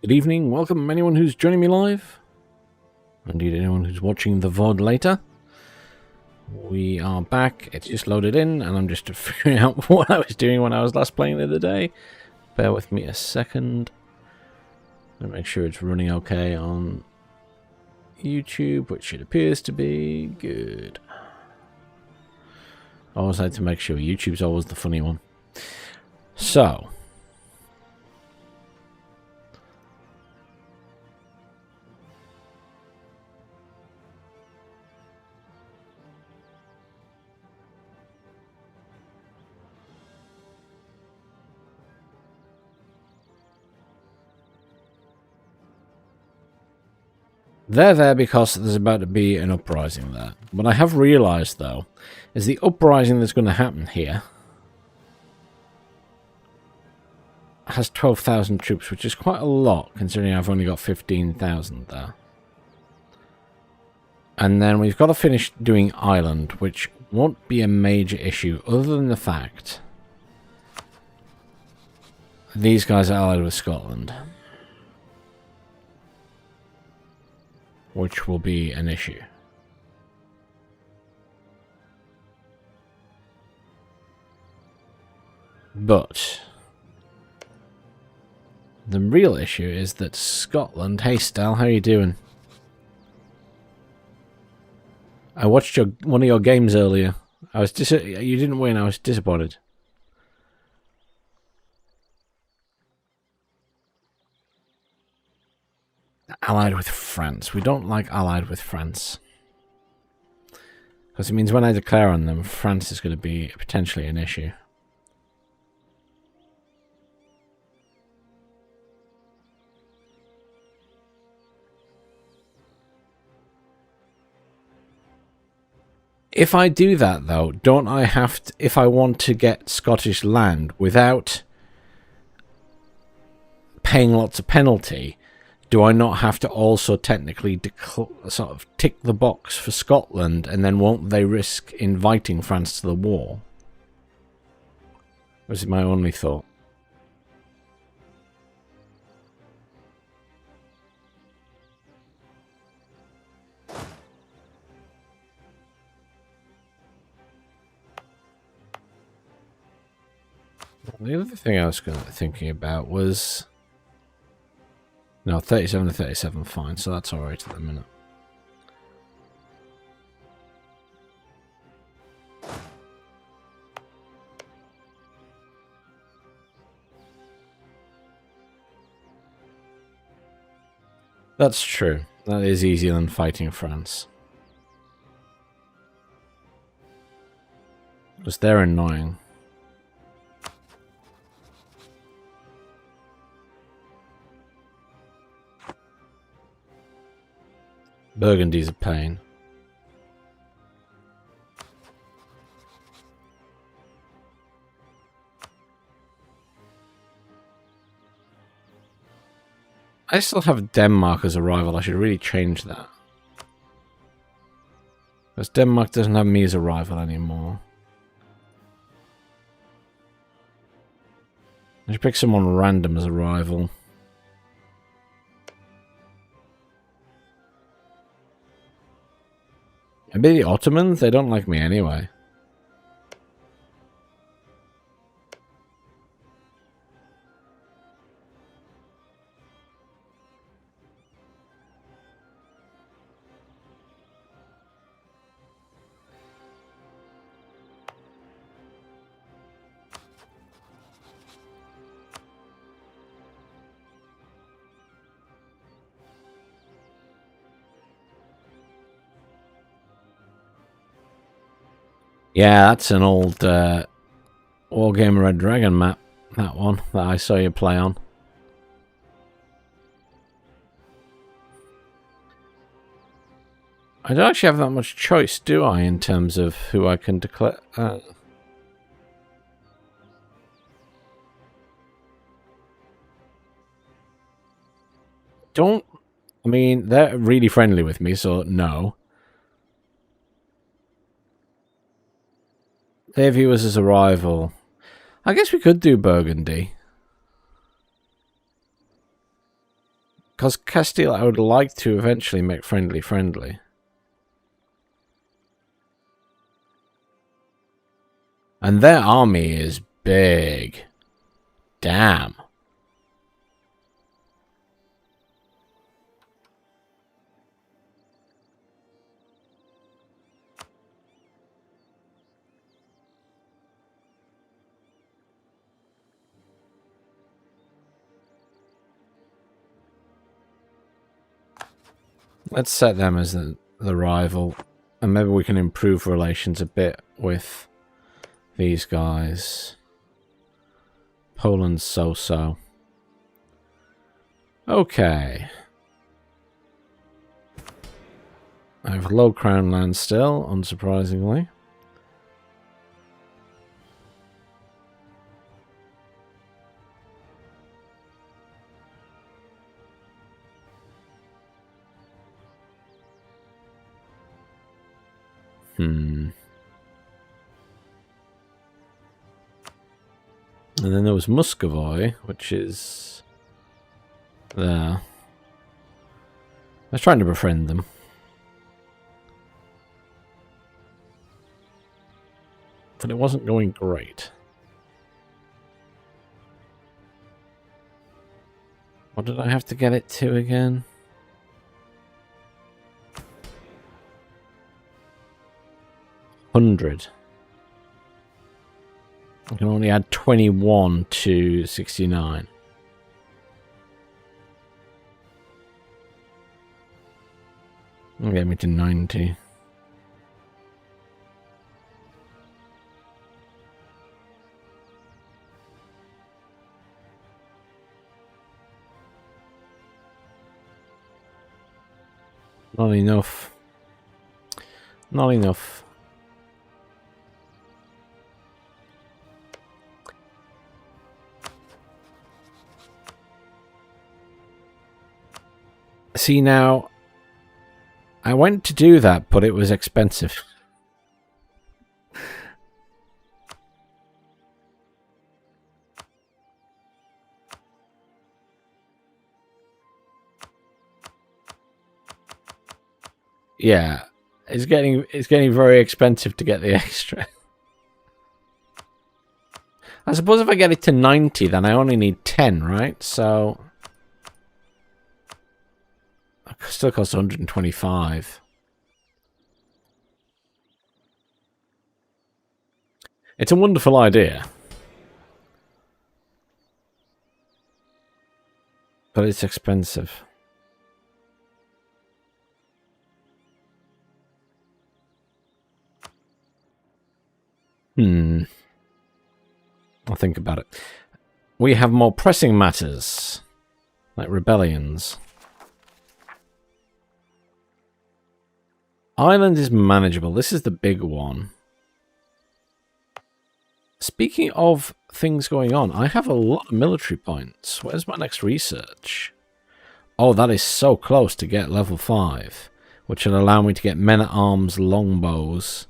Good evening, welcome anyone who's joining me live, indeed anyone who's watching the VOD later. We are back, it's just loaded in, and I'm just figuring out what I was doing when I was last playing the other day. Bear with me a second. Let me make sure it's running okay on YouTube, which it appears to be. Good. I always like to make sure YouTube's always the funny one. So, they're there because there's about to be an uprising there. What I have realised, though, is the uprising that's going to happen here has 12,000 troops, which is quite a lot, considering I've only got 15,000 there. And then we've got to finish doing Ireland, which won't be a major issue, other than the fact these guys are allied with Scotland, which will be an issue. But the real issue is that Scotland... Hey, Stal, how you doing? I watched one of your games earlier. You didn't win. I was disappointed. Allied with France. We don't like allied with France. Because it means when I declare on them, France is going to be potentially an issue. If I do that, though, don't I have to, if I want to get Scottish land without paying lots of penalty, do I not have to also technically sort of tick the box for Scotland, and then won't they risk inviting France to the war? This is my only thought. The other thing I was thinking about was... No, 37 to 37, fine, so that's alright at the minute. That's true. That is easier than fighting France. Because they're annoying. Burgundy's a pain. I still have Denmark as a rival. I should really change that. Because Denmark doesn't have me as a rival anymore. I should pick someone random as a rival. Maybe the Ottomans? They don't like me anyway. Yeah, that's an old Wargame Red Dragon map, that one, that I saw you play on. I don't actually have that much choice, do I, in terms of who I can declare? Don't... I mean, they're really friendly with me, so no. They view us as a rival. I guess we could do Burgundy. Because Castile, I would like to eventually make friendly. And their army is big. Damn. Let's set them as the rival. And maybe we can improve relations a bit with these guys. Poland's so-so. Okay. I have low crown land still, unsurprisingly. And then there was Muscovy, which is there. I was trying to befriend them. But it wasn't going great. What did I have to get it to again? $100. I can only add 21 to 69. That'll get me to 90. Not enough. Not enough. See, now, I went to do that, but it was expensive. Yeah, it's getting very expensive to get the extra. I suppose if I get it to 90, then I only need 10, right? So it still costs 125. It's a wonderful idea. But it's expensive. I'll think about it. We have more pressing matters, like rebellions. Ireland is manageable. This is the big one. Speaking of things going on, I have a lot of military points. Where's my next research? Oh, that is so close to get level 5, which will allow me to get men-at-arms longbows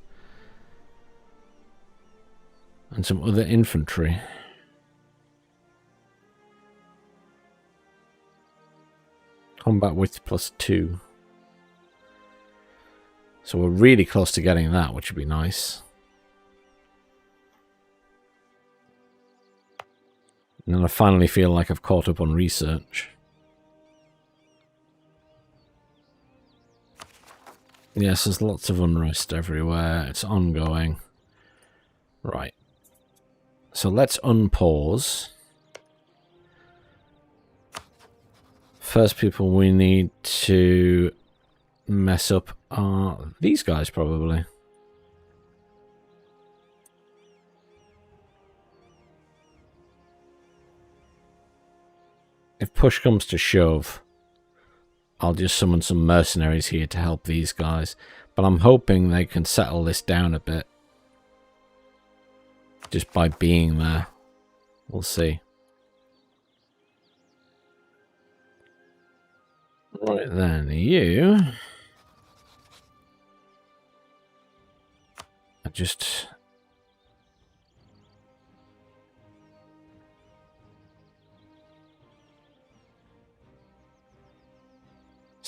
and some other infantry. Combat width +2. So we're really close to getting that, which would be nice. And then I finally feel like I've caught up on research. Yes, there's lots of unrest everywhere. It's ongoing. Right. So let's unpause. First people we need to mess up are these guys, probably. If push comes to shove, I'll just summon some mercenaries here to help these guys. But I'm hoping they can settle this down a bit. Just by being there. We'll see. Right then, you... I just...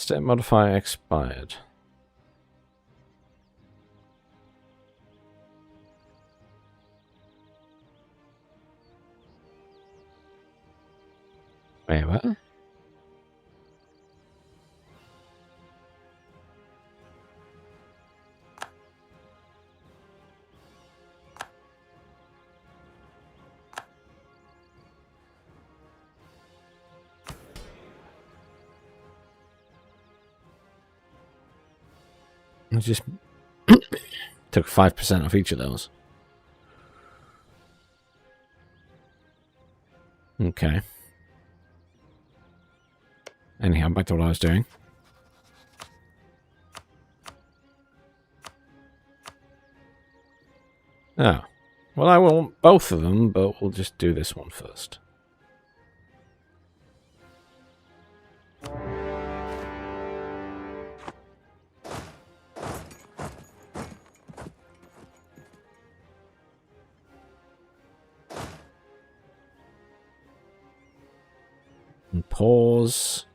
State modifier expired. Wait, what? I just took 5% off each of those. Okay. Anyhow, back to what I was doing. Oh. Well, I want both of them, but we'll just do this one first. And pause.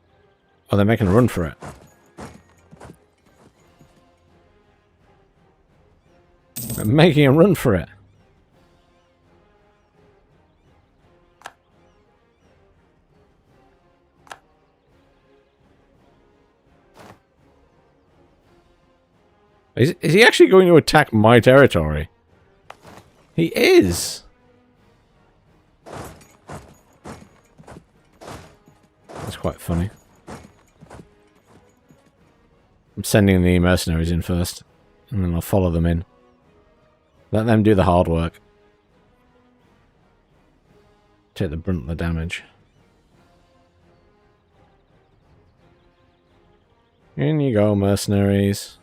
Oh, they're making a run for it. They're making a run for it. Is he actually going to attack my territory? He is. That's quite funny. I'm sending the mercenaries in first, and then I'll follow them in. Let them do the hard work. Take the brunt of the damage. In you go, mercenaries.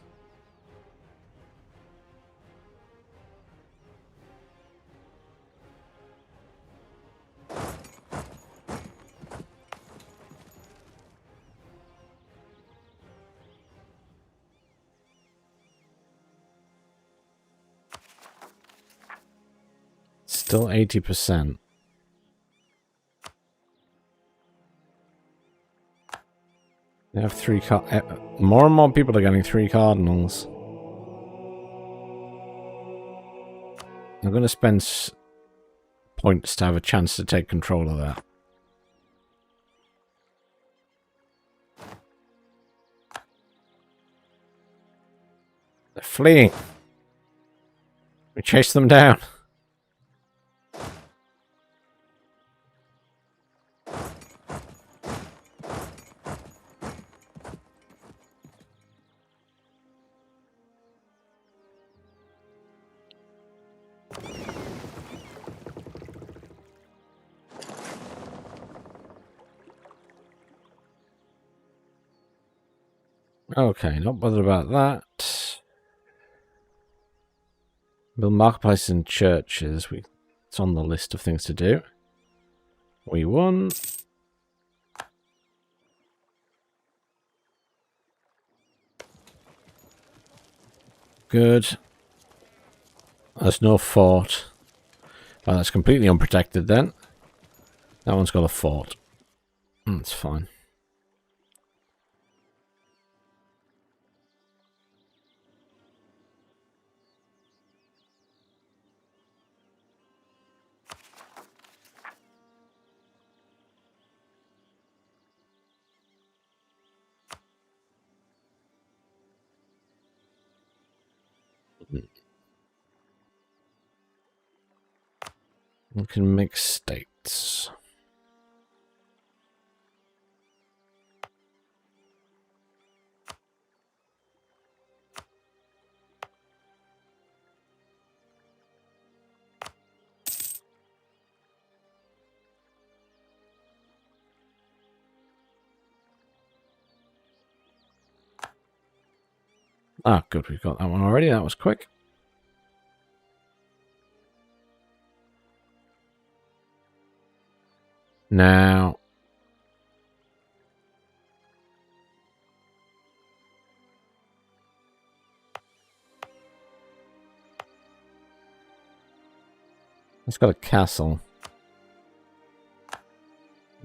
Still 80%. They have 3 more and more people are getting 3 cardinals. I'm going to spend points to have a chance to take control of that. They're fleeing. We chase them down. Okay, not bothered about that. Build marketplaces and churches. It's on the list of things to do. We won. Good. There's no fort. Well, that's completely unprotected then. That one's got a fort. That's fine. We can make states. Ah, good. We've got that one already. That was quick. Now, it's got a castle.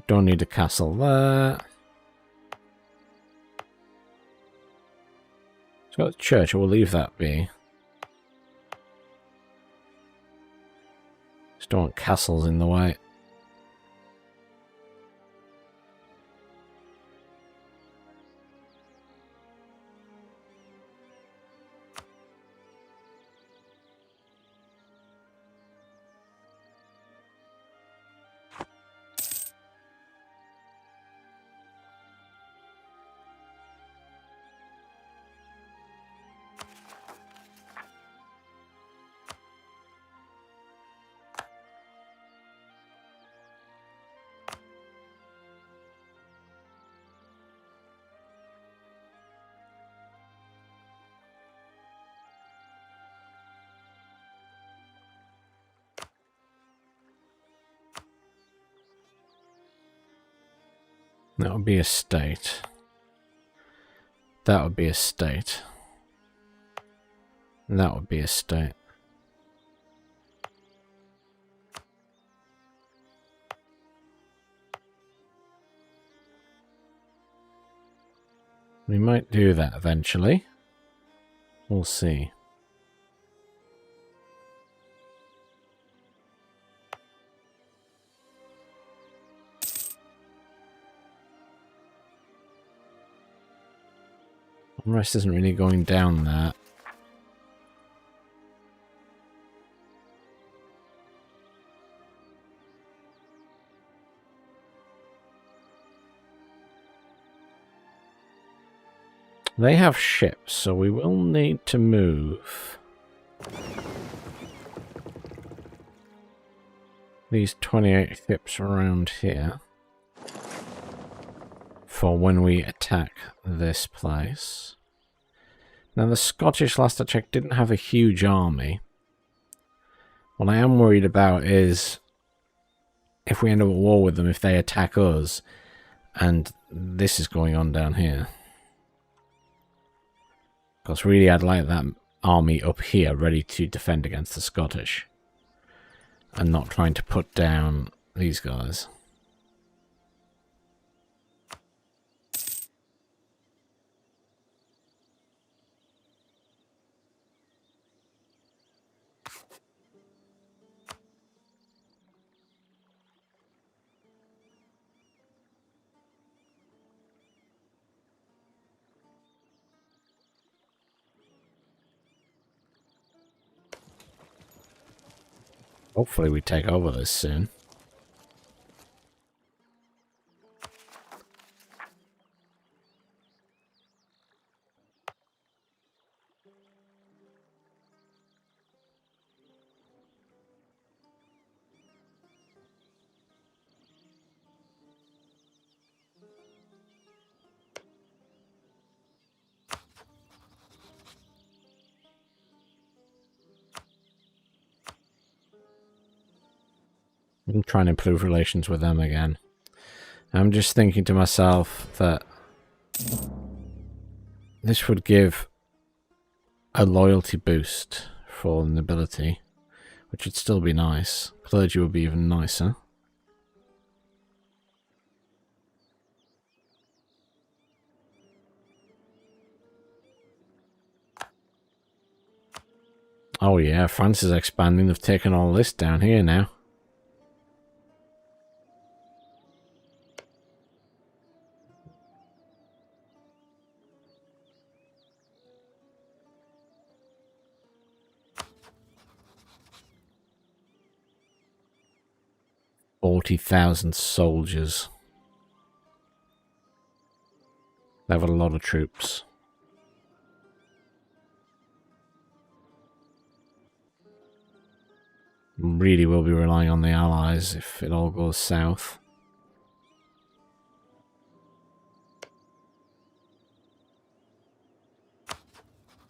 Don't need a castle there. It's got the church, we'll leave that be. Just don't want castles in the way. That would be a state. That would be a state. That would be a state. We might do that eventually. We'll see. Unrest isn't really going down there. They have ships, so we will need to move these 28 ships around here for when we attack this place. Now, the Scottish, last I checked, didn't have a huge army. What I am worried about is if we end up at war with them, if they attack us, and this is going on down here. Because really I'd like that army up here ready to defend against the Scottish. And not trying to put down these guys. Hopefully we take over this soon. I'm trying to improve relations with them again. I'm just thinking to myself that this would give a loyalty boost for the nobility, which would still be nice. Clergy would be even nicer. Oh yeah, France is expanding. They've taken all this down here now. $40,000 soldiers. They have a lot of troops. Really will be relying on the Allies if it all goes south.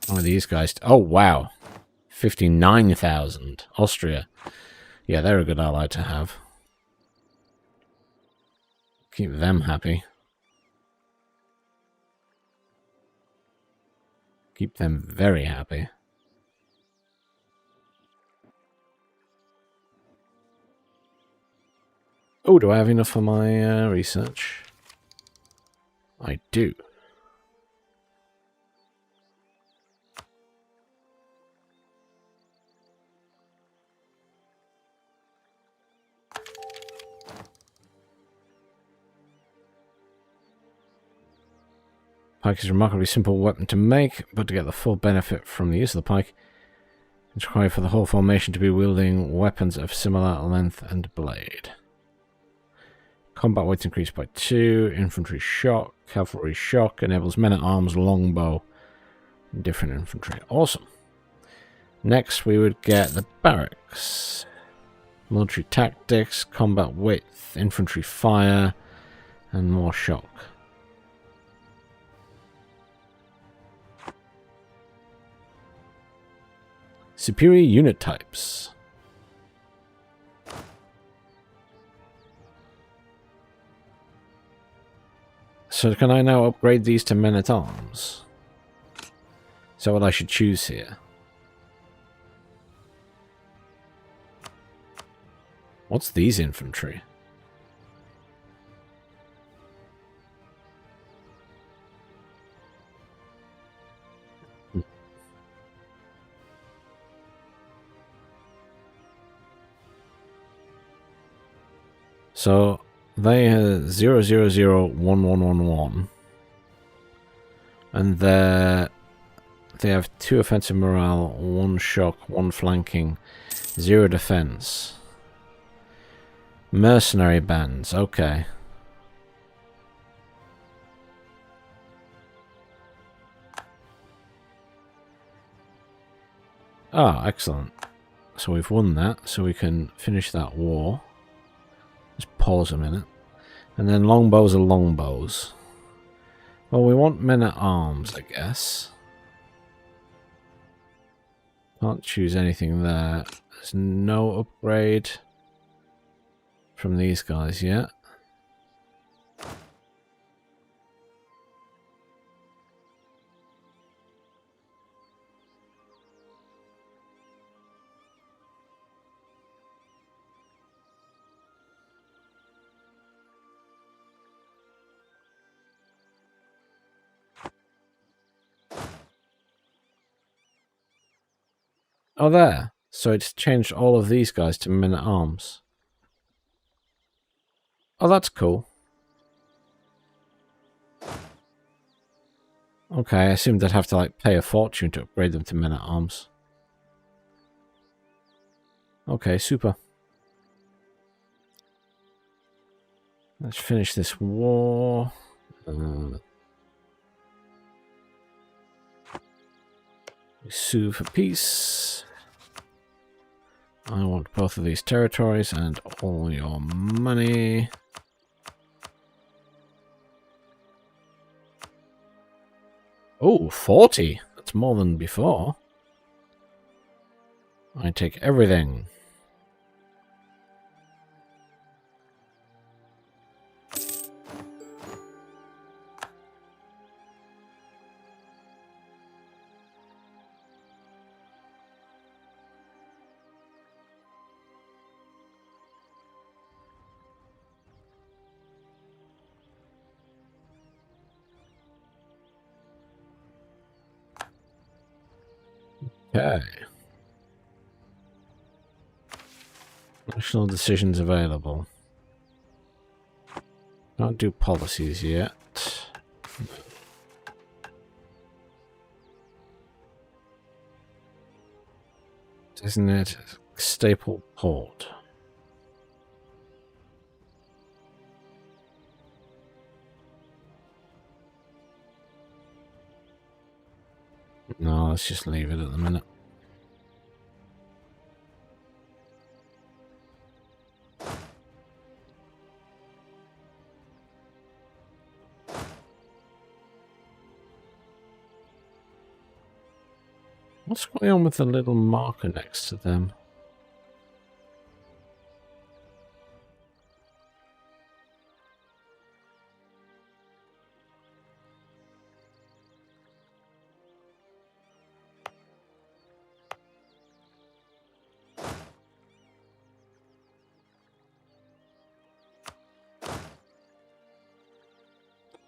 Oh, these guys. Oh, wow. 59,000. Austria. Yeah, they're a good ally to have. Keep them happy. Keep them very happy. Oh, do I have enough for my research? I do. Pike is a remarkably simple weapon to make, but to get the full benefit from the use of the pike, it's required for the whole formation to be wielding weapons of similar length and blade. Combat weight increased by 2. Infantry shock. Cavalry shock. Enables men-at-arms, longbow. Different infantry. Awesome. Next, we would get the barracks. Military tactics. Combat width. Infantry fire. And more shock. Superior unit types. So can I now upgrade these to men-at-arms? Is that what I should choose here? What's these infantry? So they have 0001111, and they have 2 offensive morale, 1 shock, 1 flanking, 0 defense. Mercenary bands, okay. Ah, excellent. So we've won that, so we can finish that war. Just pause a minute. And then longbows are longbows. Well, we want men-at-arms, I guess. Can't choose anything there. There's no upgrade from these guys yet. Oh, there. So it's changed all of these guys to men-at-arms. Oh, that's cool. Okay, I assumed I'd have to, like, pay a fortune to upgrade them to men-at-arms. Okay, super. Let's finish this war. Sue for peace. I want both of these territories and all your money. Oh, 40. That's more than before. I take everything. Okay. National decisions available. Can't do policies yet. Isn't it staple port? No, let's just leave it at the minute. What's going on with the little marker next to them?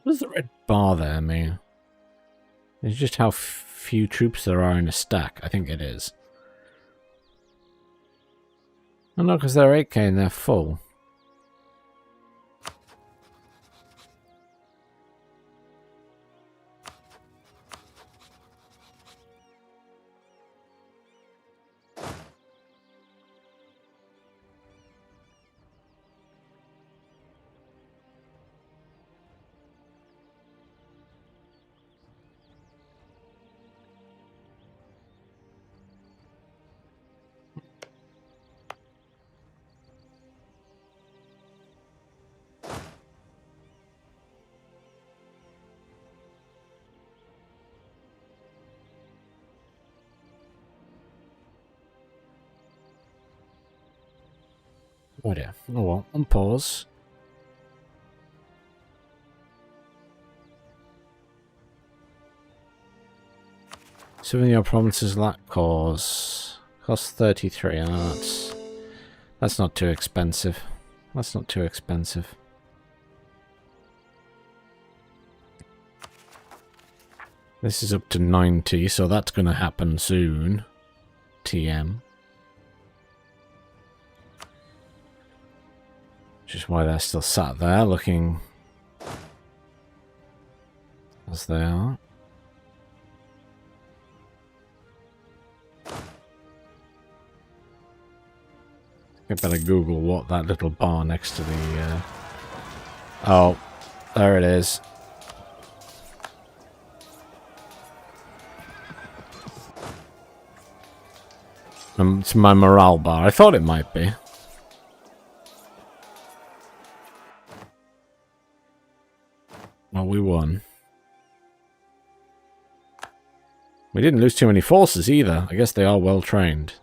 What does the red bar there mean? It's just how few troops there are in a stack. I think it is. Oh no, because they're 8k and they're full. Oh dear. Oh well, on pause. Souvenir provinces lack cause. Cost 33. Oh, that's not too expensive. That's not too expensive. This is up to 90, so that's going to happen soon. TM. Which is why they're still sat there looking as they are. I better Google what that little bar next to the... Oh, there it is. It's my morale bar. I thought it might be. Well, we won. We didn't lose too many forces either. I guess they are well trained.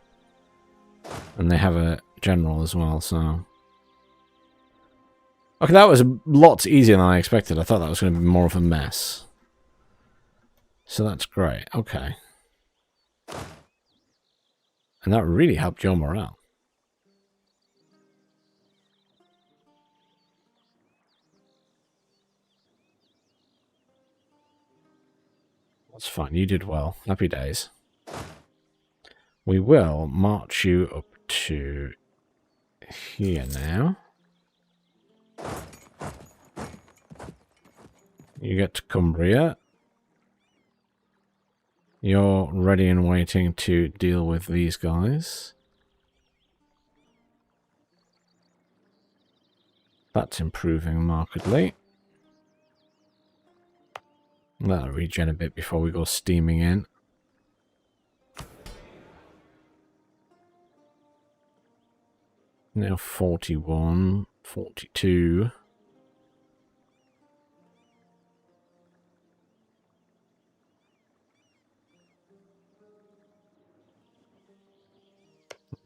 And they have a general as well, so... Okay, that was lots easier than I expected. I thought that was going to be more of a mess. So that's great. Okay. And that really helped your morale. That's fine. You did well. Happy days. We will march you up to here now. You get to Cumbria. You're ready and waiting to deal with these guys. That's improving markedly. That'll regen a bit before we go steaming in. Now 41, 42.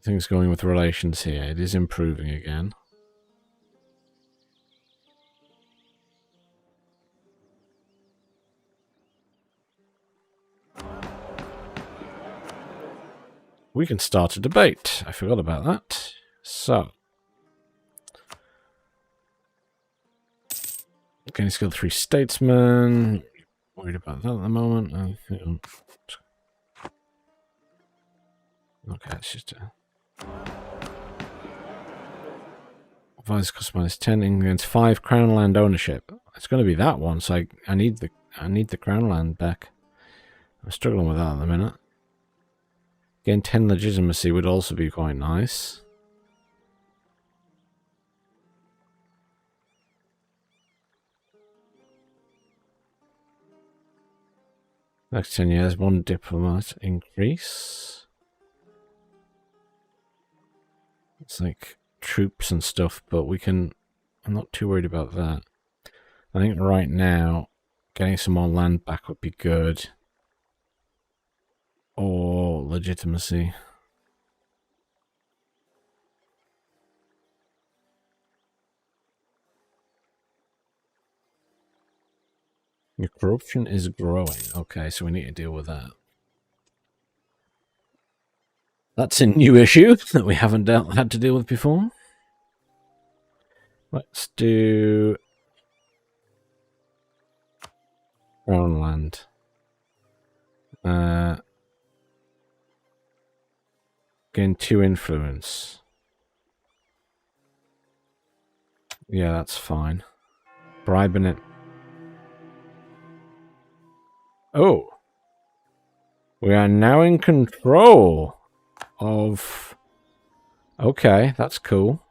Things going with relations here. It is improving again. We can start a debate. I forgot about that. So. Getting skill 3 statesman. Worried about that at the moment. Okay, it's just a... Advice cost minus 10 against 5 crown land ownership. It's going to be that one, so I need the crown land back. I'm struggling with that at the minute. Getting 10 legitimacy would also be quite nice. Next 10 years, 1 diplomat increase. It's like troops and stuff, but we can... I'm not too worried about that. I think right now, getting some more land back would be good. Or legitimacy. Your corruption is growing. Okay, so we need to deal with that. That's a new issue that we haven't had to deal with before. Let's do Crown land. Gain 2 influence. Yeah, that's fine. Bribing it. Oh. We are now in control of... Okay, that's cool.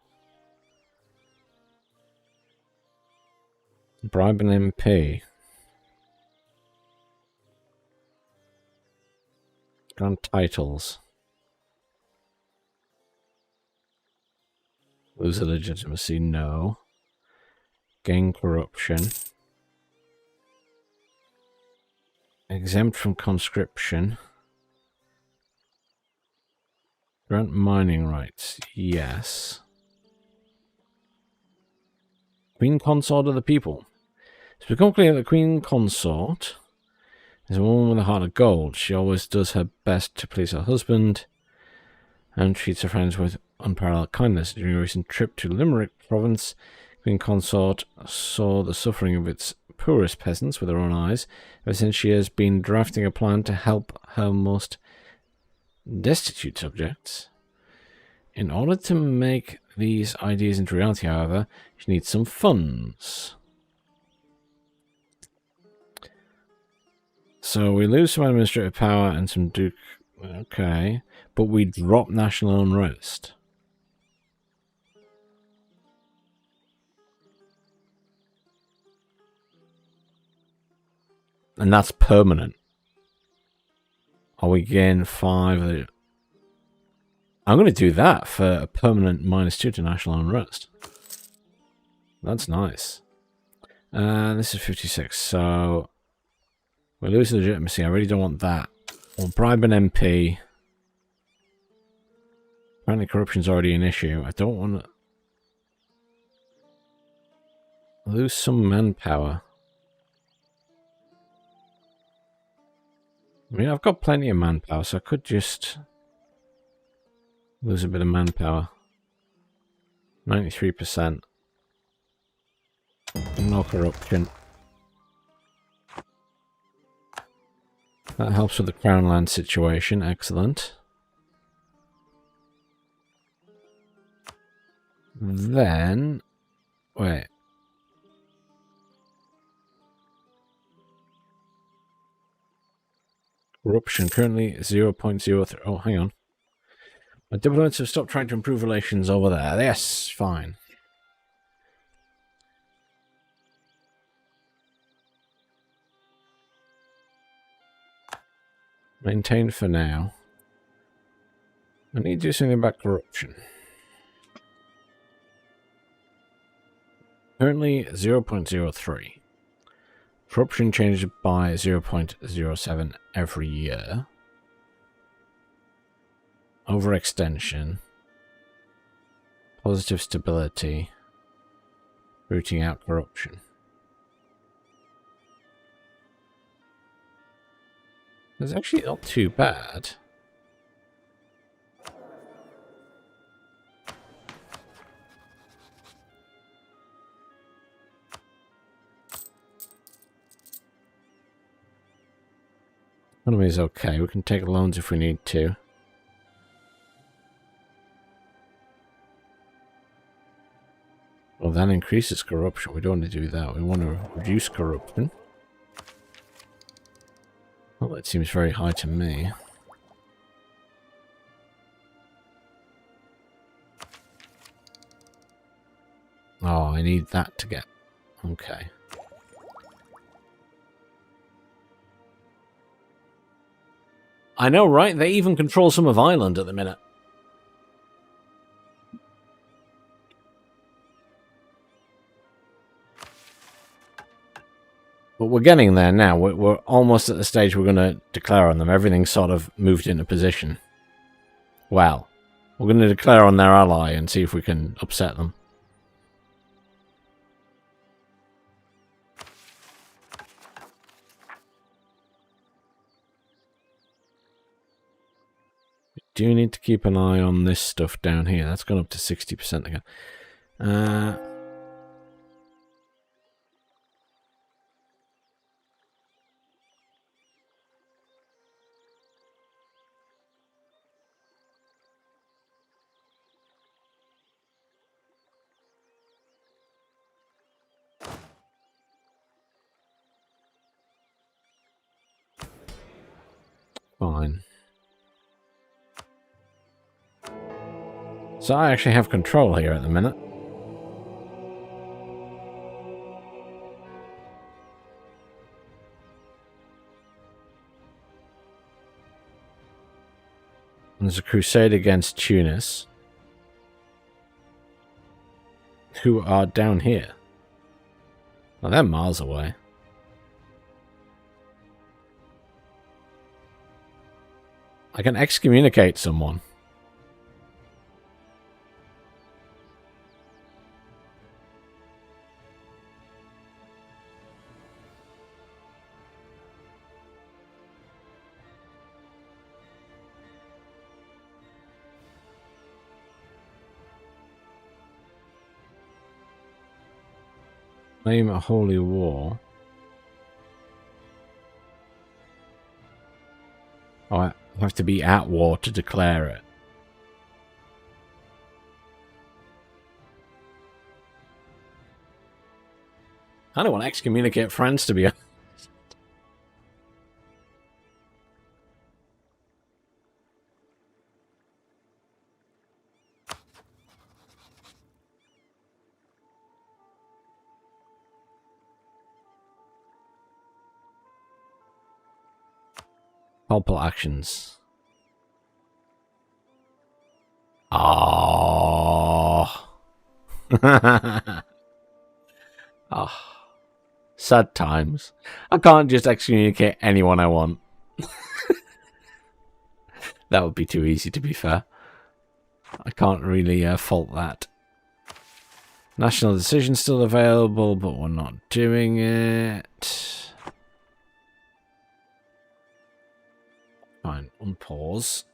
Bribe an MP. Grant titles. Lose a legitimacy, no. Gain corruption. Exempt from conscription. Grant mining rights, yes. Queen Consort of the People. It's become clear that the Queen Consort is a woman with a heart of gold. She always does her best to please her husband and treats her friends with unparalleled kindness. During a recent trip to Limerick province, Queen Consort saw the suffering of its poorest peasants with her own eyes. Ever since, she has been drafting a plan to help her most destitute subjects. In order to make these ideas into reality, however, she needs some funds. So we lose some administrative power and some duke. Okay. But we drop national unrest. And that's permanent. Are we gain 5? I'm going to do that for a permanent -2 to national unrest. That's nice. This is 56, so we lose legitimacy. I really don't want that. We'll bribe an MP. Apparently corruption's already an issue. I don't want to lose some manpower. I mean, I've got plenty of manpower, so I could just lose a bit of manpower. 93%. No corruption. That helps with the Crown Land situation. Excellent. Then... wait. Corruption currently 0.03. Oh, hang on. My diplomats have stopped trying to improve relations over there. Yes, fine. Maintained for now. I need to do something about corruption. Currently 0.03. Corruption changes by 0.07 every year. Overextension. Positive stability. Rooting out corruption. It's actually not too bad. Economy is okay. We can take loans if we need to. Well, that increases corruption. We don't want to do that. We want to reduce corruption. Well, that seems very high to me. Oh, I need that to get... okay. I know, right? They even control some of Ireland at the minute. But we're getting there now. We're almost at the stage we're going to declare on them. Everything's sort of moved into position. Well, we're going to declare on their ally and see if we can upset them. We do need to keep an eye on this stuff down here. That's gone up to 60% again. Fine. So I actually have control here at the minute. There's a crusade against Tunis, who are down here. Well, they're miles away. I can excommunicate someone. Claim a holy war. Oh, I have to be at war to declare it. I don't want to excommunicate France, to be honest. Helpful actions. Oh. Oh. Sad times. I can't just excommunicate anyone I want. That would be too easy, to be fair. I can't really fault that. National decision still available, but we're not doing it. Fine, unpause.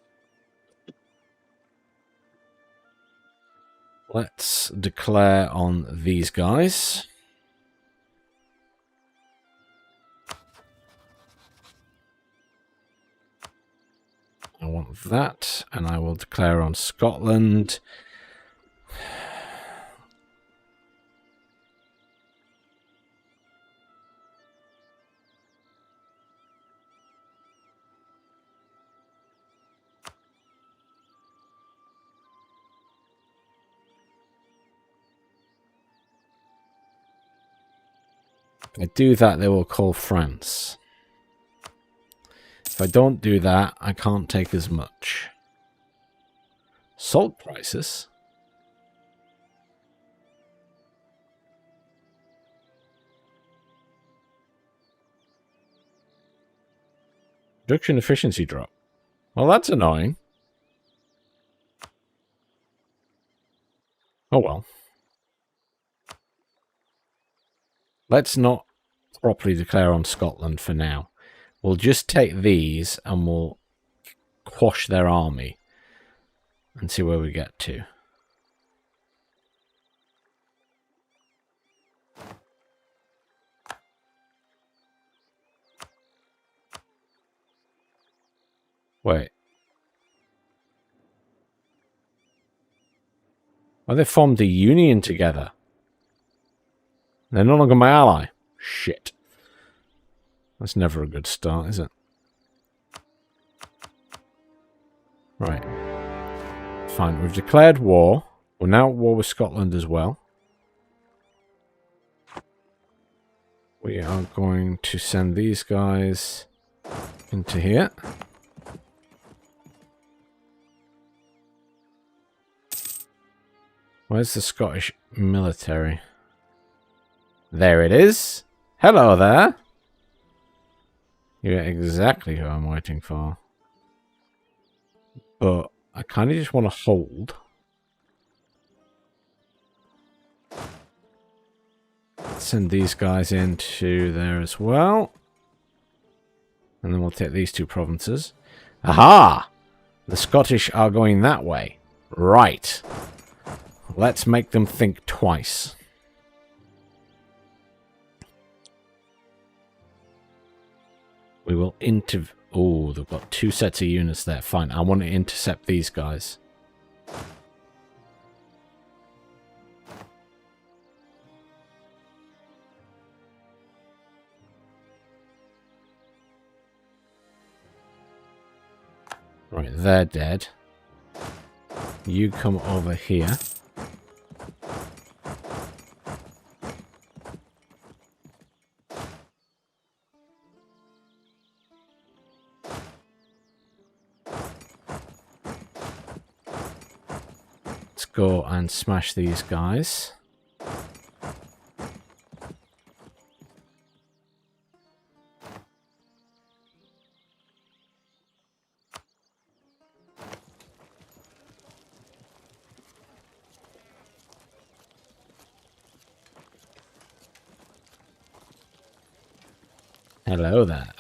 Let's declare on these guys. I want that, and I will declare on Scotland. If I do that, they will call France. If I don't do that, I can't take as much. Salt prices? Production efficiency drop. Well, that's annoying. Oh well. Let's not properly declare on Scotland for now. We'll just take these and we'll quash their army and see where we get to. Wait. Oh, they formed a union together. They're no longer my ally. Shit. That's never a good start, is it? Right. Fine. We've declared war. We're now at war with Scotland as well. We are going to send these guys into here. Where's the Scottish military? There it is. Hello there. You're exactly who I'm waiting for. But I kind of just want to hold. Send these guys into there as well. And then we'll take these two provinces. Aha! The Scottish are going that way. Right. Let's make them think twice. We will Oh, they've got two sets of units there. Fine, I want to intercept these guys. Right, they're dead. You come over here. Let's go and smash these guys. Hello there.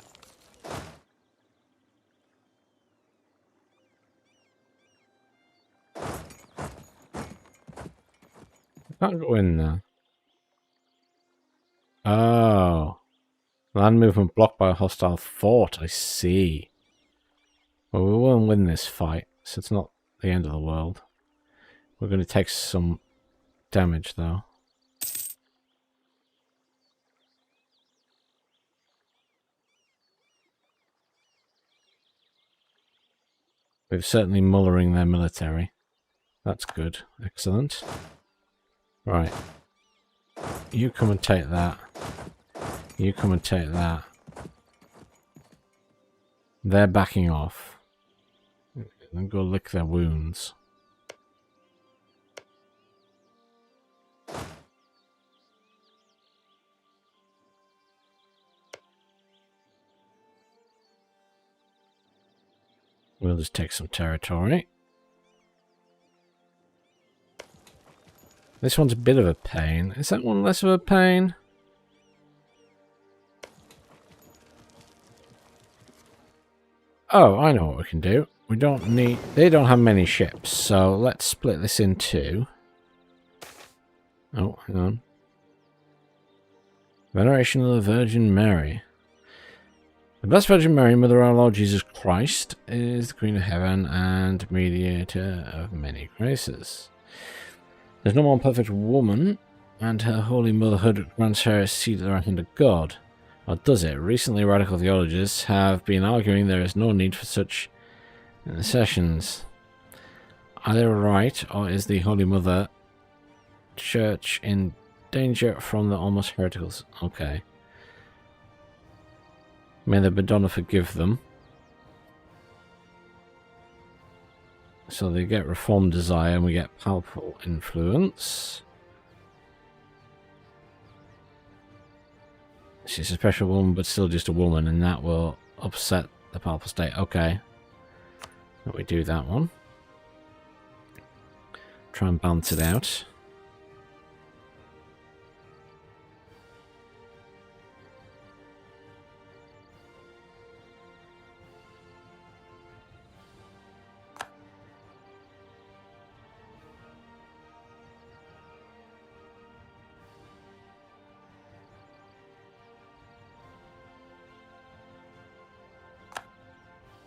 I can't go in there. Oh. Land movement blocked by a hostile fort. I see. Well, we won't win this fight, so it's not the end of the world. We're going to take some damage, though. We're certainly mullering their military. That's good. Excellent. Right. You come and take that. You come and take that. They're backing off. And go lick their wounds. We'll just take some territory. This one's a bit of a pain. Is that one less of a pain? Oh, I know what we can do. We don't need... They don't have many ships, so let's split this in two. Oh, hang on. Veneration of the Virgin Mary. The Blessed Virgin Mary, Mother of our Lord Jesus Christ, is the Queen of Heaven and mediator of many graces. There's no more perfect woman, and her holy motherhood grants her a seat at the right hand of God. Or does it? Recently, radical theologians have been arguing there is no need for such intercessions. Are they right, or is the Holy Mother Church in danger from the almost hereticals? Okay. May the Madonna forgive them. So they get reformed desire and we get palpable influence. She's a special woman but still just a woman, and that will upset the palpable state. Okay. Let me do that one. Try and balance it out.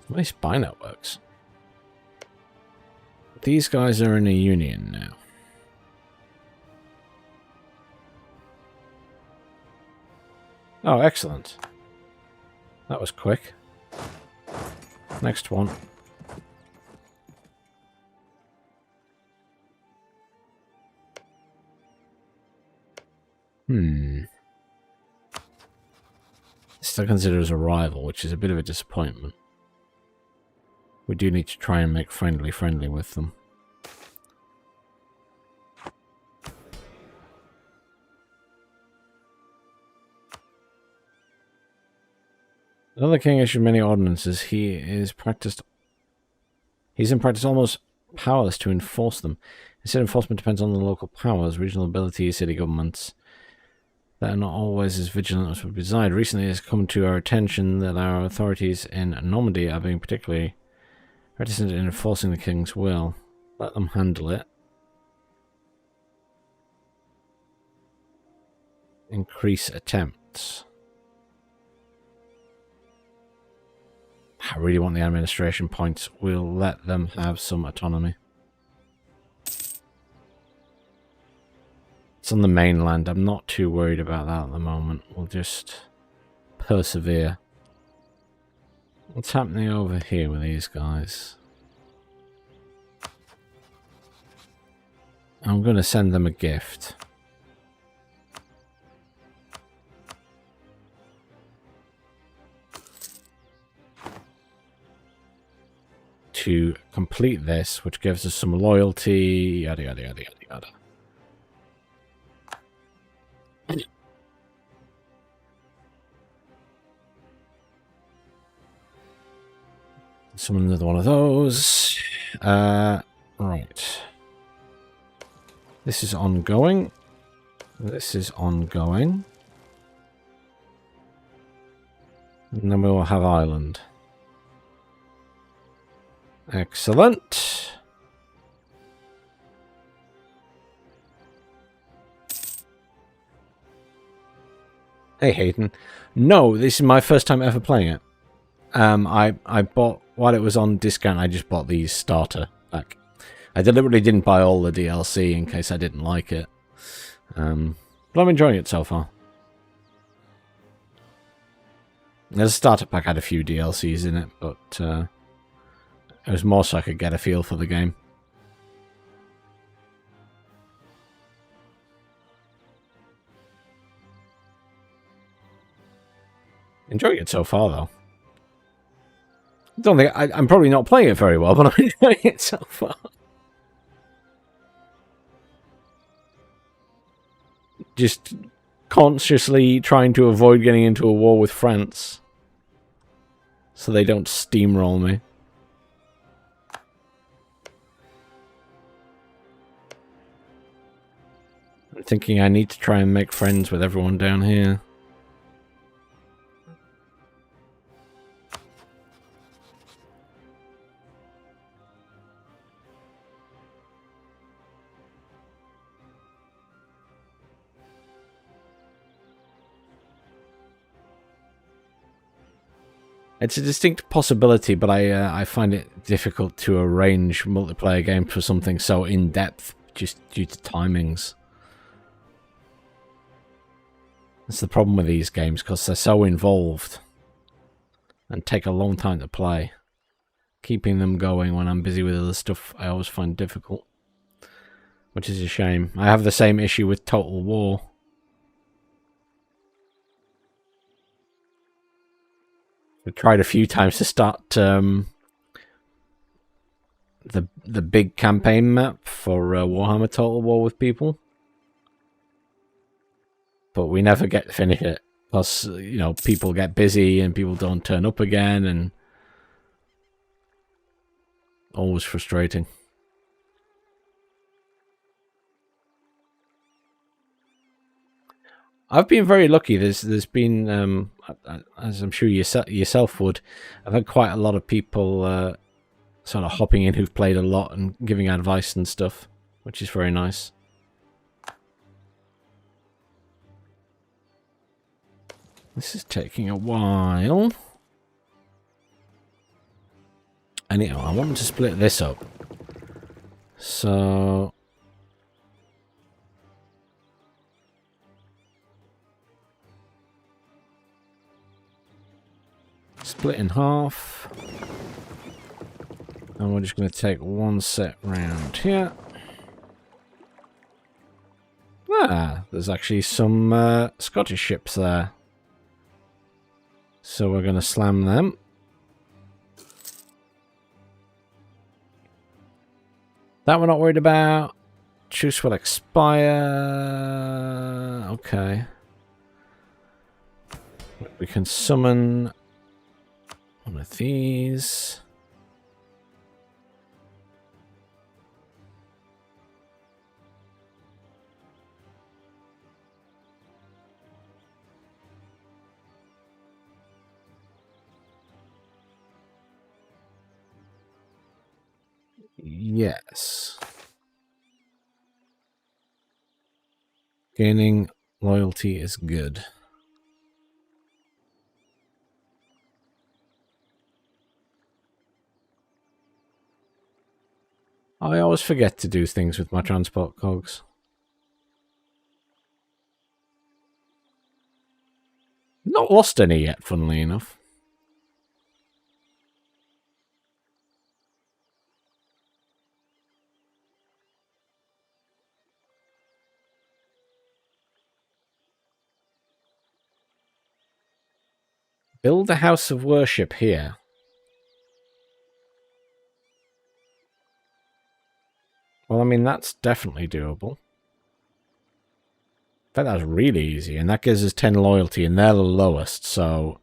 Nice spy networks. These guys are in a union now. Oh, excellent. That was quick. Next one. Still considered as a rival, which is a bit of a disappointment. We do need to try and make friendly with them. Another king issued many ordinances. He's in practice almost powerless to enforce them. Instead, enforcement depends on the local powers, regional abilities, city governments that are not always as vigilant as would be desired. Recently, it has come to our attention that our authorities in Normandy are being particularly reticent in enforcing the king's will. Let them handle it. Increase attempts. I really want the administration points. We'll let them have some autonomy. It's on the mainland. I'm not too worried about that at the moment. We'll just persevere. What's happening over here with these guys? I'm going to send them a gift. To complete this, which gives us some loyalty, yada yada yada yada yada. Summon another one of those. Right. This is ongoing. This is ongoing. And then we will have Ireland. Excellent. Hey, Hayden. No, this is my first time ever playing it. I bought, while it was on discount, I just bought the starter pack. I deliberately didn't buy all the DLC in case I didn't like it. But I'm enjoying it so far. The starter pack had a few DLCs in it, but it was more so I could get a feel for the game. Enjoying it so far, though. I don't think I'm probably not playing it very well, but I'm enjoying it so far. Just consciously trying to avoid getting into a war with France, so they don't steamroll me. I'm thinking I need to try and make friends with everyone down here. It's a distinct possibility, but I find it difficult to arrange multiplayer games for something so in-depth, just due to timings. That's the problem with these games, because they're so involved and take a long time to play. Keeping them going when I'm busy with other stuff, I always find difficult, which is a shame. I have the same issue with Total War. I've tried a few times to start the big campaign map for Warhammer Total War with people, but we never get to finish it because, you know, people get busy and people don't turn up again, and always frustrating. I've been very lucky. There's been, as I'm sure yourself would, I've had quite a lot of people sort of hopping in who've played a lot and giving advice and stuff, which is very nice. This is taking a while. Anyhow, I want to split this up. So split in half. And we're just going to take one set round here. Ah, there's actually some Scottish ships there. So we're going to slam them. That we're not worried about. Truce will expire. Okay. We can summon one of these. Yes. Gaining loyalty is good. I always forget to do things with my transport cogs. Not lost any yet, funnily enough. Build a house of worship here. Well, I mean, that's definitely doable. I bet that's really easy, and that gives us 10 loyalty, and they're the lowest, so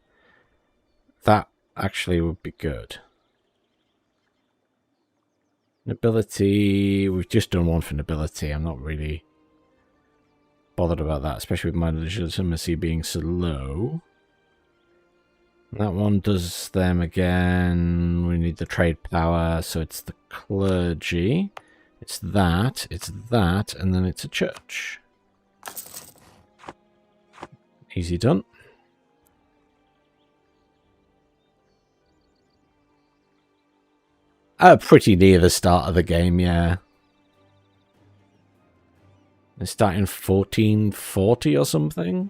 that actually would be good. Nobility, we've just done one for nobility. I'm not really bothered about that, especially with my legitimacy being so low. That one does them again. We need the trade power, so it's the clergy. It's that, and then it's a church. Easy done. Pretty near the start of the game, yeah. They start in 1440 or something.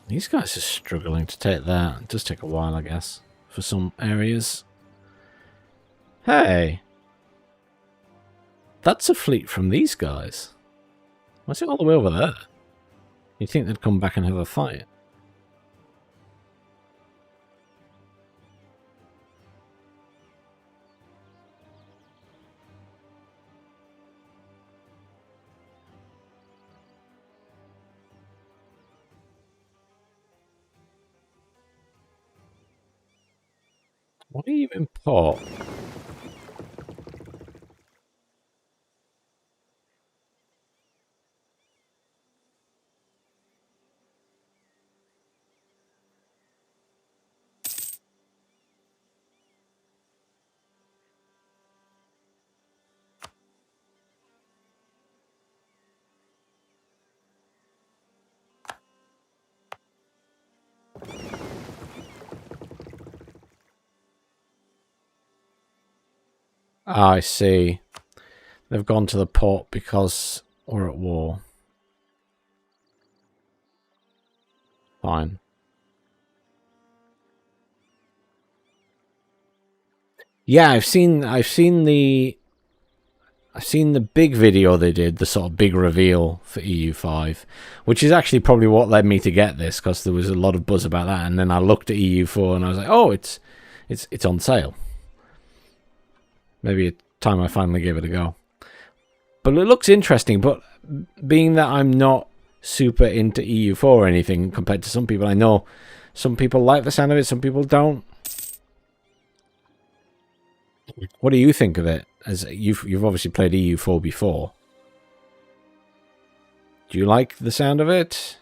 These guys are struggling to take that. It does take a while, I guess, for some areas. Hey! That's a fleet from these guys. What's it all the way over there? You'd think they'd come back and have a fight. What do you import? Ah, I see. They've gone to the port because we're at war. Fine. Yeah, I've seen the big video they did, the sort of big reveal for EU5, which is actually probably what led me to get this, because there was a lot of buzz about that, and then I looked at EU4 and I was like, oh, it's on sale. Maybe it's time I finally gave it a go. But it looks interesting, but being that I'm not super into EU4 or anything compared to some people, I know some people like the sound of it, some people don't. What do you think of it? As you've obviously played EU4 before. Do you like the sound of it?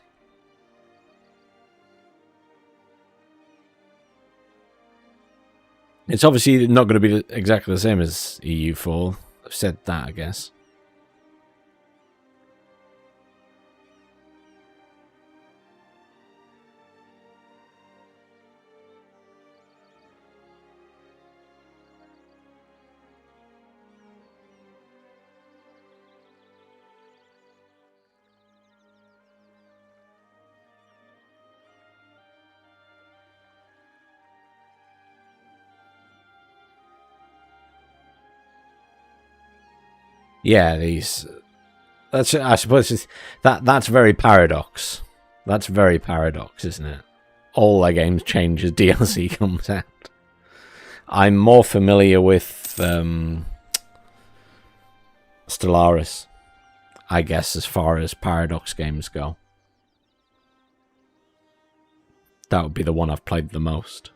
It's obviously not going to be exactly the same as EU4. I've said that, I guess. Yeah, these. That's, I suppose that's very paradox. That's very paradox, isn't it? All their games change as DLC comes out. I'm more familiar with Stellaris, I guess, as far as paradox games go. That would be the one I've played the most.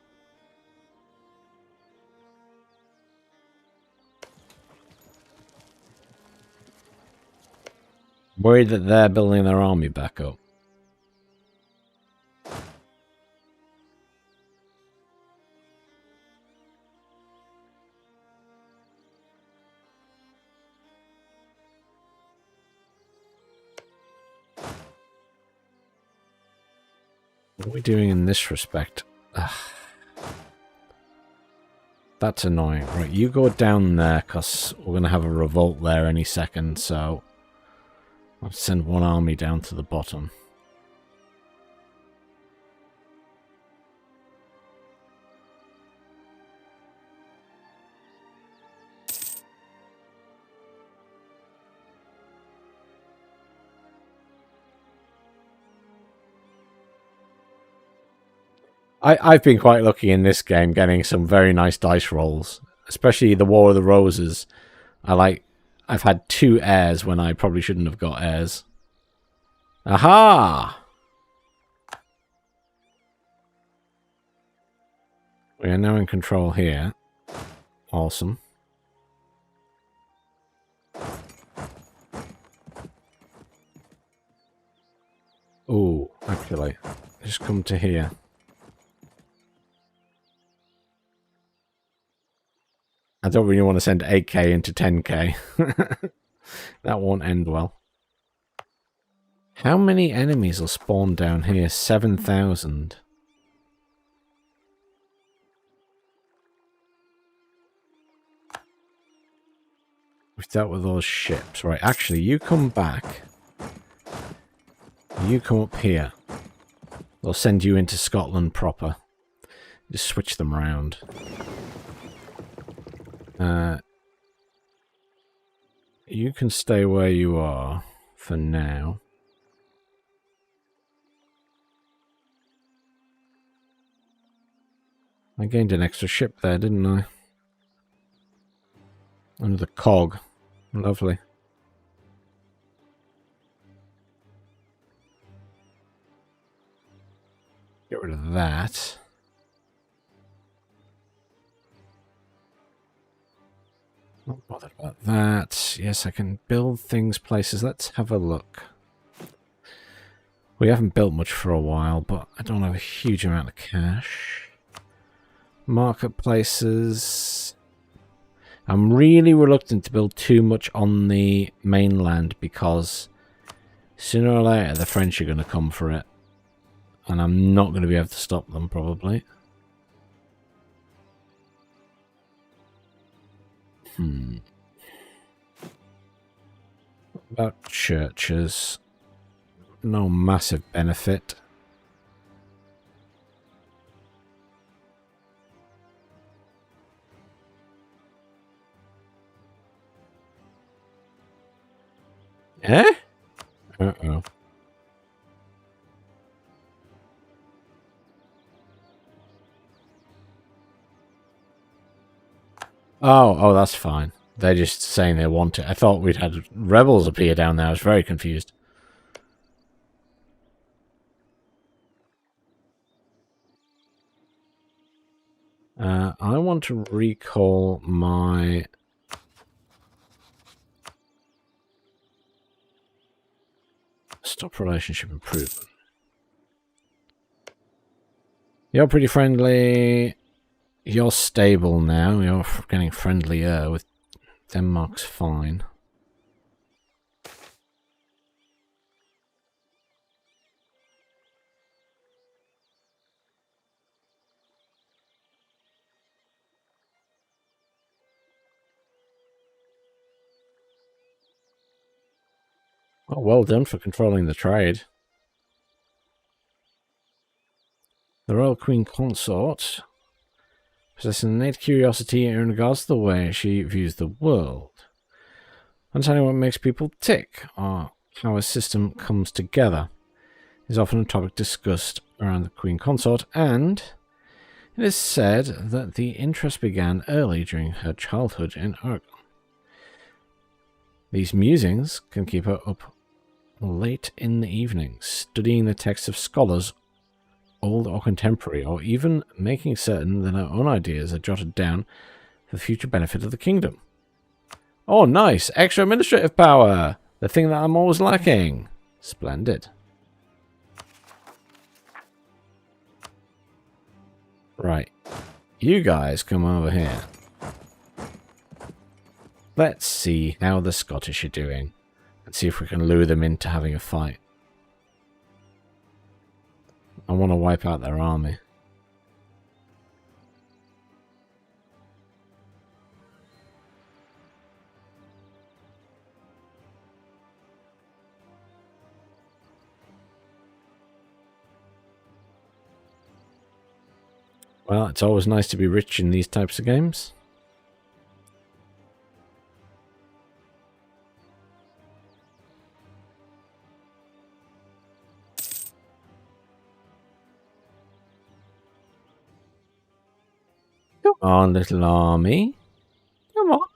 Worried that they're building their army back up. What are we doing in this respect? Ugh. That's annoying. Right, you go down there, because we're going to have a revolt there any second, so I'll send one army down to the bottom. I've been quite lucky in this game getting some very nice dice rolls, especially the War of the Roses. I've had 2 heirs when I probably shouldn't have got heirs. Aha! We are now in control here. Awesome. Oh, actually, just come to here. I don't really want to send 8k into 10k. That won't end well. How many enemies will spawn down here? 7,000. We've dealt with those ships. Right, actually, you come back. You come up here. They'll send you into Scotland proper. Just switch them around. You can stay where you are for now. I gained an extra ship there, didn't I? Another cog. Lovely. Get rid of that. Not bothered about that. Yes, I can build things, places. Let's have a look. We haven't built much for a while, but I don't have a huge amount of cash. Marketplaces. I'm really reluctant to build too much on the mainland because sooner or later the French are going to come for it. And I'm not going to be able to stop them, probably. About churches. No massive benefit. Eh? Uh-oh. Oh, that's fine. They're just saying they want it. I thought we'd had rebels appear down there. I was very confused. I want to recall my... Stop relationship improvement. You're pretty friendly. You're stable now. You're getting friendlier with Denmark's fine. Oh, well done for controlling the trade. The Royal Queen Consort possesses an innate curiosity in regards to the way she views the world. Understanding what makes people tick, or how a system comes together, is often a topic discussed around the Queen Consort, and it is said that the interest began early during her childhood in Aragon. These musings can keep her up late in the evening, studying the texts of scholars, old or contemporary, or even making certain that her own ideas are jotted down for future benefit of the kingdom. Oh, nice! Extra administrative power! The thing that I'm always lacking. Splendid. Right. You guys come over here. Let's see how the Scottish are doing. And see if we can lure them into having a fight. I want to wipe out their army. Well, it's always nice to be rich in these types of games. Come on, little army. Come on.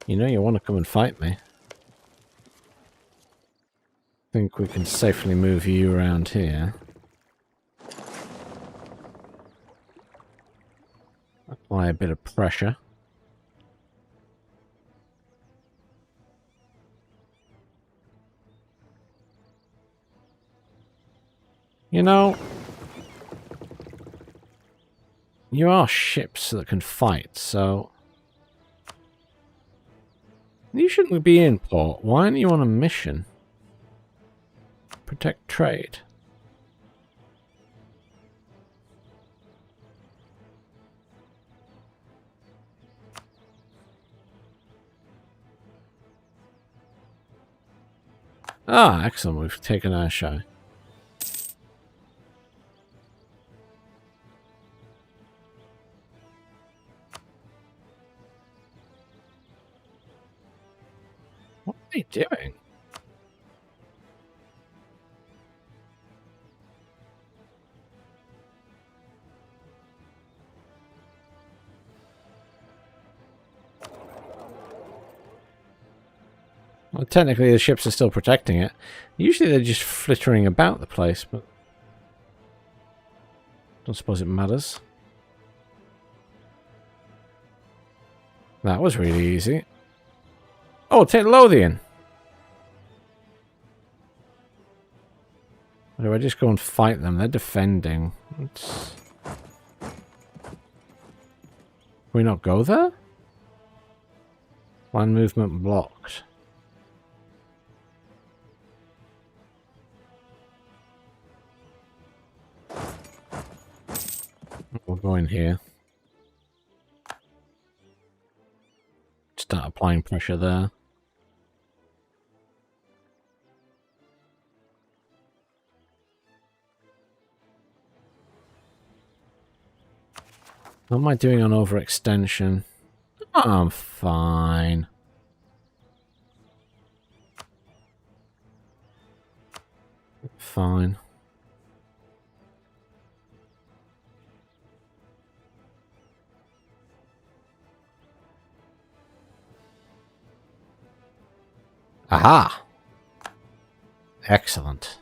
You know you want to come and fight me. I think we can safely move you around here. Apply a bit of pressure. You know, you are ships that can fight, so You shouldn't be in port. Why aren't you on a mission? Protect trade. Ah, excellent. We've taken our show. What are they doing? Well, technically the ships are still protecting it. Usually they're just flittering about the place, but don't suppose it matters. That was really easy. Oh, take Lothian. Or do I just go and fight them? They're defending. Can we not go there? Land movement blocked. We'll go in here. Start applying pressure there. What am I doing on overextension? I'm fine. Fine. Aha! Excellent.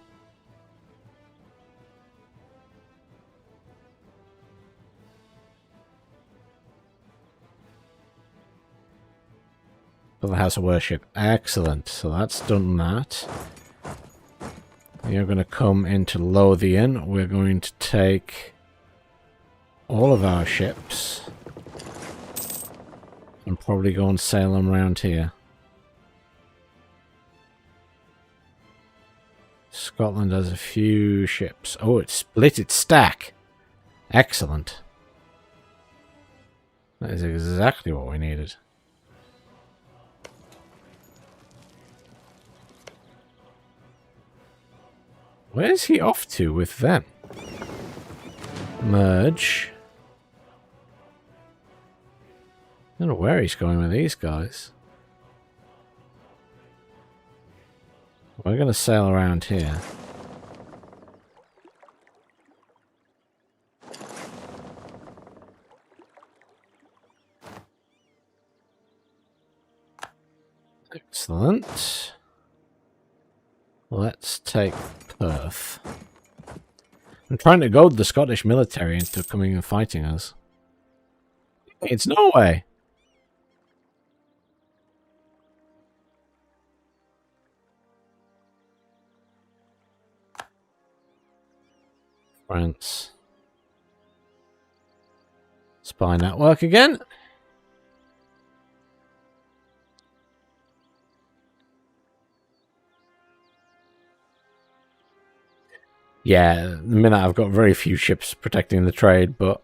For the House of Worship. Excellent. So that's done that. You're going to come into Lothian. We're going to take all of our ships and probably go and sail them around here. Scotland has a few ships. Oh, it split its stack. Excellent. That is exactly what we needed. Where's he off to with them? Merge. I don't know where he's going with these guys. We're going to sail around here. Excellent. Let's take Perth. I'm trying to goad the Scottish military into coming and fighting us. It's Norway! France. Spy network again. Yeah, the minute I've got very few ships protecting the trade, but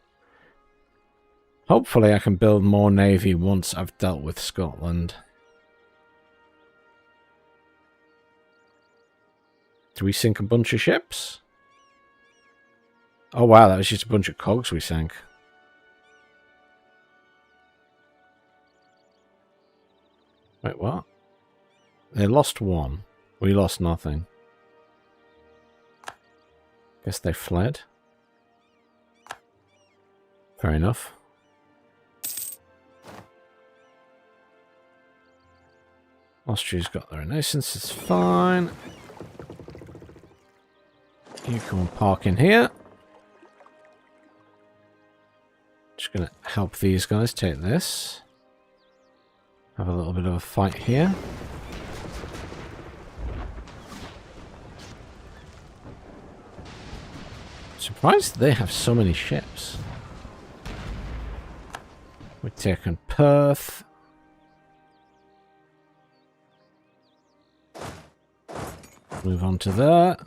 hopefully I can build more navy once I've dealt with Scotland. Do we sink a bunch of ships? Oh wow, that was just a bunch of cogs we sank. Wait, what? They lost one. We lost nothing. Guess they fled. Fair enough. Austria's got their Renaissance, it's fine. You come and park in here. Just gonna help these guys take this. Have a little bit of a fight here. Surprised they have so many ships. We're taking Perth. move on to that.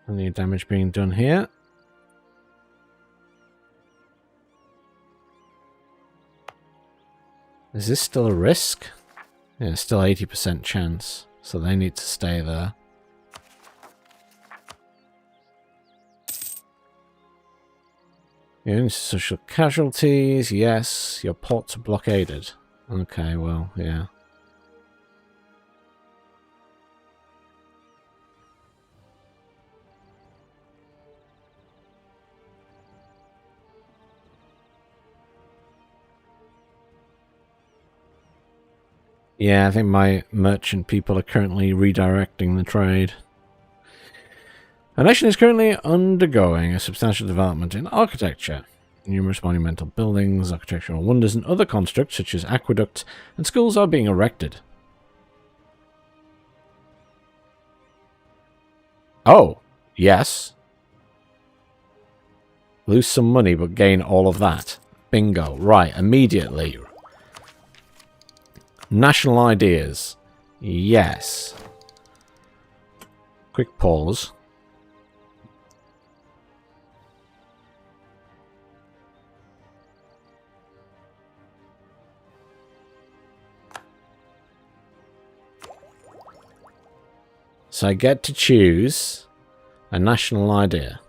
Any damage being done here? Is this still a risk? Yeah, still 80% chance. So they need to stay there. Yeah, social casualties, yes. Your ports are blockaded. Okay, well, yeah. Yeah, I think my merchant people are currently redirecting the trade. Our nation is currently undergoing a substantial development in architecture. Numerous monumental buildings, architectural wonders, and other constructs such as aqueducts and schools are being erected. Oh, yes. Lose some money but gain all of that. Bingo. Right, immediately. National ideas. Yes. Quick pause. So I get to choose a national idea.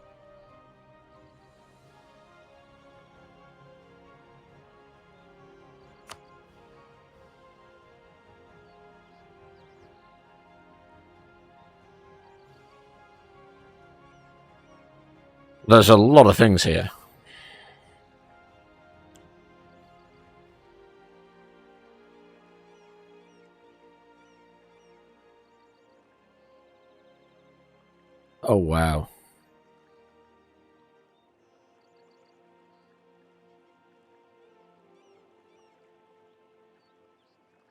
There's a lot of things here. Oh, wow.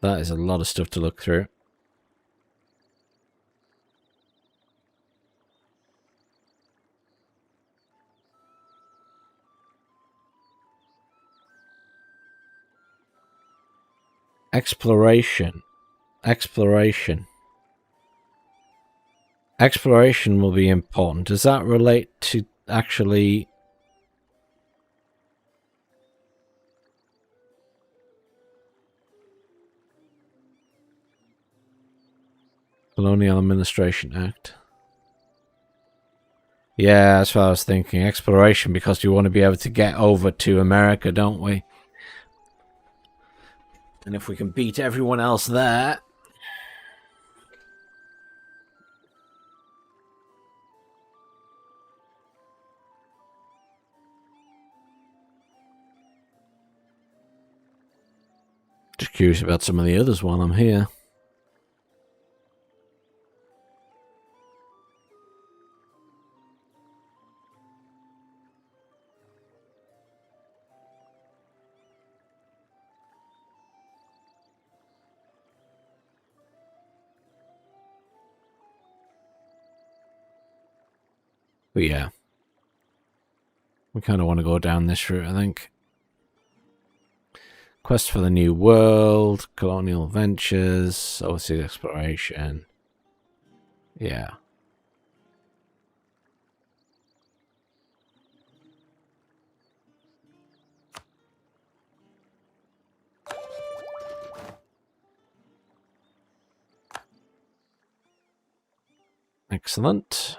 That is a lot of stuff to look through. Exploration. Exploration. Exploration will be important. Does that relate to actually... Colonial Administration Act? Yeah, that's what I was thinking. Exploration, because we want to be able to get over to America, don't we? And if we can beat everyone else there... Just curious about some of the others while I'm here. But yeah. We kind of want to go down this route, I think. Quest for the New World, Colonial Ventures, Overseas Exploration. Yeah. Excellent.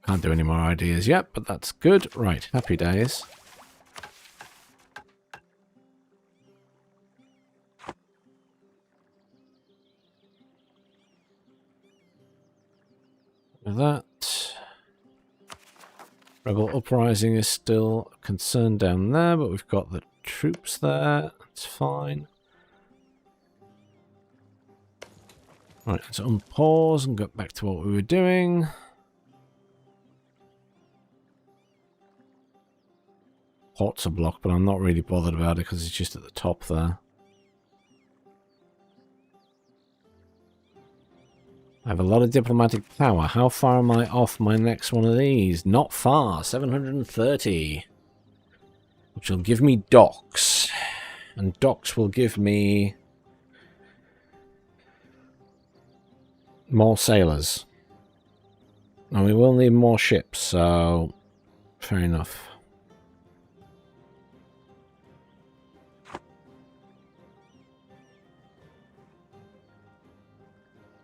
Can't do any more ideas yet, but that's good. Right, happy days. With that, Rebel Uprising is still a concern down there, but we've got the troops there. That's fine. Right, let's unpause and get back to what we were doing. Ports are blocked, but I'm not really bothered about it because it's just at the top there. I have a lot of diplomatic power. How far am I off my next one of these? Not far. 730. Which will give me docks. And docks will give me more sailors. And we will need more ships, so fair enough.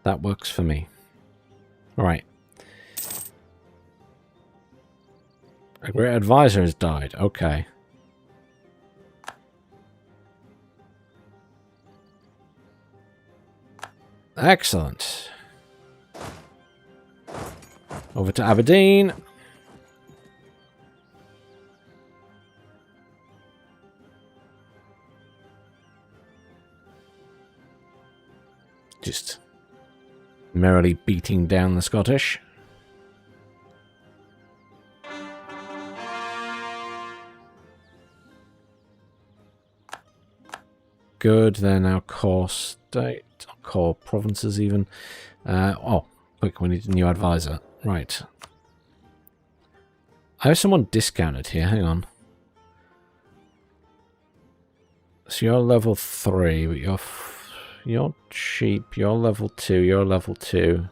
That works for me. Alright. A great advisor has died. Okay. Excellent. Over to Aberdeen. Just merrily beating down the Scottish. Good. They're now core state, core provinces even. Oh, quick, we need a new advisor. Right. I have someone discounted here. Hang on. So you're level 3, but you're cheap. You're level 2. You're level 2.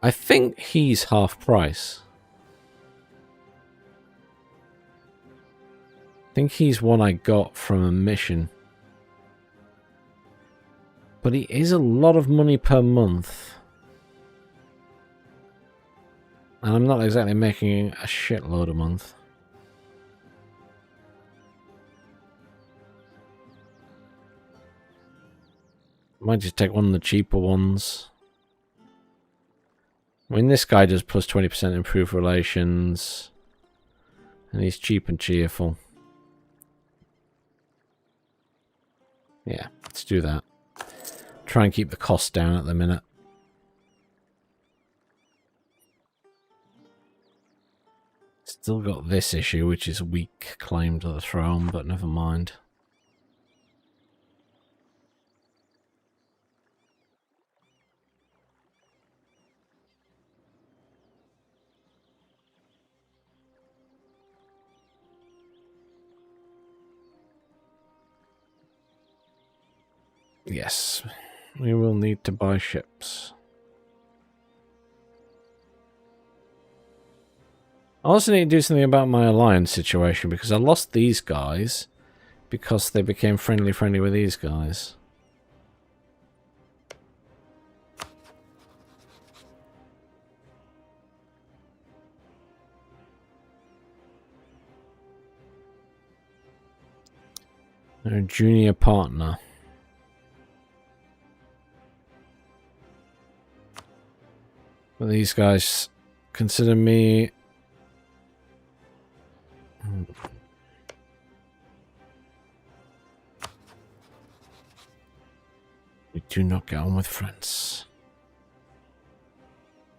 I think he's half price. I think he's one I got from a mission. But he is a lot of money per month. And I'm not exactly making a shitload a month. Might just take one of the cheaper ones. I mean, this guy does plus 20% improved relations. And he's cheap and cheerful. Yeah, let's do that. Try and keep the cost down at the minute. Still got this issue, which is weak claim to the throne, but never mind. Yes, we will need to buy ships. I also need to do something about my alliance situation, because I lost these guys because they became friendly with these guys. They're a junior partner. But these guys consider me... We do not get on with friends.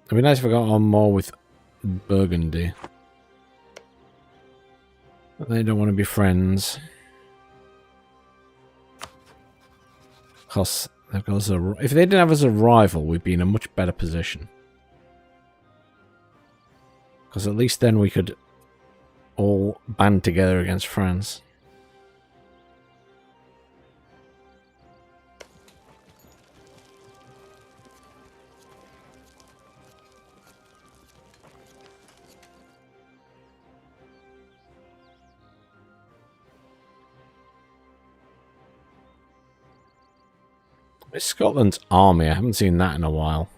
It'd be nice if I got on more with Burgundy. But they don't want to be friends. Because they've got us a... If they didn't have us a rival, we'd be in a much better position. Because at least then we could all band together against France. It's Scotland's army. I haven't seen that in a while.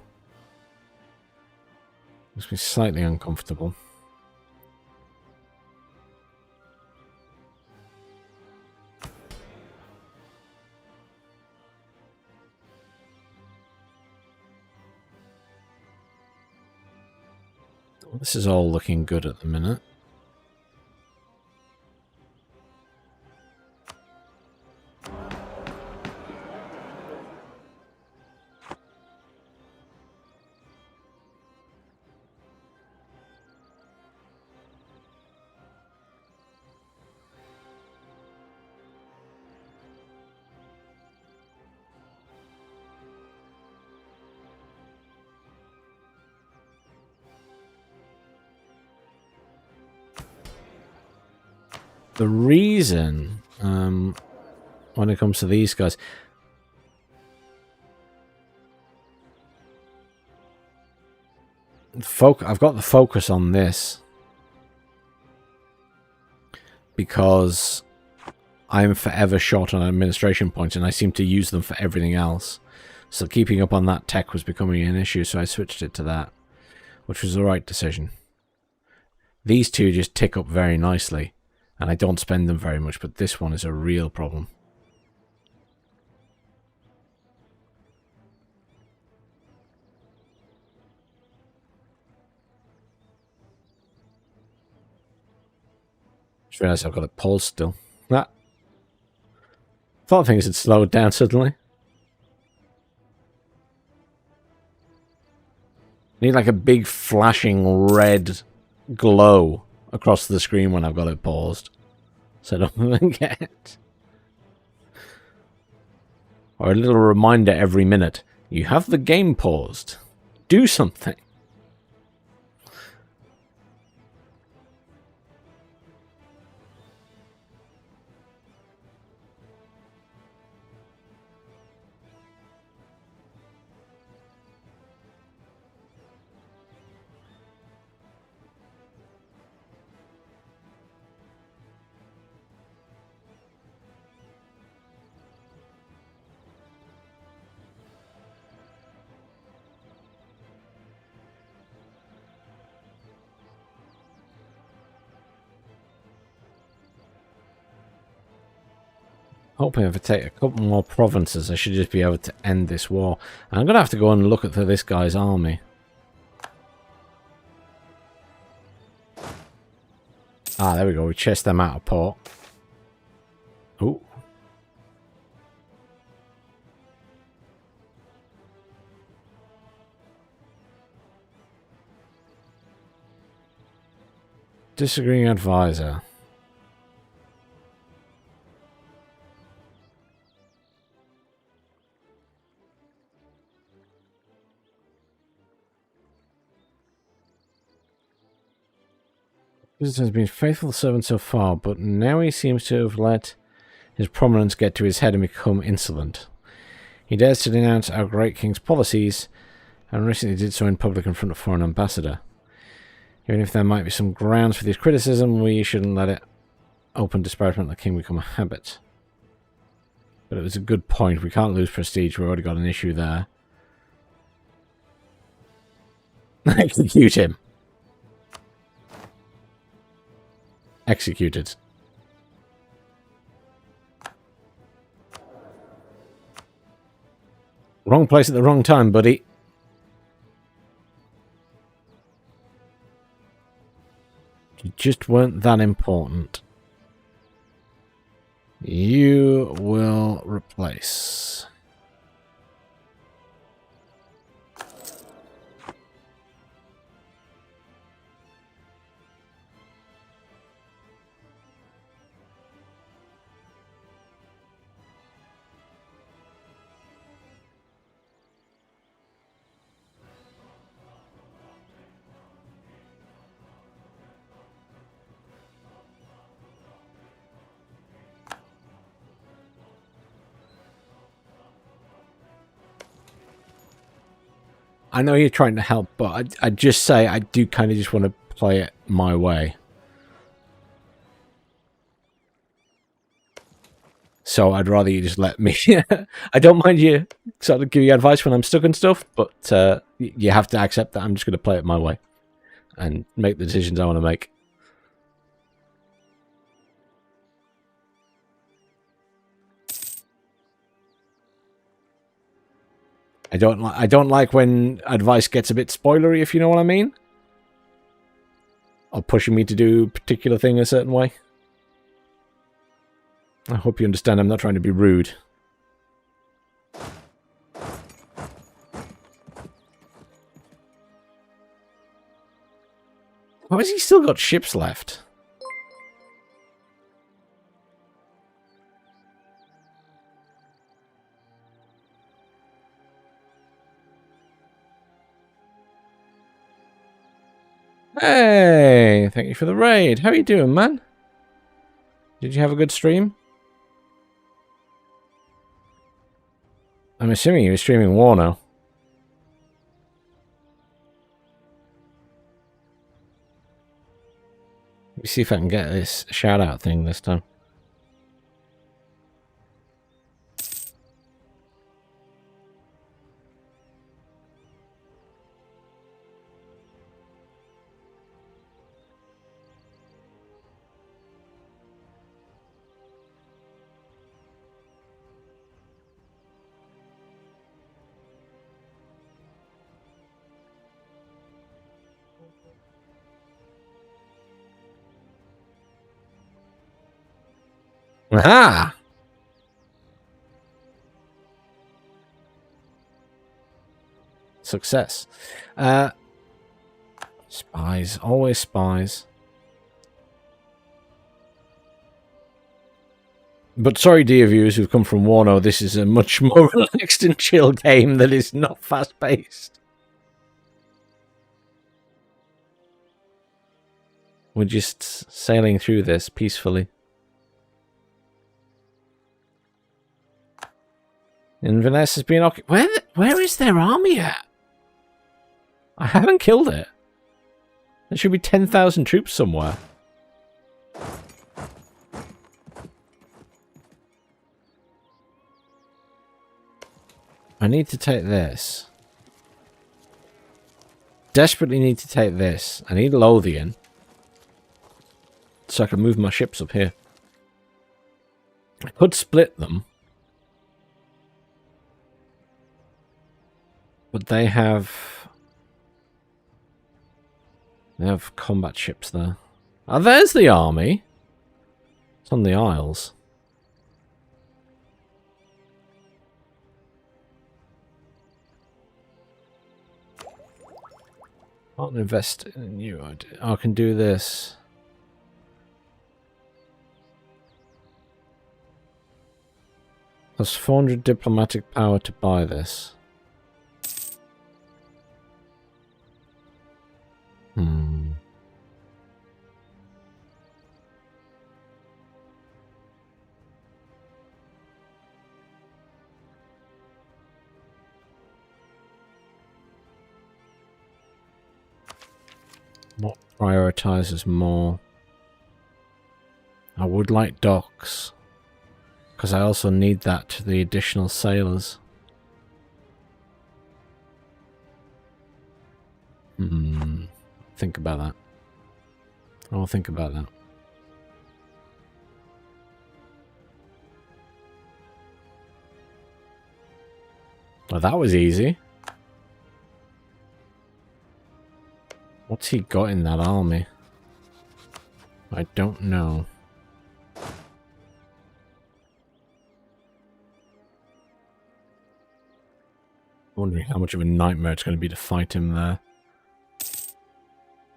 Makes me slightly uncomfortable. This is all looking good at the minute. the reason when it comes to these guys, I've got the focus on this because I'm forever short on administration points and I seem to use them for everything else. So keeping up on that tech was becoming an issue, so I switched it to that, which was the right decision. These two just tick up very nicely, and I don't spend them very much, but this one is a real problem. Just realised I've got it paused still. Ah. Thought things had slowed down suddenly. Need like a big flashing red glow across the screen when I've got it paused, so I don't forget. Or a little reminder every minute. You have the game paused. Do something. Hoping if I take a couple more provinces, I should just be able to end this war. I'm going to have to go and look at this guy's army. Ah, there we go. We chased them out of port. Ooh. Disagreeing advisor. This has been a faithful servant so far, but now he seems to have let his prominence get to his head and become insolent. He dares to denounce our great king's policies, and recently did so in public in front of a foreign ambassador. Even if there might be some grounds for this criticism, we shouldn't let it open disparagement of the king become a habit. But it was a good point. We can't lose prestige. We've already got an issue there. Execute him. Executed. Wrong place at the wrong time, buddy. You just weren't that important. You will replace. I know you're trying to help, but I'd just say I do kind of just want to play it my way. So I'd rather you just let me... I don't mind you sort of give you advice when I'm stuck and stuff, but you have to accept that I'm just going to play it my way and make the decisions I want to make. I don't like when advice gets a bit spoilery, if you know what I mean. Or pushing me to do a particular thing a certain way. I hope you understand I'm not trying to be rude. Why has he still got ships left? Hey, thank you for the raid. How are you doing, man? Did you have a good stream? I'm assuming you were streaming war now. Let me see if I can get this shout out thing this time. Aha! Success. Spies. Always spies. But sorry, dear viewers who've come from Warno, this is a much more relaxed and chill game that is not fast-paced. We're just sailing through this peacefully. Inverness has been occupied. Where is their army at? I haven't killed it. There should be 10,000 troops somewhere. I need to take this. Desperately need to take this. I need Lothian. So I can move my ships up here. I could split them. But they have combat ships there. Oh, there's the army. It's on the Isles. Can't invest in you. I can do this. Plus 400 diplomatic power to buy this. What prioritizes more? I would like docks, because I also need that to the additional sailors. Think about that. I'll think about that. Well, that was easy. What's he got in that army? I don't know. Wondering how much of a nightmare it's going to be to fight him there.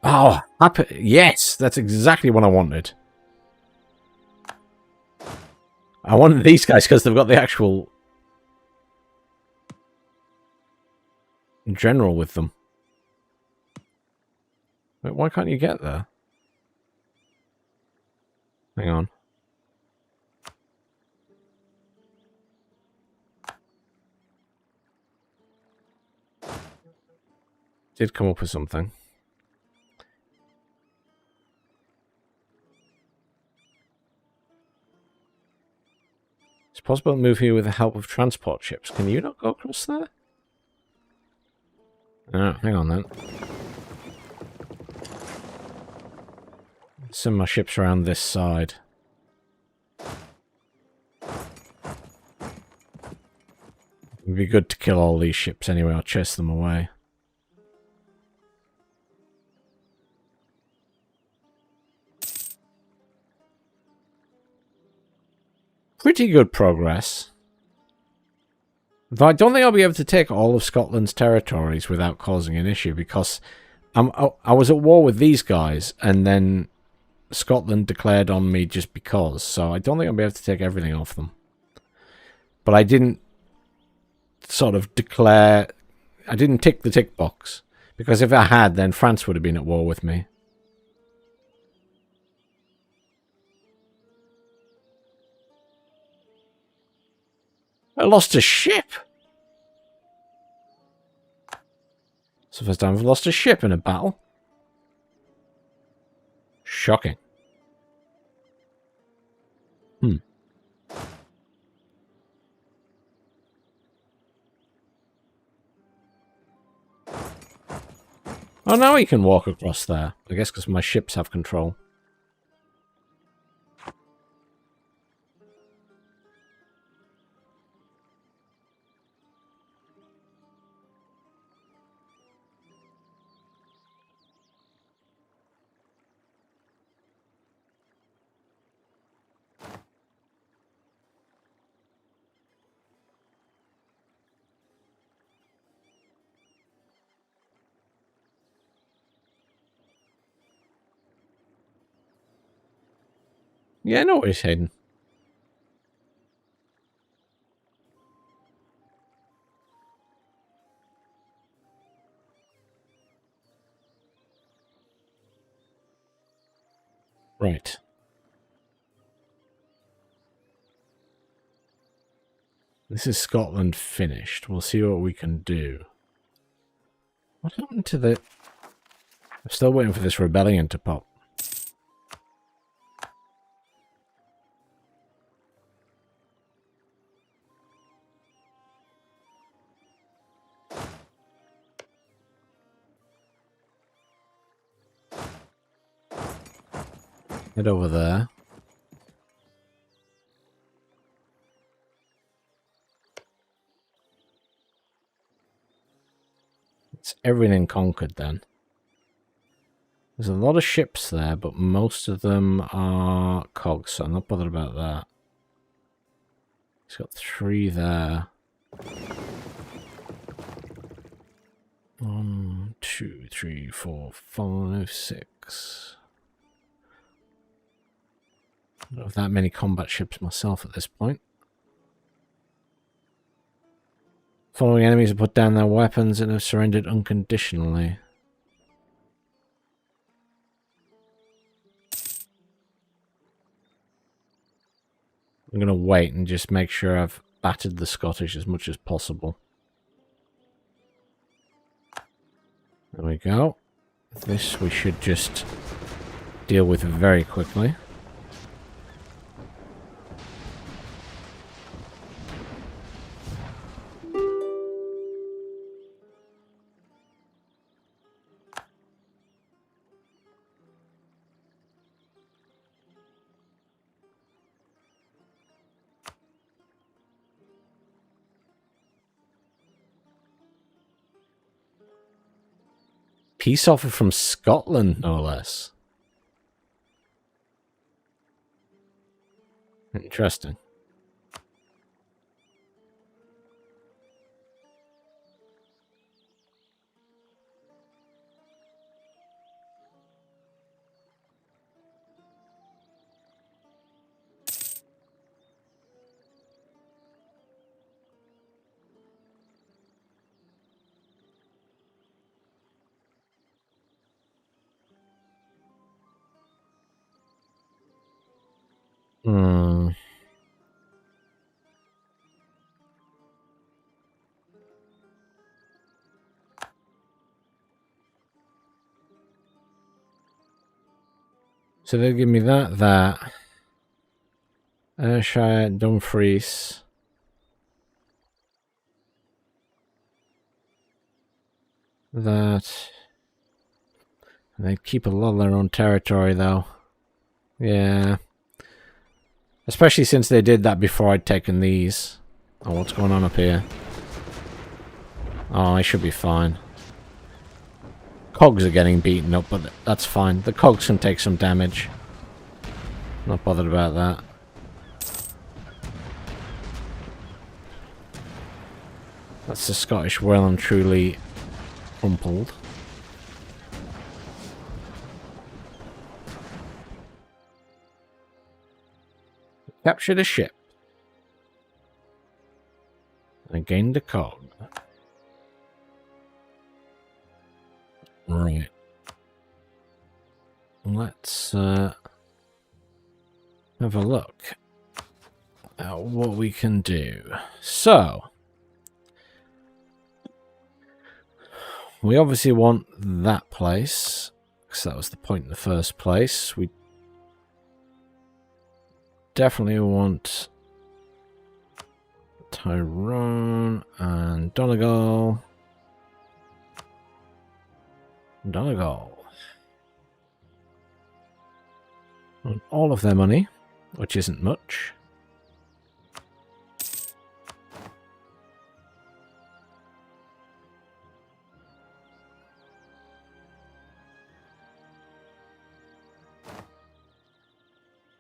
Oh, happy. Yes, that's exactly what I wanted. I wanted these guys because they've got the actual general with them. Wait, why can't you get there? Hang on. Did come up with something. It's possible to move here with the help of transport ships. Can you not go across there? Oh, hang on then. Send my ships around this side. It'd be good to kill all these ships anyway. I'll chase them away. Pretty good progress. Though I don't think I'll be able to take all of Scotland's territories without causing an issue, because I was at war with these guys, and then Scotland declared on me just because, so I don't think I'll be able to take everything off them. But I didn't sort of declare... I didn't tick the tick box, because if I had, then France would have been at war with me. I lost a ship! It's the first time I've lost a ship in a battle. Shocking. Oh, now he can walk across there. I guess because my ships have control. Yeah, I know where he's heading. Right. This is Scotland finished. We'll see what we can do. What happened to the... I'm still waiting for this rebellion to pop. Head over there. It's everything conquered then. There's a lot of ships there, but most of them are cogs, so I'm not bothered about that. He's got 3 there. 1, 2, 3, 4, 5, 6. I don't have that many combat ships myself at this point. Following enemies have put down their weapons and have surrendered unconditionally. I'm going to wait and just make sure I've battered the Scottish as much as possible. There we go. This we should just deal with very quickly. Peace offer from Scotland, no less. Interesting. So they'll give me that. Ayrshire, Dumfries. That. And they keep a lot of their own territory, though. Yeah. Especially since they did that before I'd taken these. Oh, what's going on up here? Oh, I should be fine. Cogs are getting beaten up, but that's fine. The cogs can take some damage. Not bothered about that. That's the Scottish well and truly crumpled. Captured a ship. And gained a cog. Right. Let's have a look. what we can do. So, we obviously want that place, because that was the point in the first place. We definitely want Tyrone and Donegal. Donegal. Want all of their money, which isn't much.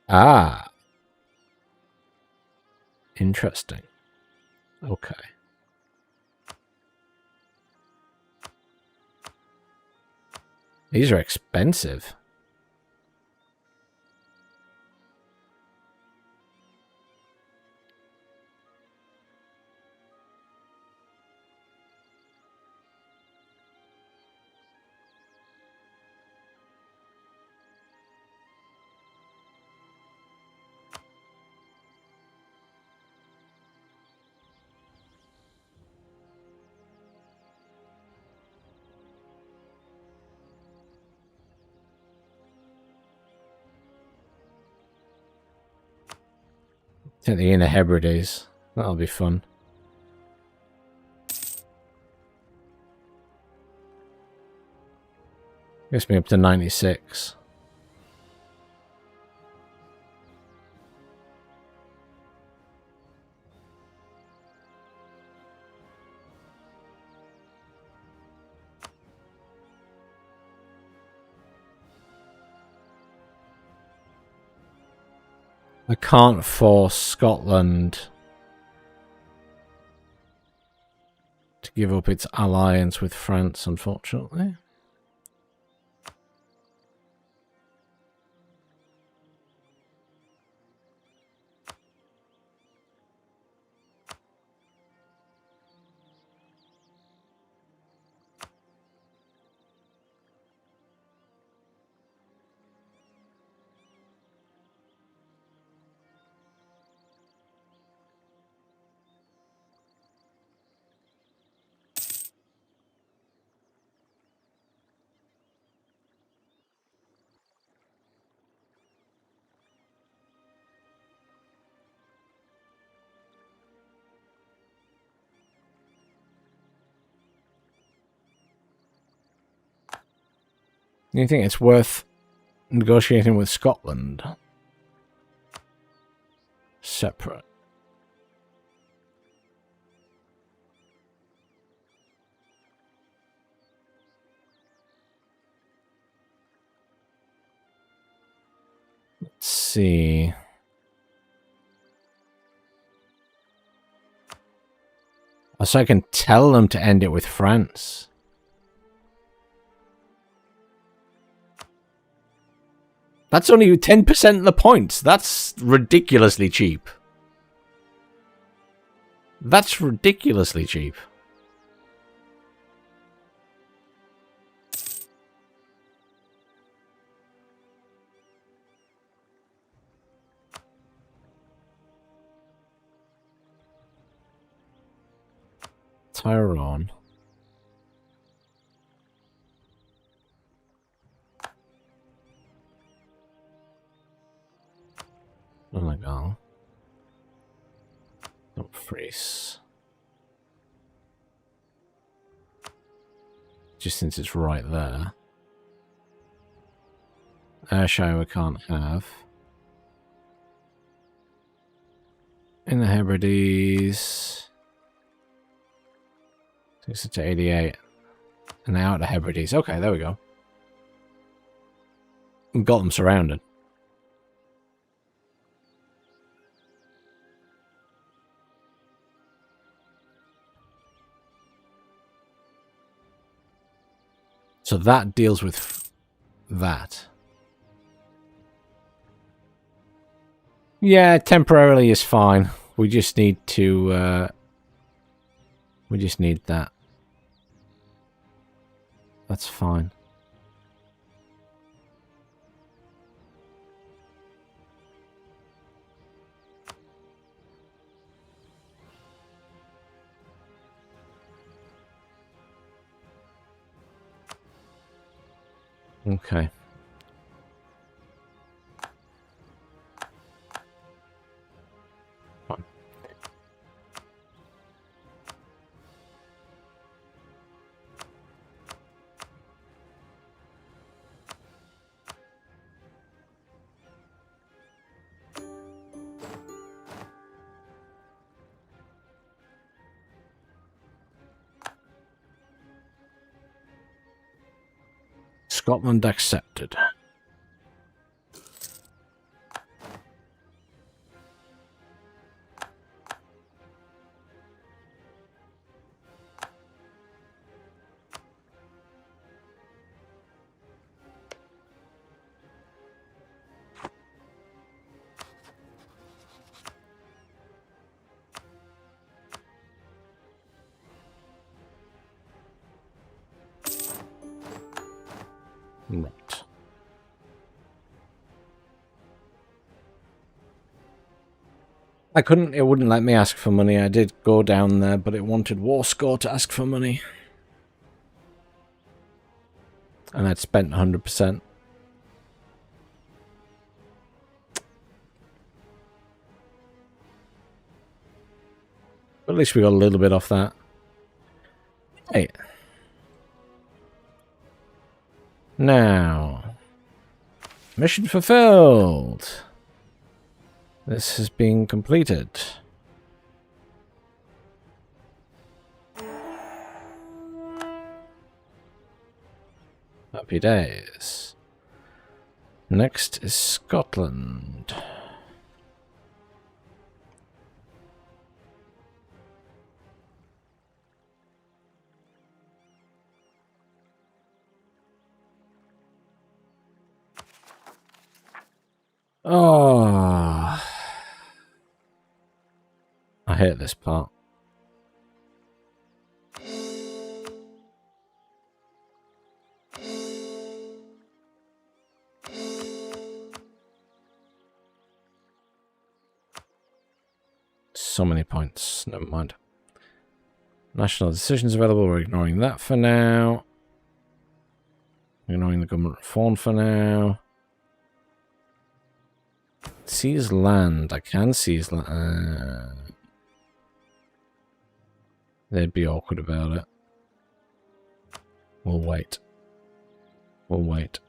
Ah. Interesting. Okay. These are expensive. Take the Inner Hebrides. That'll be fun. Gets me up to 96. I can't force Scotland to give up its alliance with France, unfortunately. You think it's worth negotiating with Scotland? Separate. Let's see. So I can tell them to end it with France. That's only 10% of the points. That's ridiculously cheap. That's ridiculously cheap. Tyrone. Oh my god. Don't freeze. Just since it's right there. Ayrshire we can't have. In the Hebrides. Takes it to 88. And now out the Hebrides. Okay, there we go. We've got them surrounded. So that deals with that. Yeah, temporarily is fine. We just need to... we just need that. That's fine. Okay. Fine. Scotland accepted. Right. I couldn't, it wouldn't let me ask for money. I did go down there, but it wanted war score to ask for money. And I'd spent 100%. At least we got a little bit off that. Hey. Now. Mission fulfilled. This has been completed. Happy days. Next is Scotland. Oh, I hate this part. So many points. Never mind. National decisions available. We're ignoring that for now. Ignoring the government reform for now. Seize land. I can seize land. They'd be awkward about it. We'll wait. We'll wait.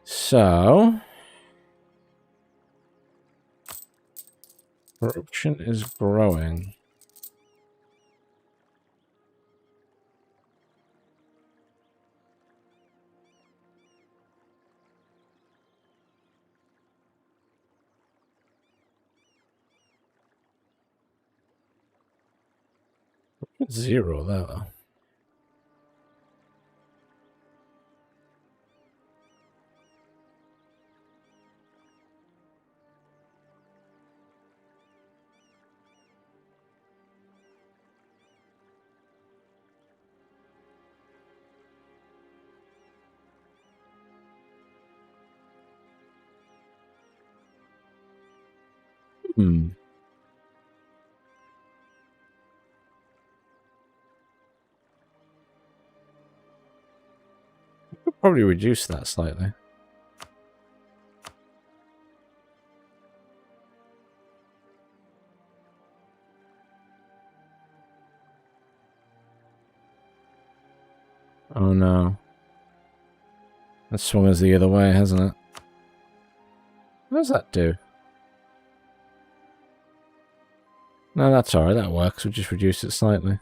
So, corruption is growing. Zero there, though. Hmm. Could probably reduce that slightly. Oh no. That swung us the other way, hasn't it? What does that do? No, that's alright, that works. We'll just reduce it slightly.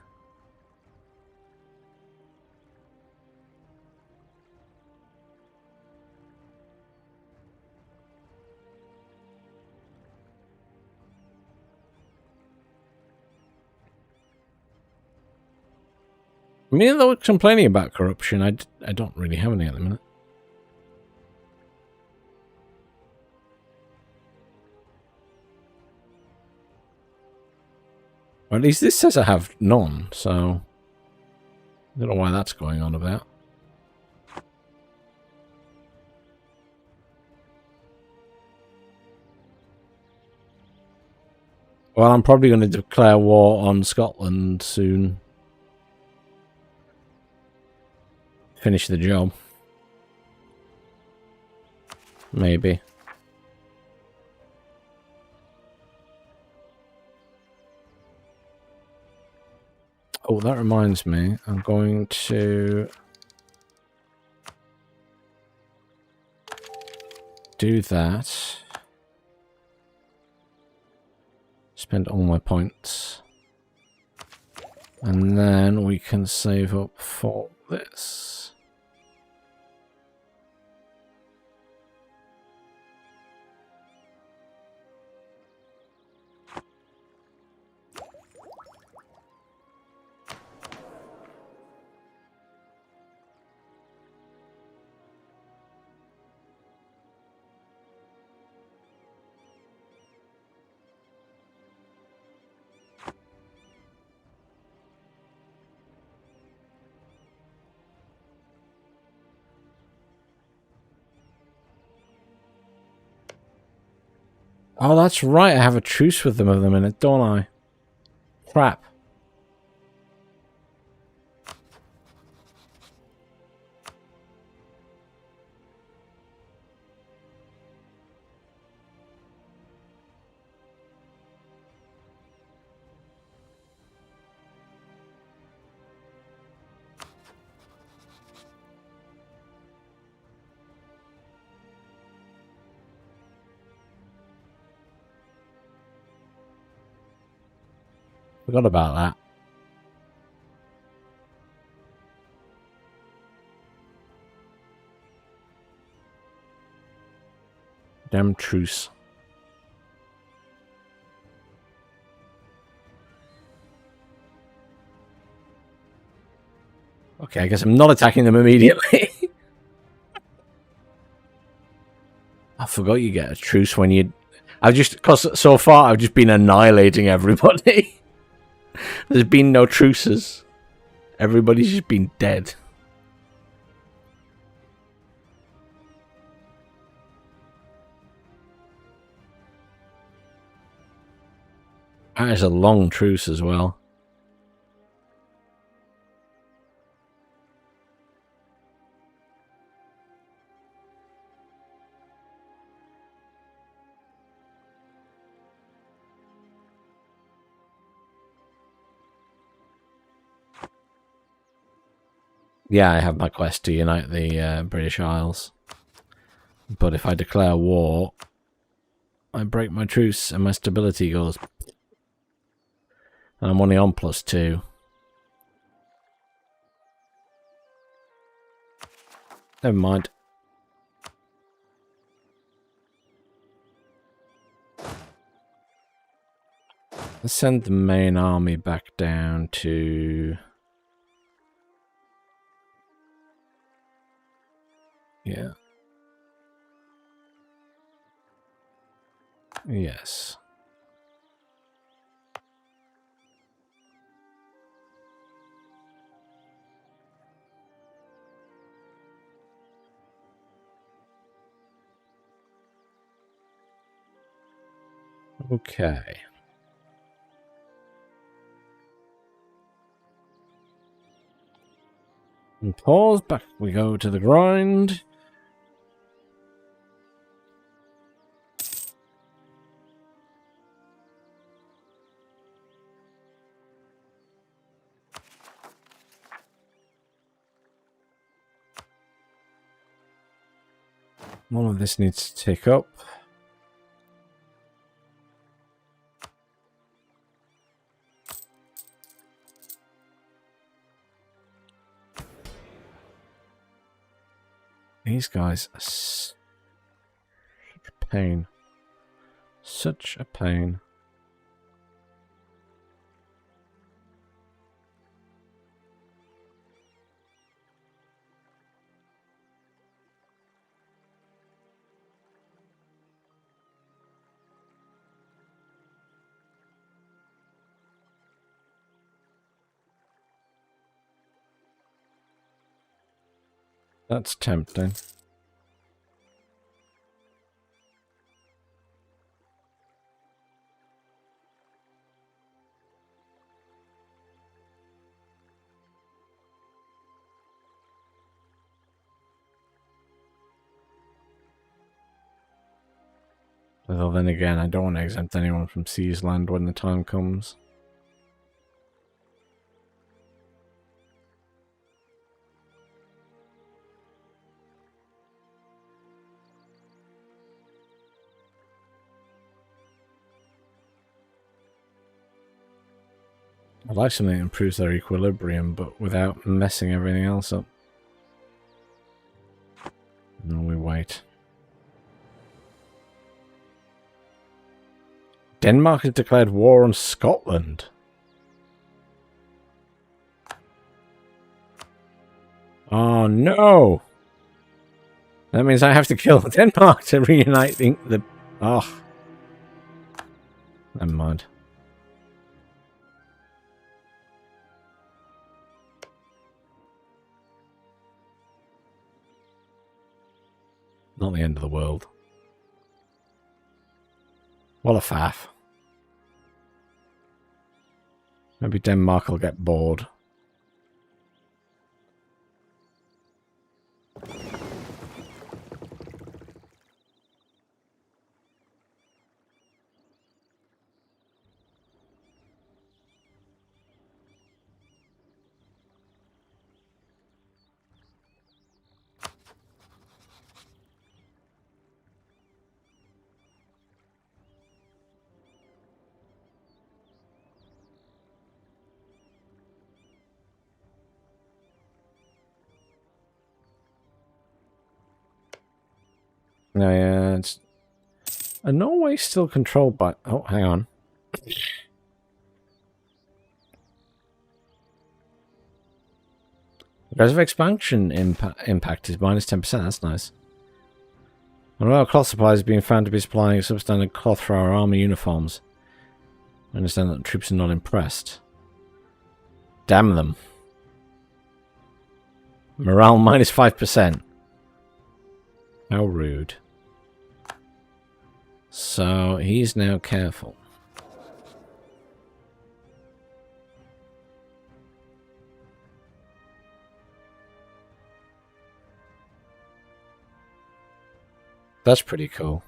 I mean, though, complaining about corruption, I don't really have any at the minute. Or at least this says I have none, so I don't know why that's going on about. Well, I'm probably going to declare war on Scotland soon. finish the job. Maybe. Oh, that reminds me. I'm going to do that. Spend all my points. And then we can save up for this. Oh, that's right. I have a truce with them at the minute, don't I? Crap. Forgot about that. Damn truce. Okay, I guess I'm not attacking them immediately. I forgot you get a truce when you... Because so far I've just been annihilating everybody. There's been no truces. Everybody's just been dead. That is a long truce as well. Yeah, I have my quest to unite the British Isles. But if I declare war, I break my truce and my stability goes. And I'm only on +2. Never mind. Let's send the main army back down to... Yeah. Yes. Okay. And pause, back we go to the grind. All of this needs to tick up. These guys are such a pain. Such a pain. That's tempting. Although then again, I don't want to exempt anyone from Sea's land when the time comes. I'd like something that improves their equilibrium, but without messing everything else up. No, we wait. Denmark has declared war on Scotland. Oh no! That means I have to kill Denmark to reunite the... Oh. Never mind. Not the end of the world. What a faff. Maybe Denmark will get bored. No, yeah, it's... Norway's still controlled by... Oh, hang on. Aggressive expansion impact is minus 10%. That's nice. One of our cloth supplies is being found to be supplying substandard cloth for our army uniforms. I understand that the troops are not impressed. Damn them. Morale minus 5%. How rude. So, he's now careful. That's pretty cool.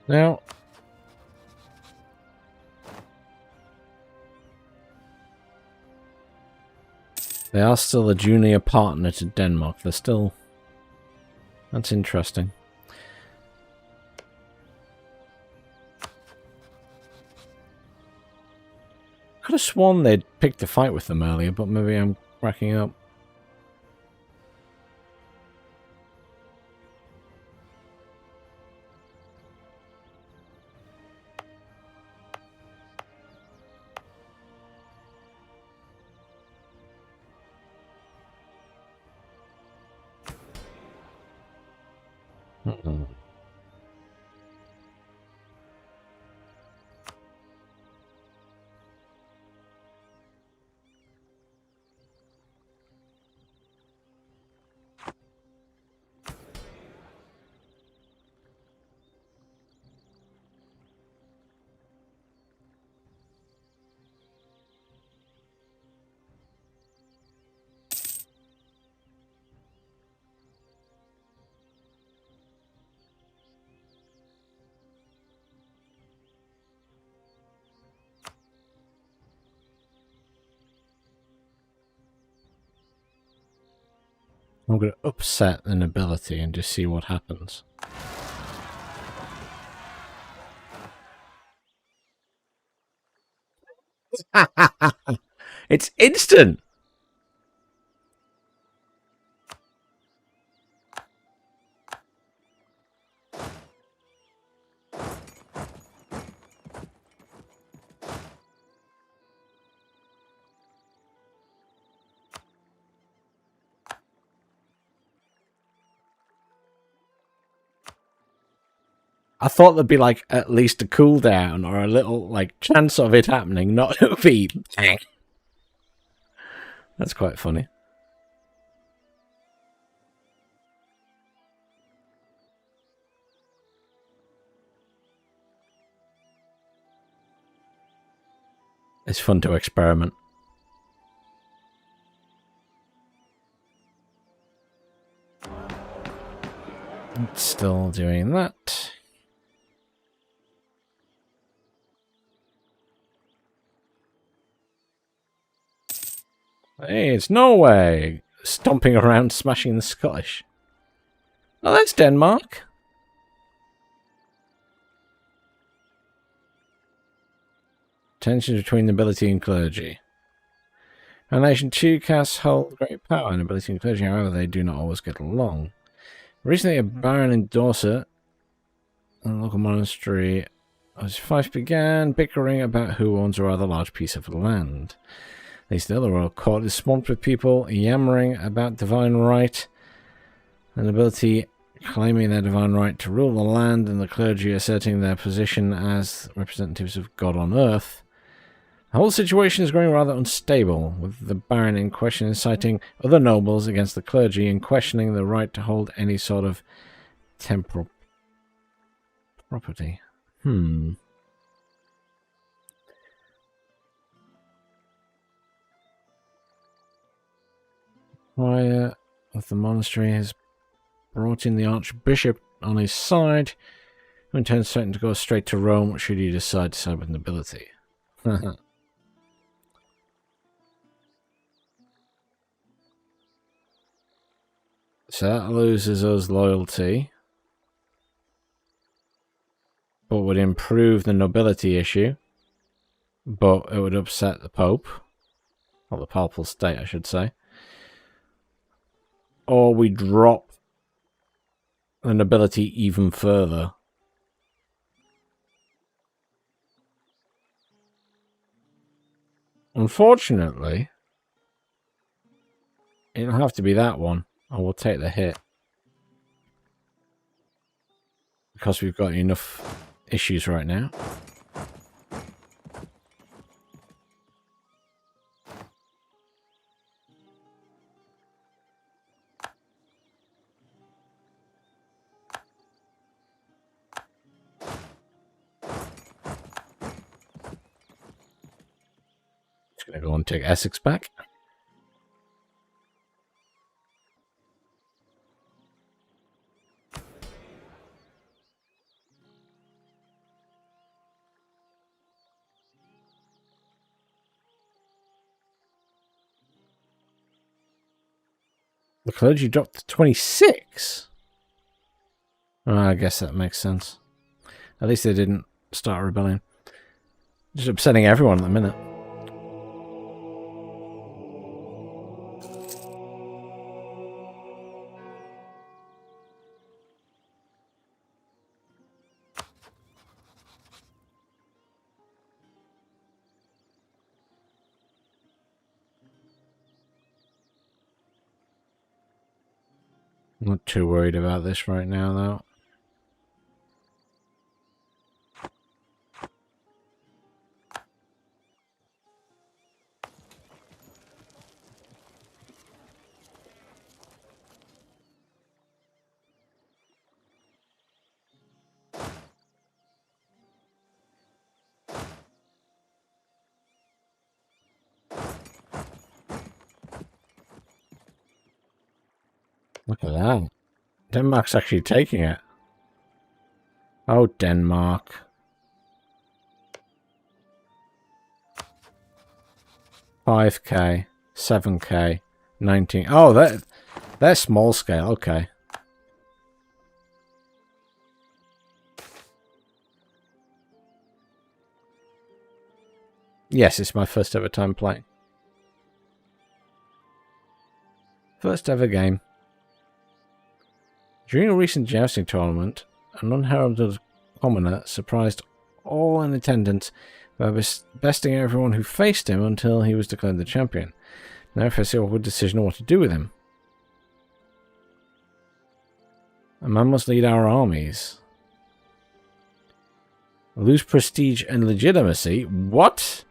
Now, they are still a junior partner to Denmark. They're still... That's interesting. Could have sworn they'd picked a fight with them earlier, but maybe I'm cracking up. I'm going to upset the nobility and just see what happens. It's instant! I thought there'd be like at least a cooldown or a little like chance of it happening, not it would be. That's quite funny. It's fun to experiment. It's still doing that. Hey, it's Norway! Stomping around, smashing the Scottish. Oh, that's Denmark. Tensions between nobility and clergy. Our nation two castes hold great power in nobility and clergy, however, they do not always get along. Recently, a baron in Dorset, a local monastery, as fights began bickering about who owns a rather large piece of land. They still, the royal court is swamped with people yammering about divine right, the nobility claiming their divine right to rule the land, and the clergy asserting their position as representatives of God on earth. The whole situation is growing rather unstable, with the baron in question inciting other nobles against the clergy and questioning the right to hold any sort of temporal property. Prior of the monastery has brought in the archbishop on his side, who intends to go straight to Rome should he decide to side with nobility. So that loses us loyalty, but would improve the nobility issue, but it would upset the Pope, or the Papal State, I should say. Or we drop the nobility even further. Unfortunately, it'll have to be that one. I will take the hit. Because we've got enough issues right now. Just going to go and take Essex back. The clergy dropped to 26? Oh, I guess that makes sense. At least they didn't start a rebellion. Just upsetting everyone at the minute. I'm not too worried about this right now, though. Look at that. Denmark's actually taking it. Oh, Denmark. $5K, $7K, 19. Oh, they're small scale. Okay. Yes, it's my first ever time playing. First ever game. During a recent jousting tournament, an unheralded commoner surprised all in attendance by besting everyone who faced him until he was declared the champion. Now face a awkward decision on what to do with him. A man must lead our armies. Lose prestige and legitimacy? What?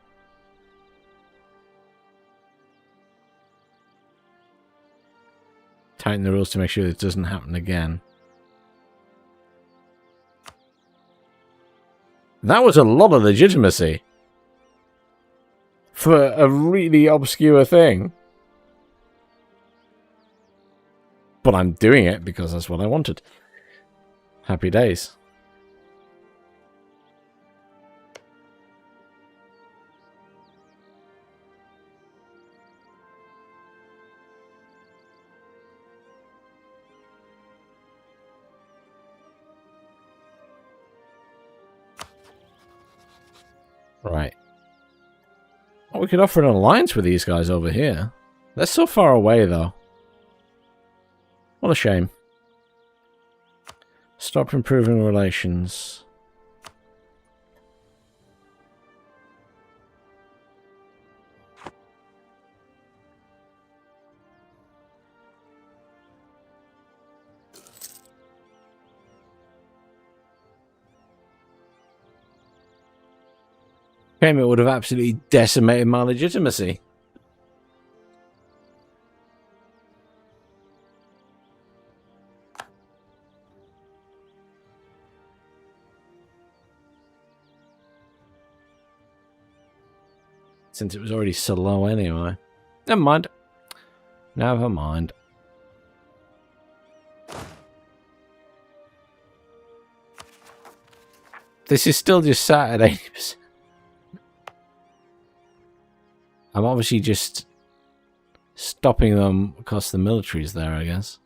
Tighten the rules to make sure this doesn't happen again. That was a lot of legitimacy. For a really obscure thing. But I'm doing it because that's what I wanted. Happy days. Right. We could offer an alliance with these guys over here. They're so far away, though. What a shame. Stop improving relations. It would have absolutely decimated my legitimacy. Since it was already so low anyway. Never mind. Never mind. This is still just sat at 80%. I'm obviously just stopping them because the military's there, I guess.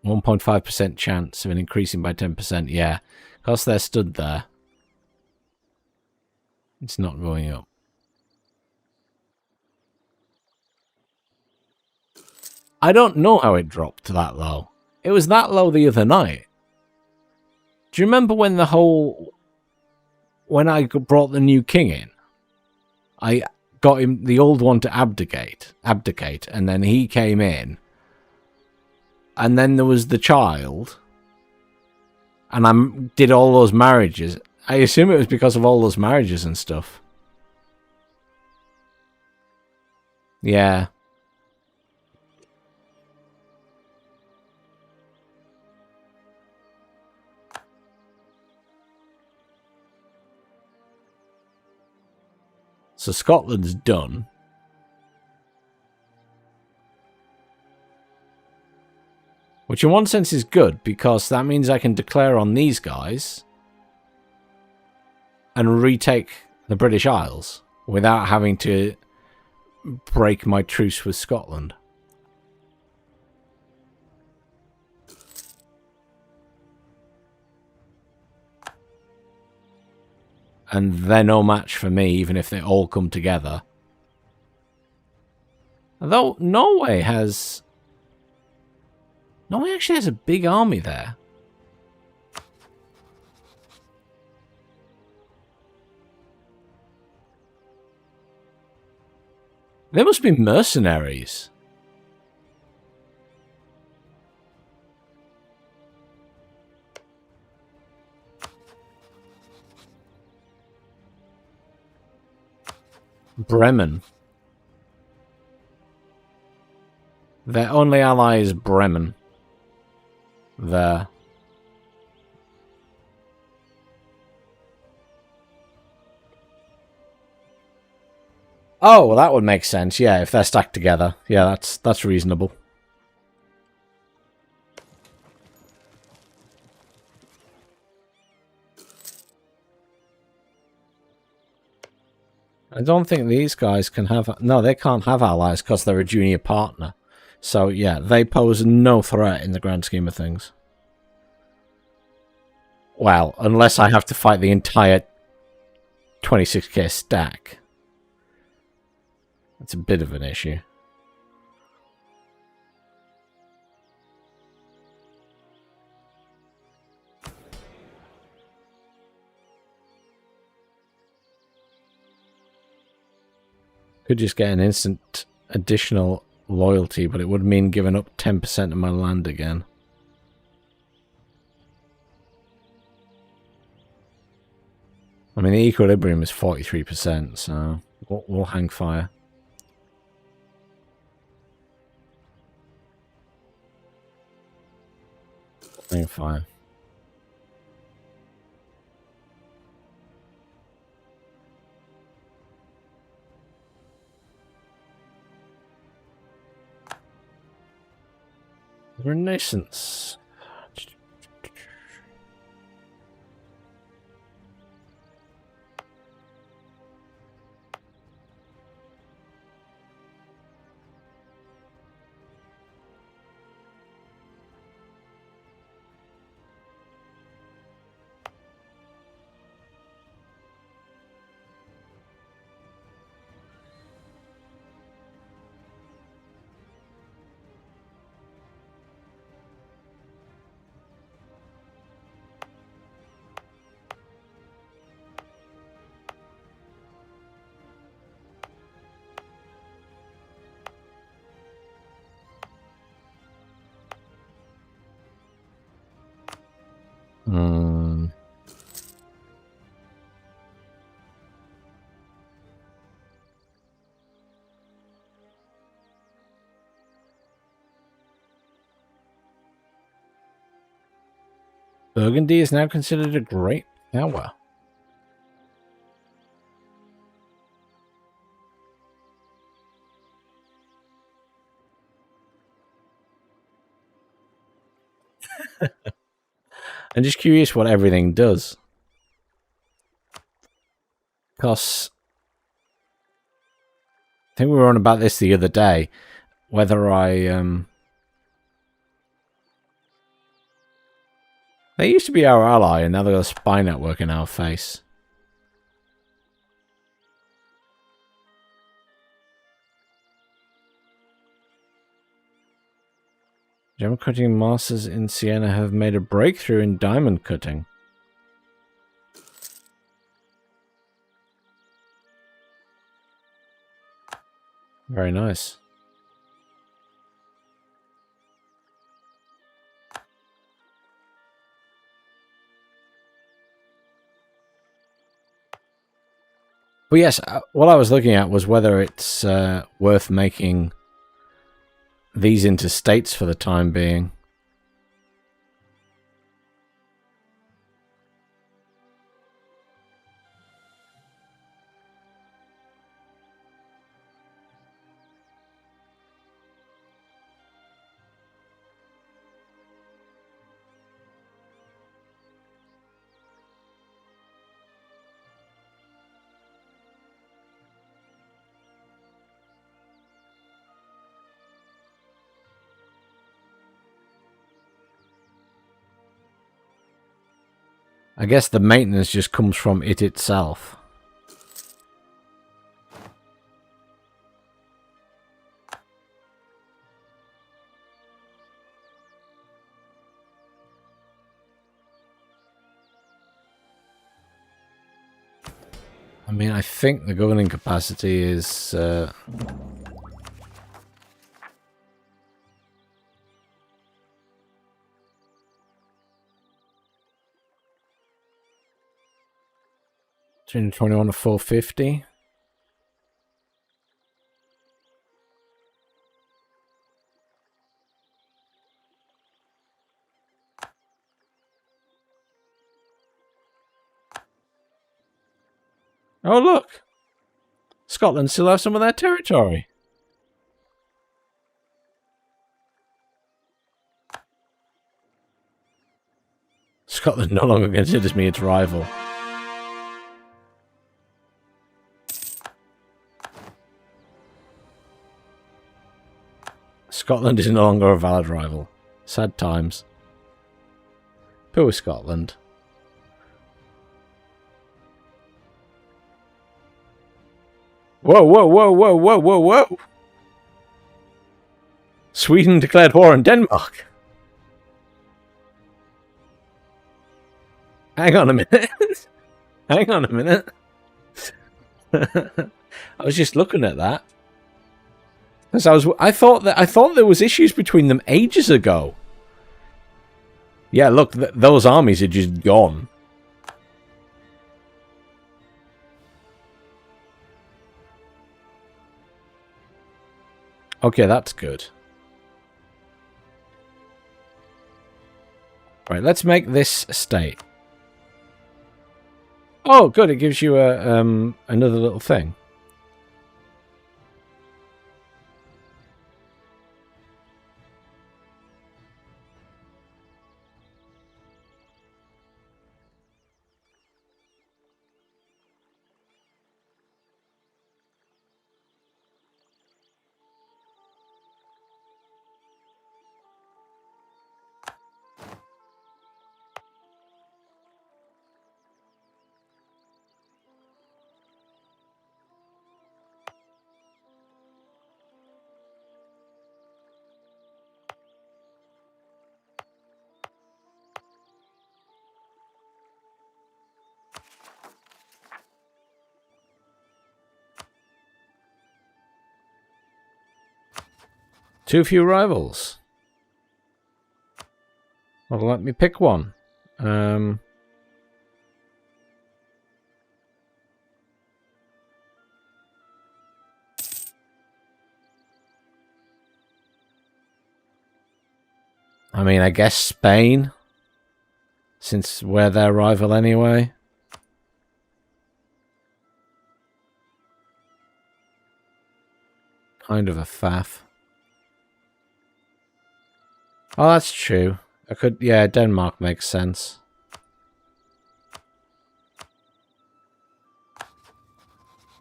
1.5% chance of it increasing by 10%. Yeah, because they're stood there. It's not going up. I don't know how it dropped that low. It was that low the other night. Do you remember when the whole... When I brought the new king in, I got him, the old one, to abdicate, and then he came in, and then there was the child, and I did all those marriages. I assume it was because of all those marriages and stuff. Yeah. So Scotland's done. Which in one sense is good, because that means I can declare on these guys and retake the British Isles without having to break my truce with Scotland. And they're no match for me, even if they all come together. Although Norway actually has a big army there. They must be mercenaries. Bremen. Their only ally is Bremen. There. Oh, well, that would make sense. Yeah, if they're stacked together. Yeah, that's reasonable. I don't think these guys can have... No, they can't have allies because they're a junior partner. So, yeah, they pose no threat in the grand scheme of things. Well, unless I have to fight the entire 26k stack. That's a bit of an issue. Could just get an instant additional loyalty, but it would mean giving up 10% of my land again. I mean, the equilibrium is 43%, so we'll hang fire. Hang fire. Renaissance. Burgundy is now considered a great power. I'm just curious what everything does. Because I think we were on about this the other day. Whether they used to be our ally, and now they've got a spy network in our face. Gem cutting masters in Siena have made a breakthrough in diamond cutting. Very nice. But yes, what I was looking at was whether it's worth making these into states for the time being. I guess the maintenance just comes from it itself. I mean, I think the governing capacity is... $221 to 450. Oh, look! Scotland still have some of their territory. Scotland no longer considers me its rival. Scotland is no longer a valid rival. Sad times. Poor Scotland. Whoa, whoa, whoa, whoa, whoa, whoa, whoa! Sweden declared war on Denmark. Hang on a minute. Hang on a minute. I was just looking at that. Because I thought there was issues between them ages ago. Yeah, look, those armies are just gone. Okay, that's good. Right, let's make this state. Oh, good. It gives you a another little thing. Too few rivals. Well, let me pick one. I mean, I guess Spain, since we're their rival anyway. Kind of a faff. Oh, that's true. I could, yeah, Denmark makes sense.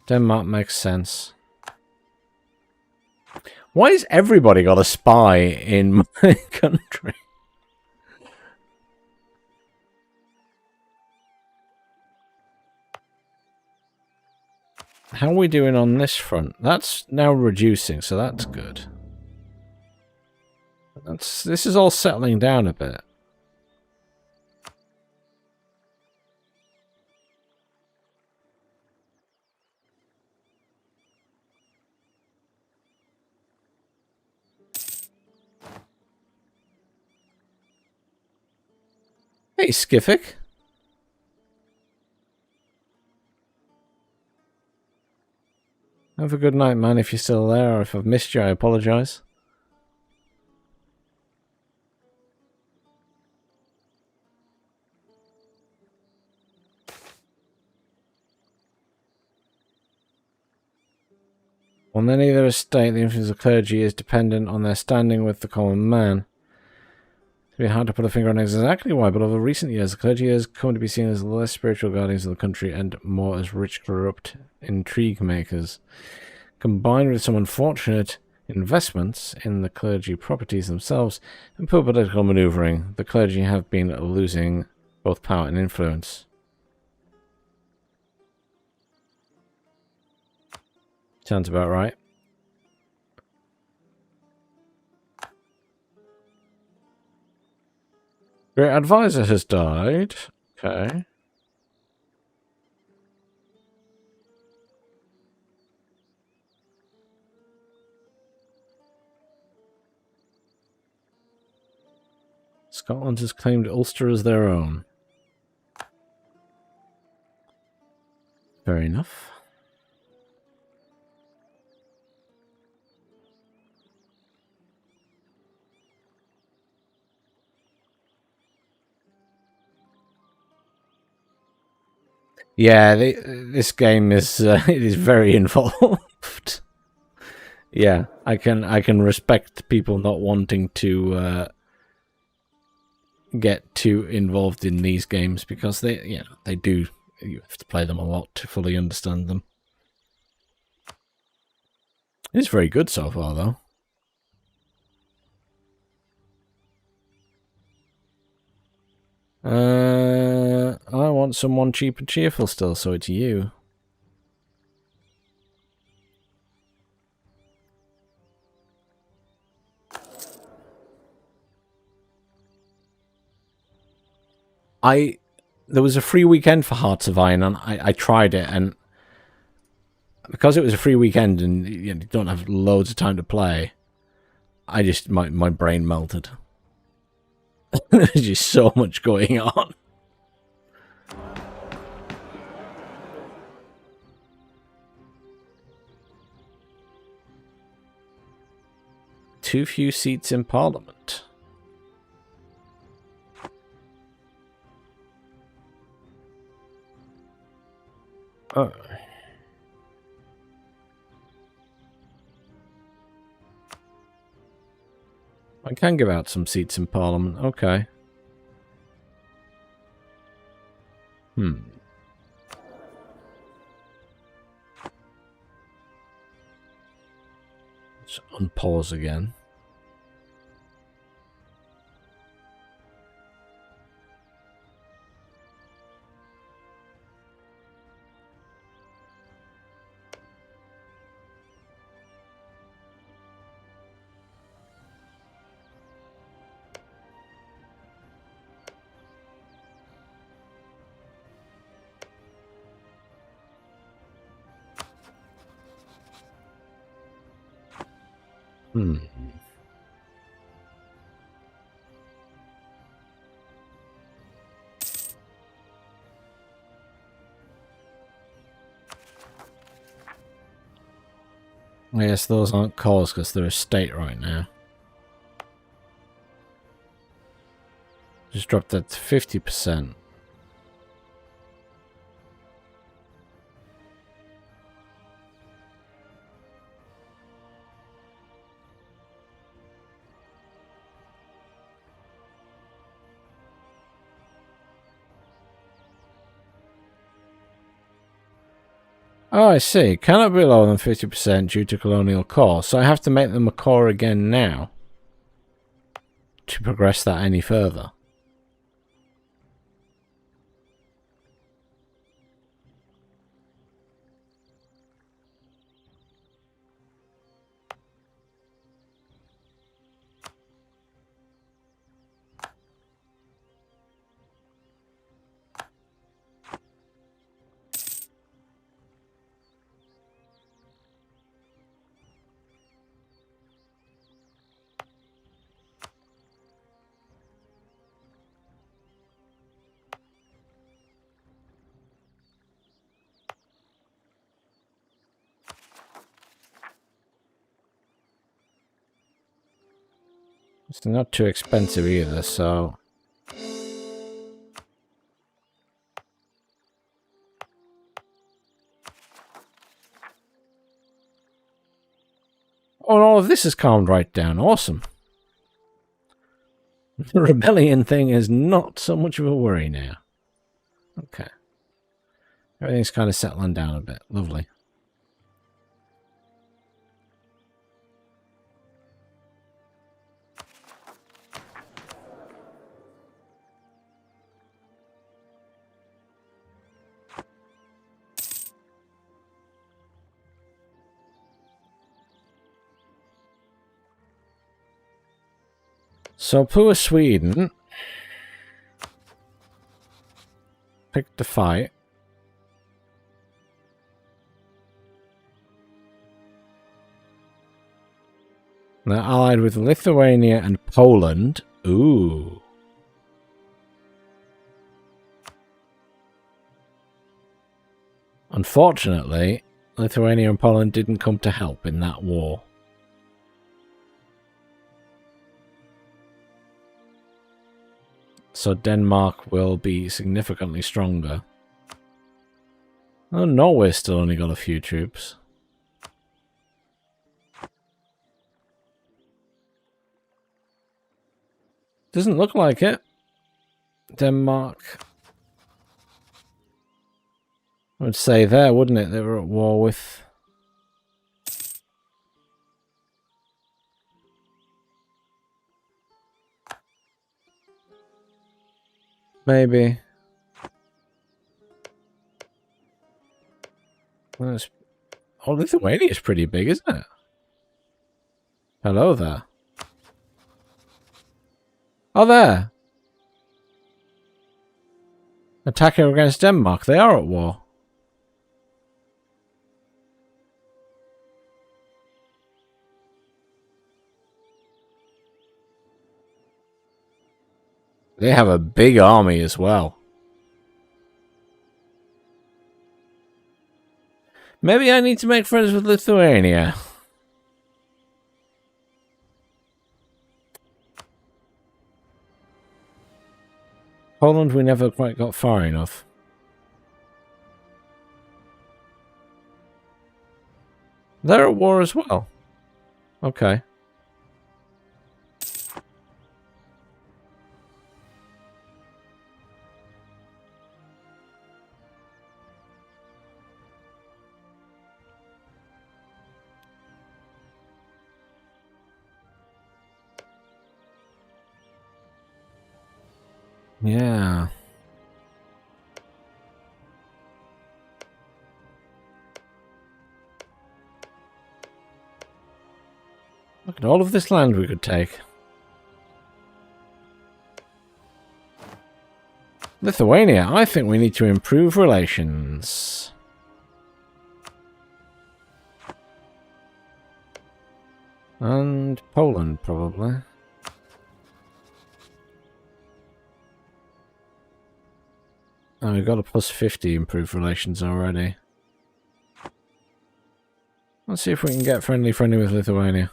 Denmark makes sense. Why has everybody got a spy in my country? How are we doing on this front? That's now reducing, so that's good. This is all settling down a bit. Hey, Skiffic. Have a good night, man, if you're still there, or if I've missed you, I apologise. On any other estate, the influence of the clergy is dependent on their standing with the common man. It's been hard to put a finger on exactly why, but over recent years, the clergy has come to be seen as the less spiritual guardians of the country and more as rich, corrupt intrigue makers. Combined with some unfortunate investments in the clergy properties themselves and poor political manoeuvring, the clergy have been losing both power and influence. Sounds about right. Great advisor has died. Okay. Scotland has claimed Ulster as their own. Fair enough. Yeah, this game is it is very involved. Yeah, I can respect people not wanting to get too involved in these games because they do. You have to play them a lot to fully understand them. It's very good so far, though. I want someone cheap and cheerful still, so it's you. There was a free weekend for Hearts of Iron, and I tried it, and because it was a free weekend and you don't have loads of time to play, I just my brain melted. There's just so much going on. too few seats in Parliament. Oh. I can give out some seats in Parliament. Okay. Let's unpause again. Yes, those aren't calls because they're a state right now. Just dropped that to 50%. Oh, I see. Cannot be lower than 50% due to colonial core. So I have to make them a core again now to progress that any further. It's not too expensive either, so... Oh, and all of this is calmed right down. Awesome. The rebellion thing is not so much of a worry now. Okay. Everything's kind of settling down a bit. Lovely. So poor Sweden picked the fight. They're allied with Lithuania and Poland. Ooh. Unfortunately, Lithuania and Poland didn't come to help in that war. So Denmark will be significantly stronger. Oh, Norway's still only got a few troops. Doesn't look like it. Denmark. I would say there, wouldn't it? They were at war with... Maybe. Well, oh, Lithuania is pretty big, isn't it? Hello there. Oh, there. Attacking against Denmark. They are at war. They have a big army as well. Maybe I need to make friends with Lithuania. Poland, we never quite got far enough. They're at war as well. Okay. Yeah. Look at all of this land we could take. Lithuania, I think we need to improve relations. And Poland, probably. Oh, we got a plus 50 improved relations already. Let's see if we can get friendly with Lithuania.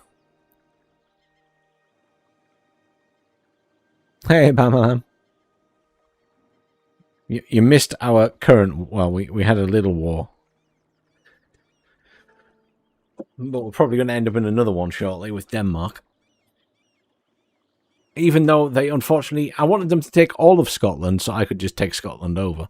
Hey, Bamalam. You missed our current... Well, we had a little war. But we're probably going to end up in another one shortly with Denmark. Even though they, unfortunately... I wanted them to take all of Scotland, so I could just take Scotland over.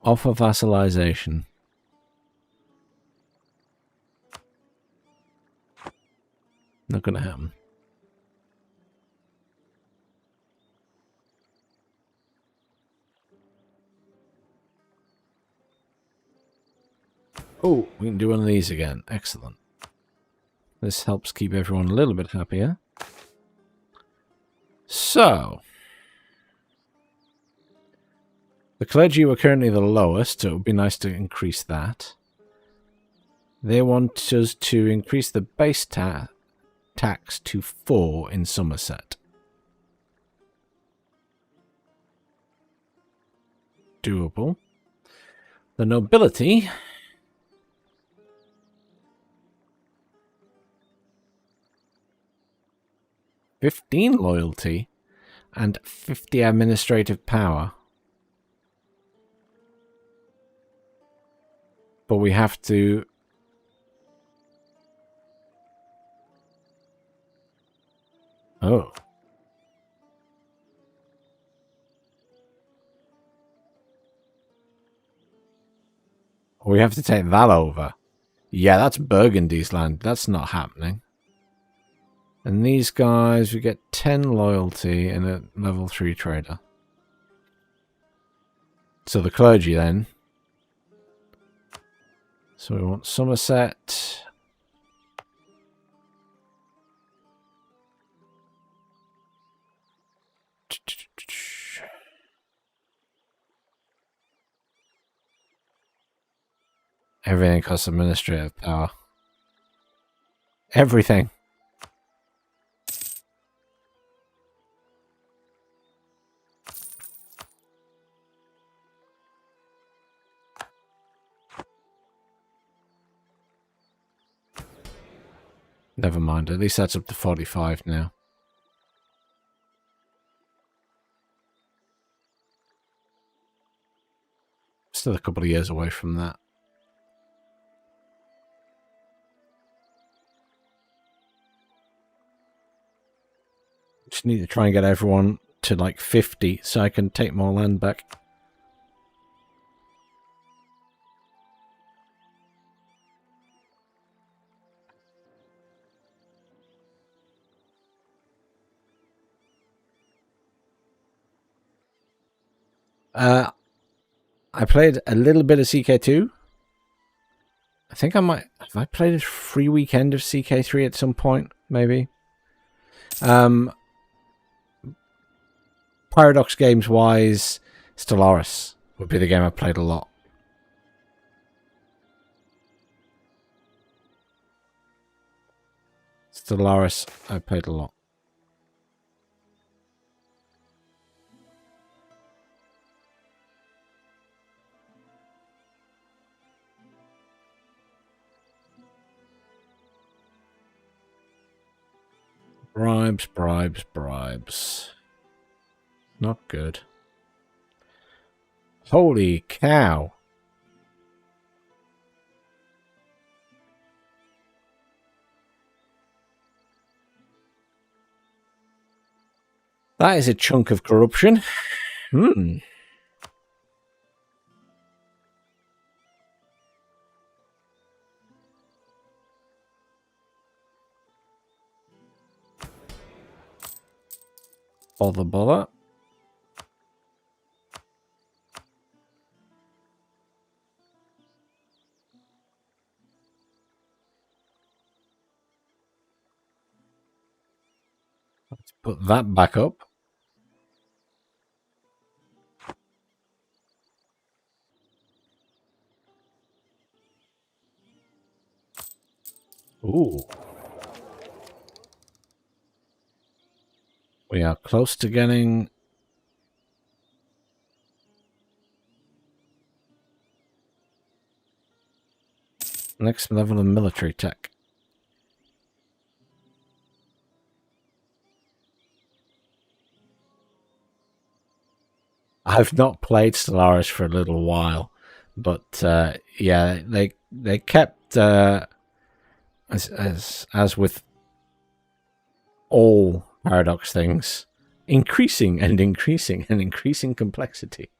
Offer vassalization. Not going to happen. Oh, we can do one of these again. Excellent. This helps keep everyone a little bit happier. So, the clergy were currently the lowest, so it would be nice to increase that. They want us to increase the base tax to 4 in Somerset. Doable. The nobility... 15 loyalty and 50 administrative power. But we have to... Oh. We have to take that over. Yeah, that's Burgundy's land. That's not happening. And these guys, we get 10 loyalty and a level 3 trader. So the clergy then. So we want Somerset. Everything costs administrative power. Everything. Never mind, at least that's up to 45 now. Still a couple of years away from that. Just need to try and get everyone to like 50 so I can take more land back. I played a little bit of CK2. I think I might... Have I played a free weekend of CK3 at some point? Maybe. Paradox games wise, Stellaris would be the game I played a lot. Stellaris, I played a lot. . Bribes, bribes, bribes. Not good. Holy cow. That is a chunk of corruption. Hmm. Bother, bother. Let's put that back up. Ooh. We are close to getting... next level of military tech. I've not played Stellaris for a little while, but yeah, they kept as with all Paradox things, increasing and increasing and increasing complexity.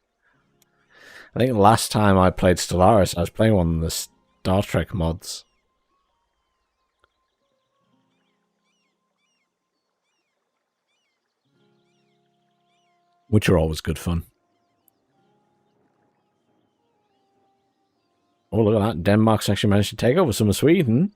I think last time I played Stellaris, I was playing one of the Star Trek mods. Which are always good fun. Oh, look at that. Denmark's actually managed to take over some of Sweden.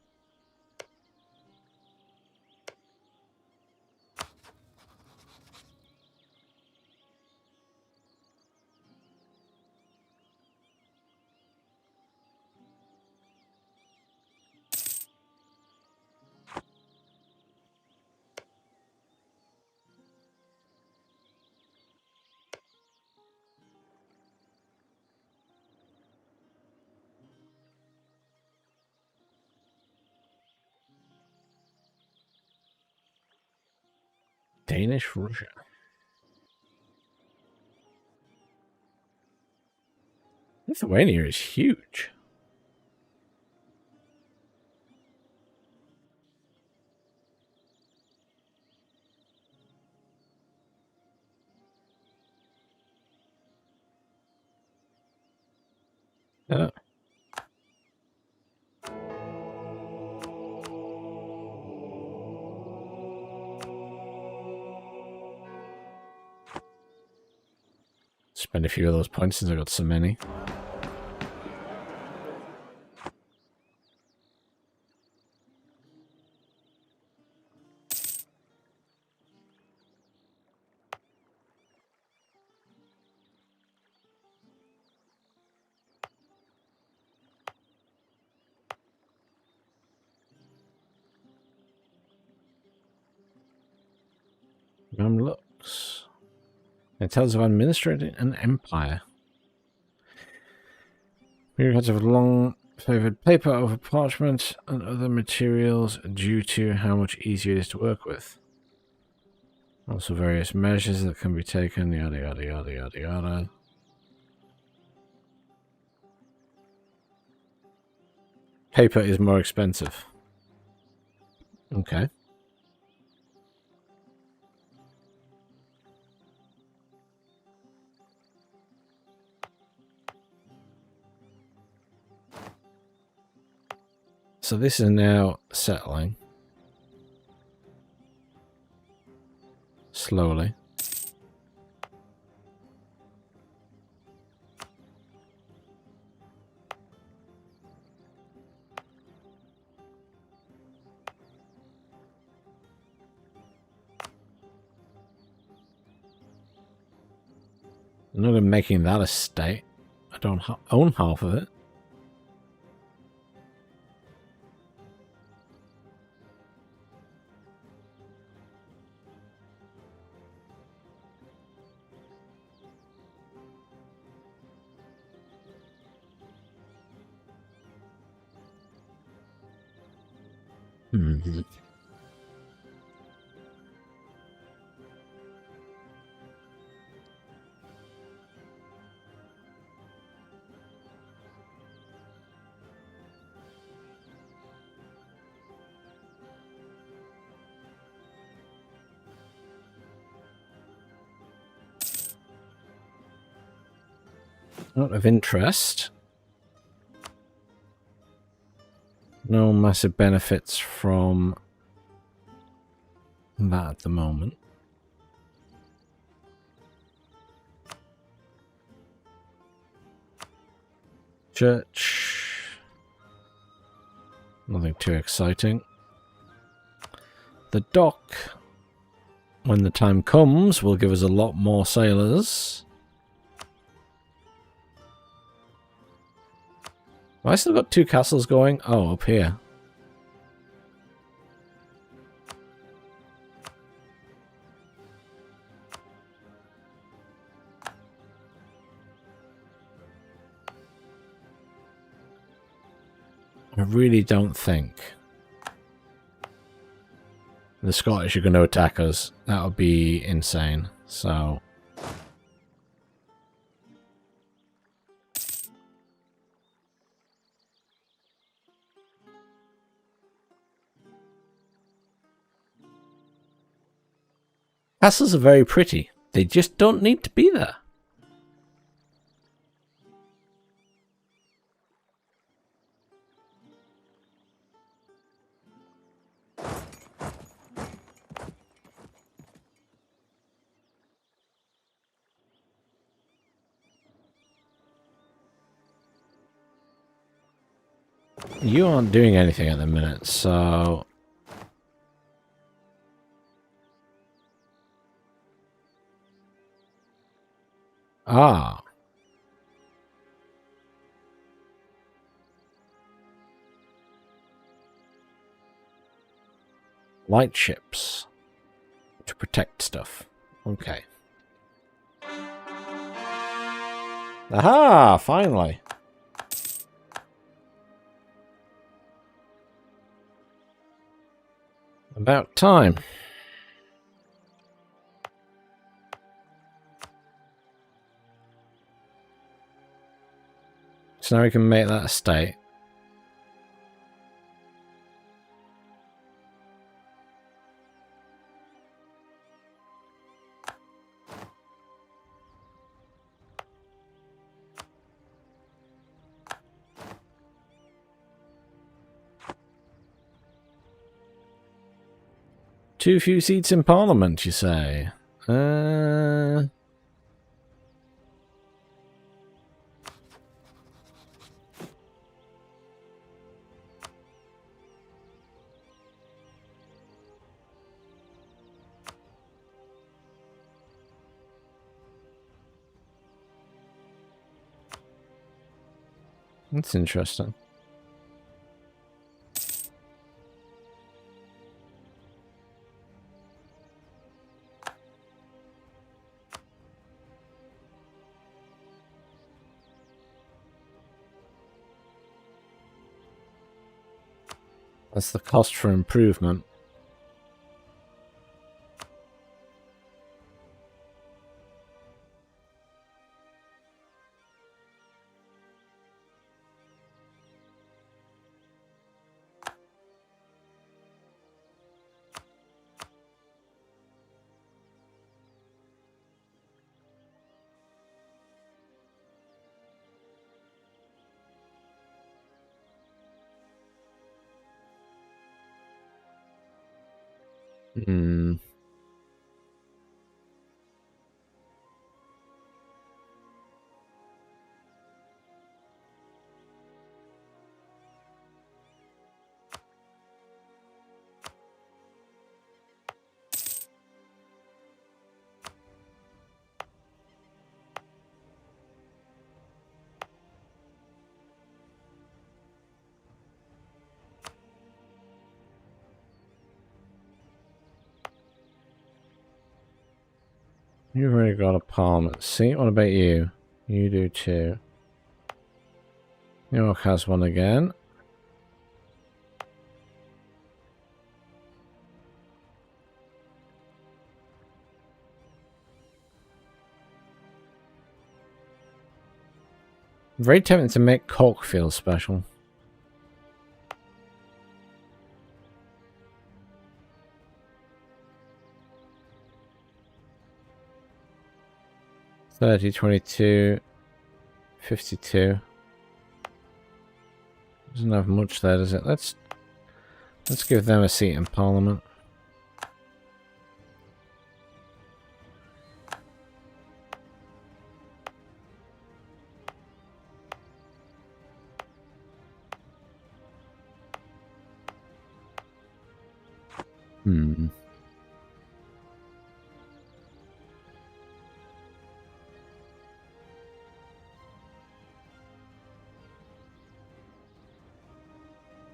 Danish, Russia. Lithuania is huge. Yeah. Spend a few of those points since I got so many. Looks. It tells of administrating an empire. Bureaucrats have long favoured paper over parchment and other materials due to how much easier it is to work with. Also various measures that can be taken, yada yada yada yada yada. Paper is more expensive. Okay. So this is now settling. Slowly. I'm not even making that a state. I don't own half of it. Not of interest. No massive benefits from that at the moment. Church. Nothing too exciting. The dock, when the time comes, will give us a lot more sailors. Have I still got 2 castles going? Oh, up here. I really don't think the Scottish are going to attack us. That would be insane. So castles are very pretty. They just don't need to be there. You aren't doing anything at the minute, so... Ah. Light ships. To protect stuff. Okay. Aha! Finally. About time. So now we can make that a state. Too few seats in Parliament, you say? That's interesting. That's the cost for improvement. Hmm. You've already got a Parliament seat. What about you? You do too. York has one again. Very tempted to make Cork feel special. $30, $22, 52. Doesn't have much there, does it? Let's give them a seat in Parliament.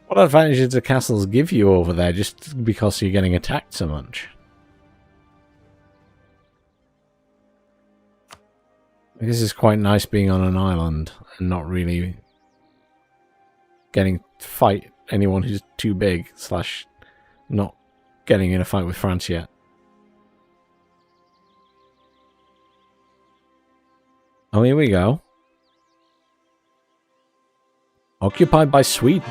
What advantages do castles give you over there just because you're getting attacked so much? This is quite nice being on an island and not really getting to fight anyone who's too big / not getting in a fight with France yet. Oh, here we go. Occupied by Sweden.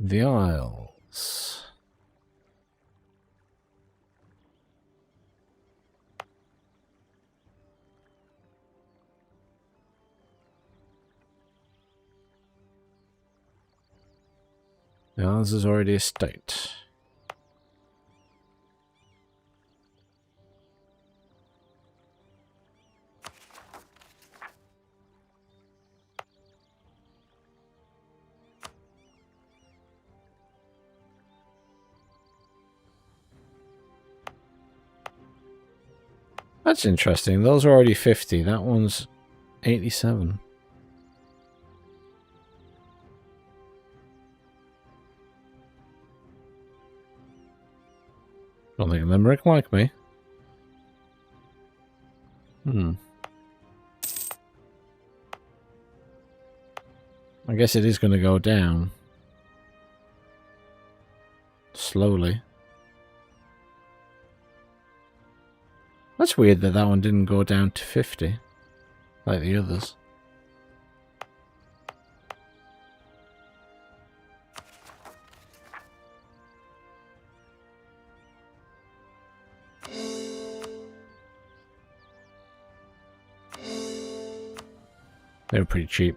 The Isles. The Isles is already a state. That's interesting. Those are already 50. That one's 87. Don't think Limerick like me. I guess it is going to go down. Slowly. That's weird that that one didn't go down to 50. Like the others. They were pretty cheap.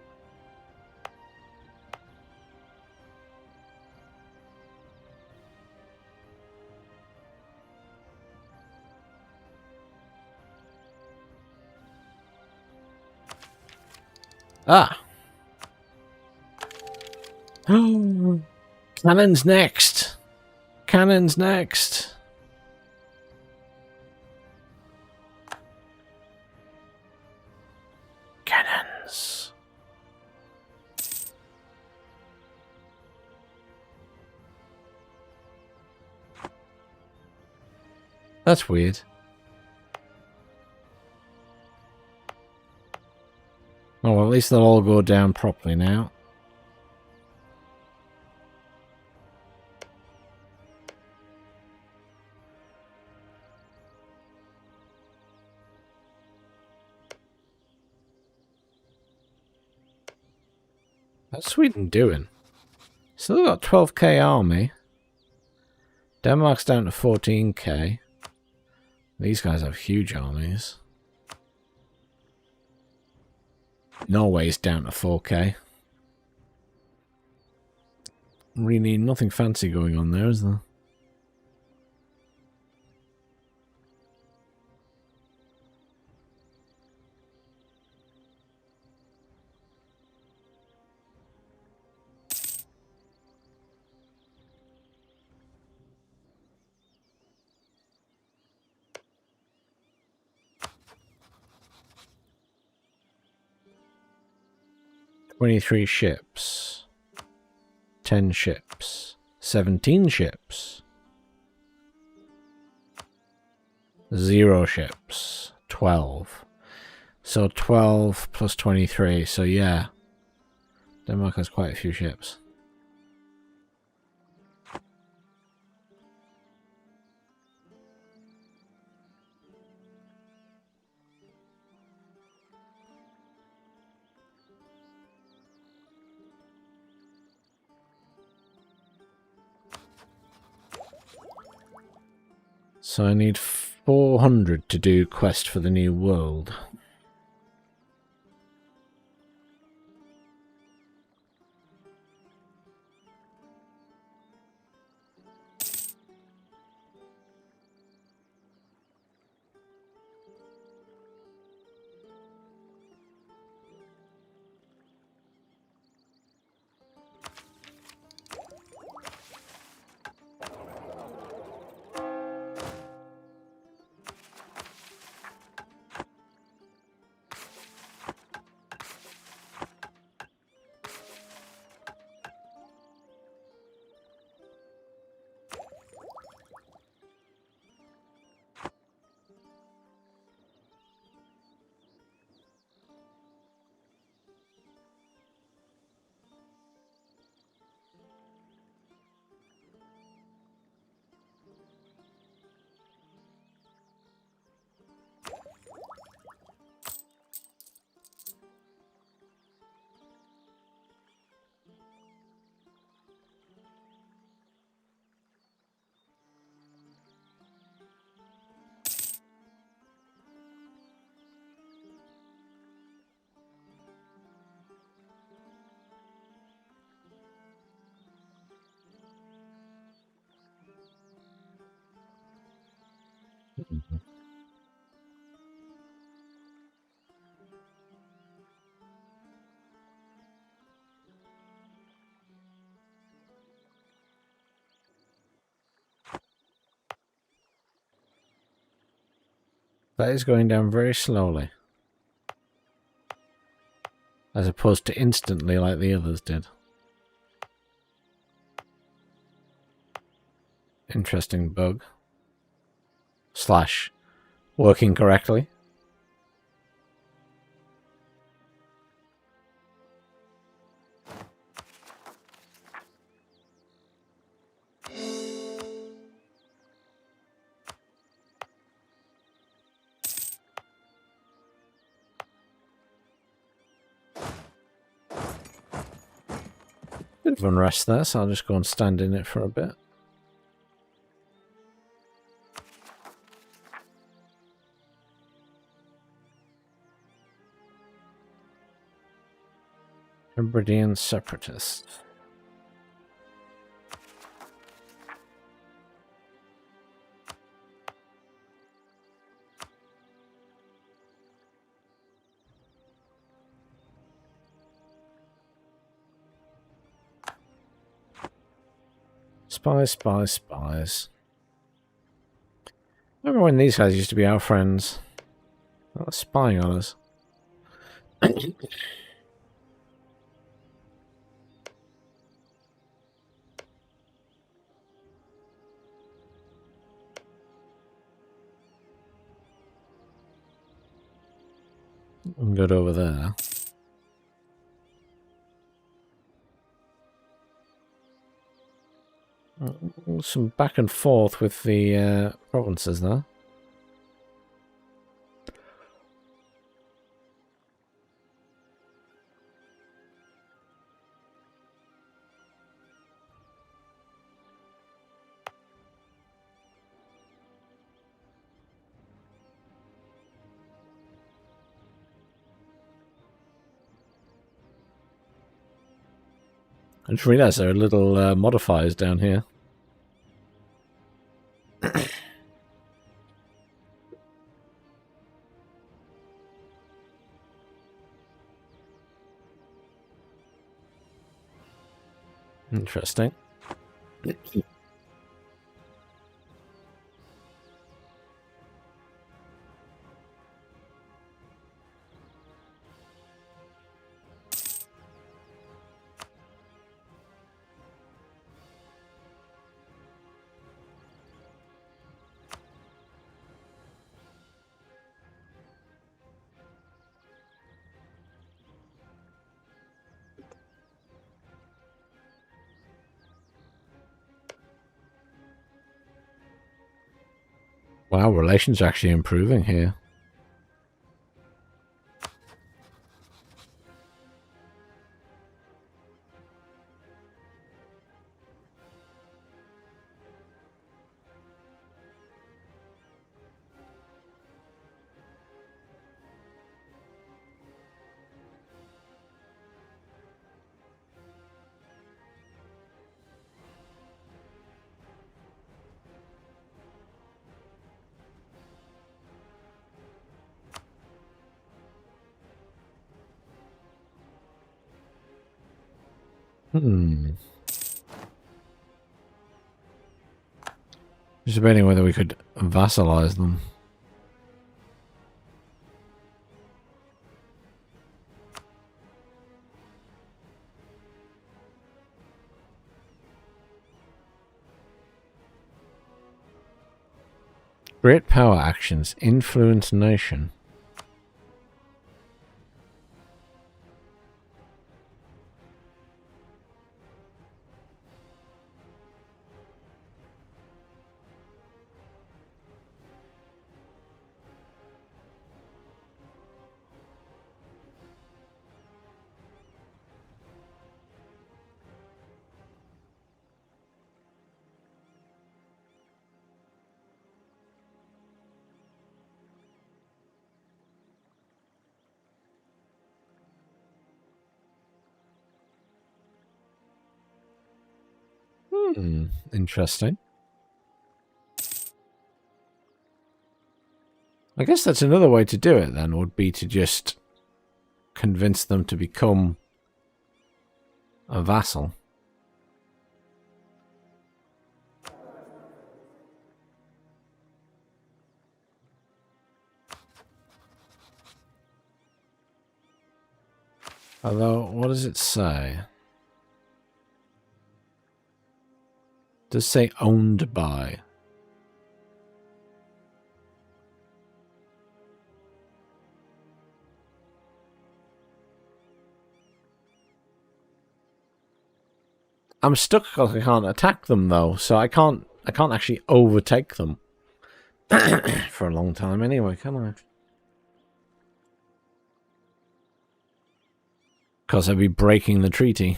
Ah! Cannon's next! Cannon's next! Cannons! That's weird. Oh, well, at least they'll all go down properly now. What's Sweden doing? Still got 12k army. Denmark's down to 14k. These guys have huge armies. Norway's down to 4k. Really nothing fancy going on there, is there? "23 ships, 10 ships, 17 ships, 0 ships, 12. So 12 plus 23, so yeah. Denmark has quite a few ships. So I need 400 to do quest for the new world. That is going down very slowly. As opposed to instantly like the others did. Interesting bug. Slash. Working correctly. Bit of unrest there, so I'll just go and stand in it for a bit. Hebridean separatists. Spies, spies, spies. Remember when these guys used to be our friends? They were spying on us. Good over there. Some back and forth with the provinces there. I just realised there are little modifiers down here. Interesting. Wow, relations are actually improving here. Hmm. Just debating whether we could vassalize them. Great power actions influence nation. Interesting. I guess that's another way to do it then, would be to just convince them to become a vassal. Although, what does it say? It does say owned by. I'm stuck because I can't attack them though, so I can't actually overtake them for a long time anyway, can I? Because I'd be breaking the treaty.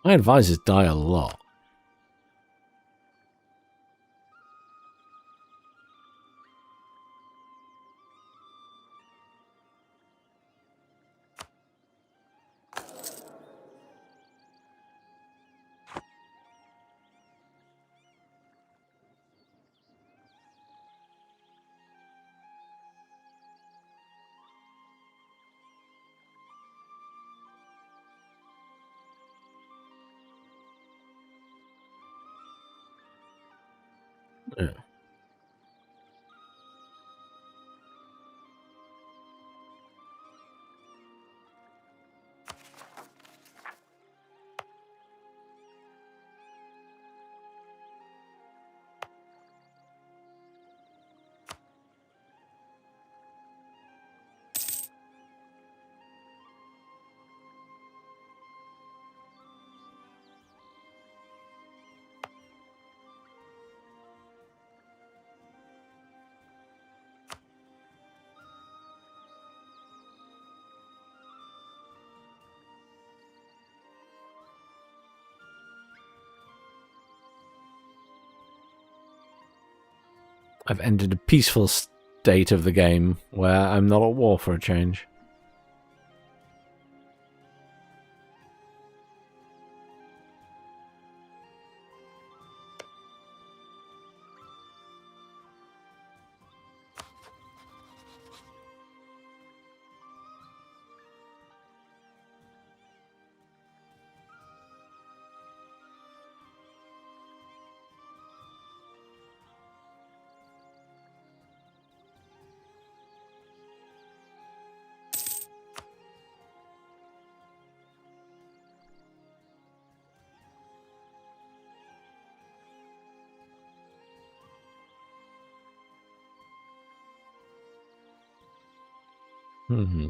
My advisors die a lot. Yeah. I've entered a peaceful state of the game where I'm not at war for a change. Mm-hmm.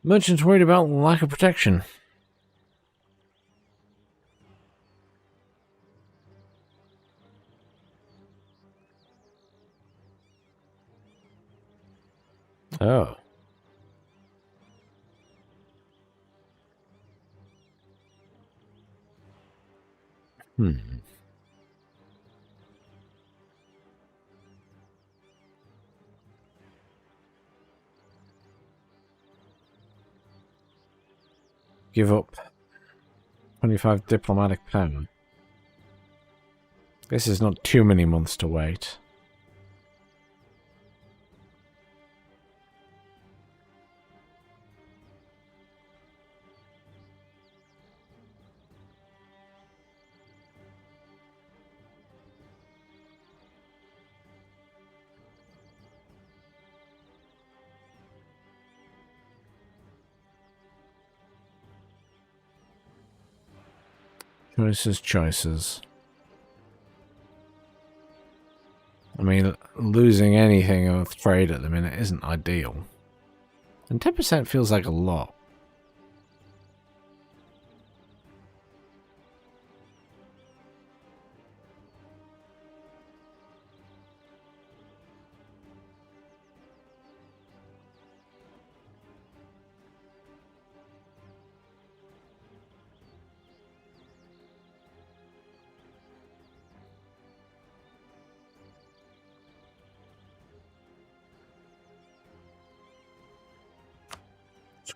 Merchants worried about lack of protection. Oh. Give up 25 diplomatic power. This is not too many months to wait. Choices. I mean, losing anything of trade at the minute isn't ideal. And 10% feels like a lot.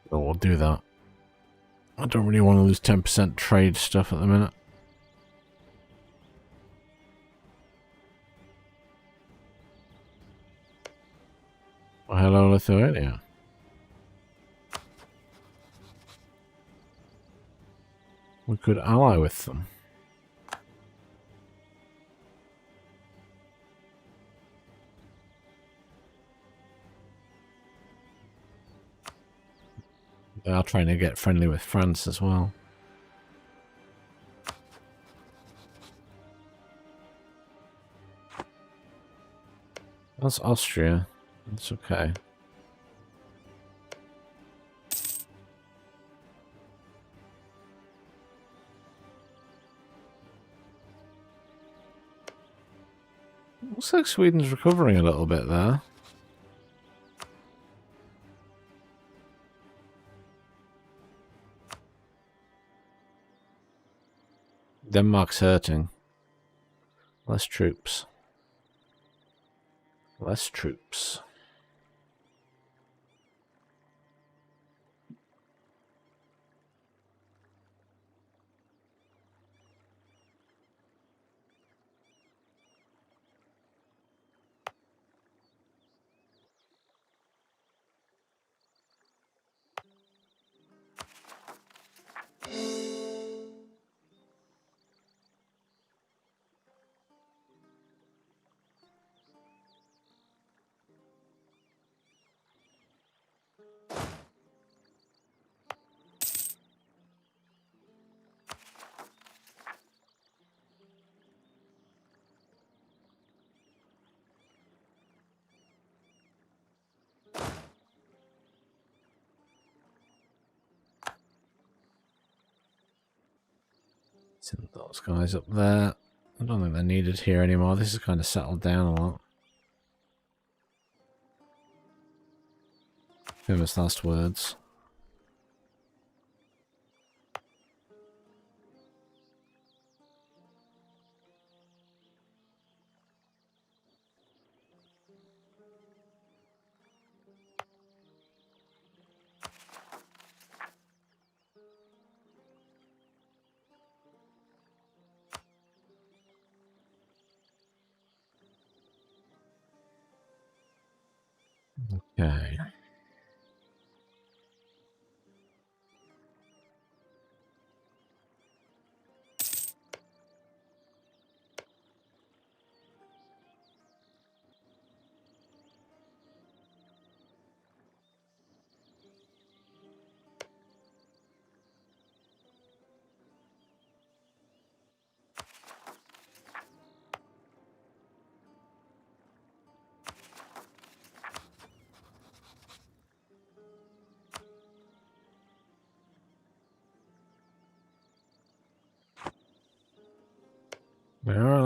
Well, we'll do that. I don't really want to lose 10% trade stuff at the minute. Well, hello, Lithuania. We could ally with them. They are trying to get friendly with France as well. That's Austria. That's okay. Looks like Sweden's recovering a little bit there. Denmark's hurting. Less troops. Less troops. Send those guys up there. I don't think they're needed here anymore. This has kind of settled down a lot. Famous last words. Okay.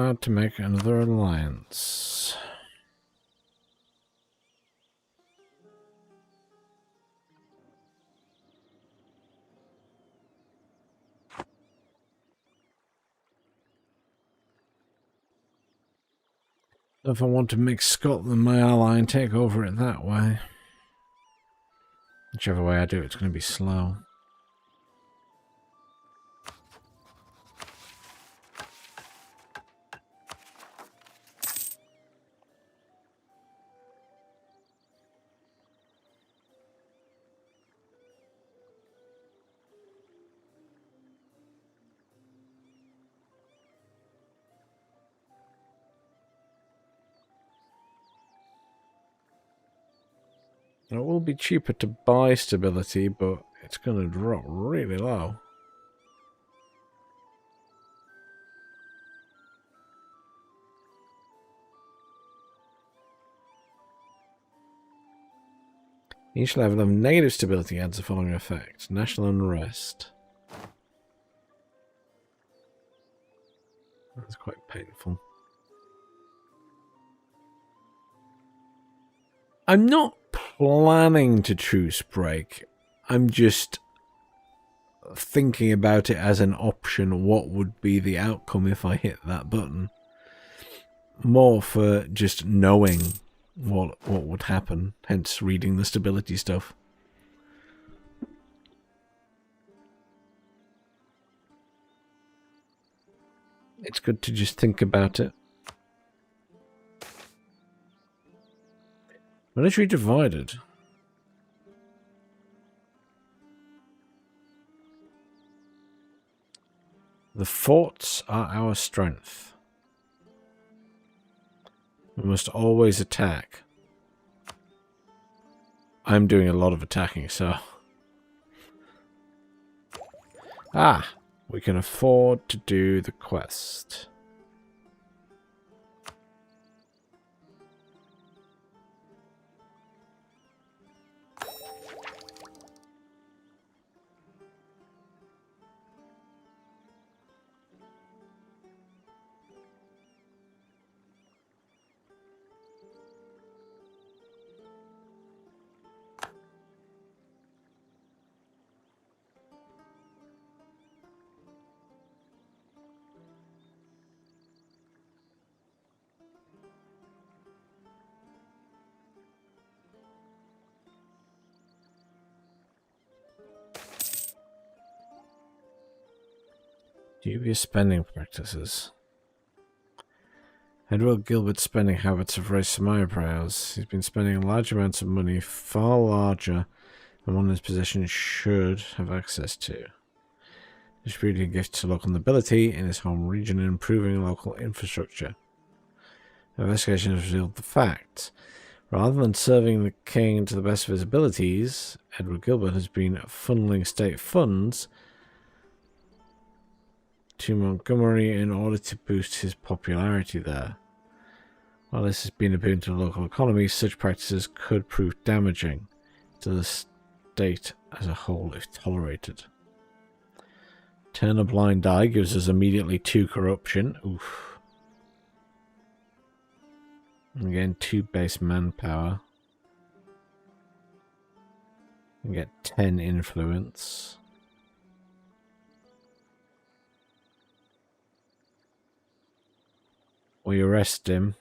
allowed to make another alliance. If I want to make Scotland my ally and take over it that way. Whichever way I do it, it's going to be slow. It will be cheaper to buy stability, but it's going to drop really low. Each level of negative stability adds the following effect. National unrest. That's quite painful. I'm not planning to truce break. I'm just thinking about it as an option. What would be the outcome if I hit that button? More for just knowing what would happen, hence reading the stability stuff. It's good to just think about it. Military divided. The forts are our strength. We must always attack. I'm doing a lot of attacking, so... Ah! We can afford to do the quest. Dubious spending practices. Edward Gilbert's spending habits have raised some eyebrows. He's been spending large amounts of money, far larger than one in his possession should have access to. Distributing gifts to local nobility in his home region and improving local infrastructure. Investigation has revealed the facts. Rather than serving the king to the best of his abilities, Edward Gilbert has been funneling state funds to Montgomery in order to boost his popularity there. While this has been a boon to the local economy, such practices could prove damaging to the state as a whole if tolerated. Turn a blind eye gives us immediately 2 corruption. Oof. And again, 2 base manpower. And get 10 influence. We arrest him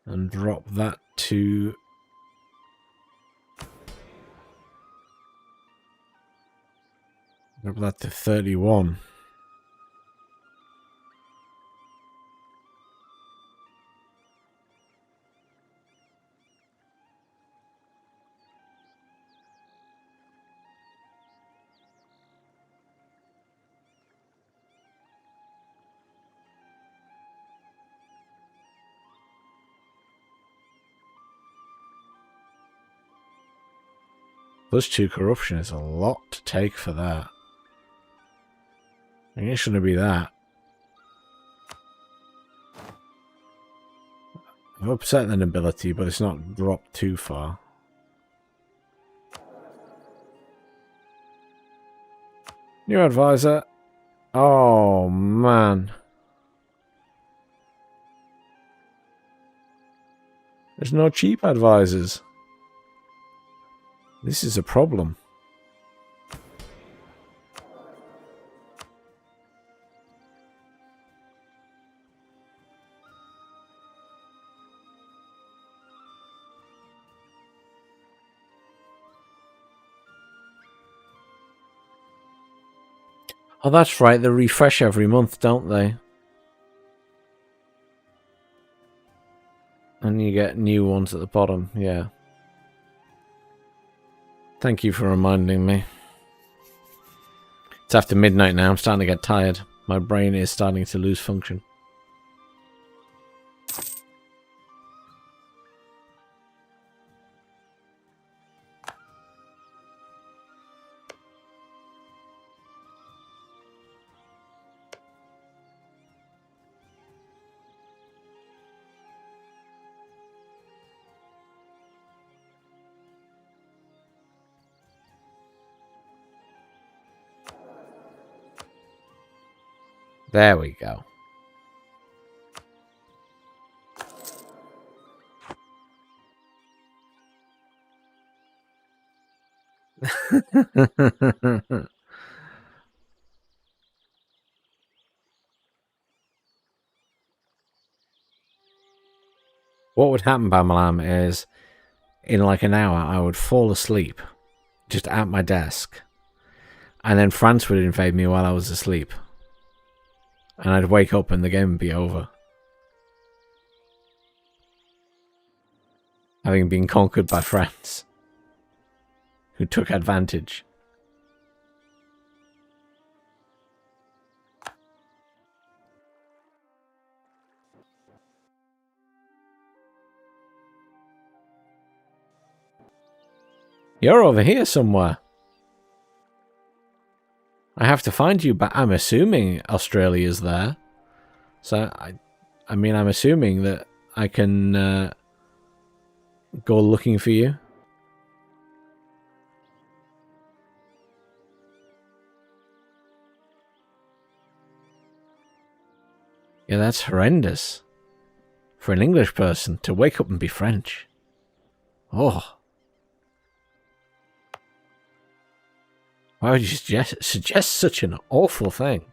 and drop that to drop that to 31. Plus 2 corruption is a lot to take for that. I think it shouldn't be that. I've upset the nobility, but it's not dropped too far. New advisor. Oh, man. There's no cheap advisors. This is a problem. Oh, that's right. They refresh every month, don't they? And you get new ones at the bottom, yeah. Thank you for reminding me. It's after midnight now. I'm starting to get tired. My brain is starting to lose function. There we go. What would happen, Bamalam, is in like an hour I would fall asleep just at my desk. And then France would invade me while I was asleep. And I'd wake up and the game would be over. Having been conquered by France. Who took advantage. You're over here somewhere. I have to find you, but I'm assuming Australia's there. So, I mean, I'm assuming that I can go looking for you. Yeah, that's horrendous. For an English person to wake up and be French. Oh. Why would you suggest such an awful thing?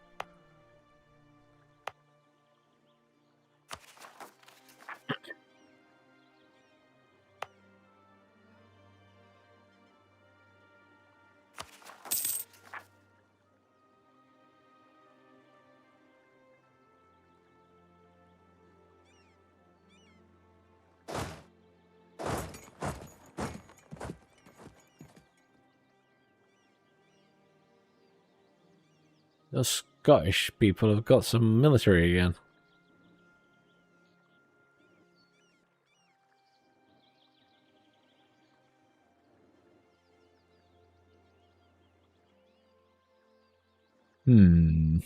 Those Scottish people have got some military again. Hmm.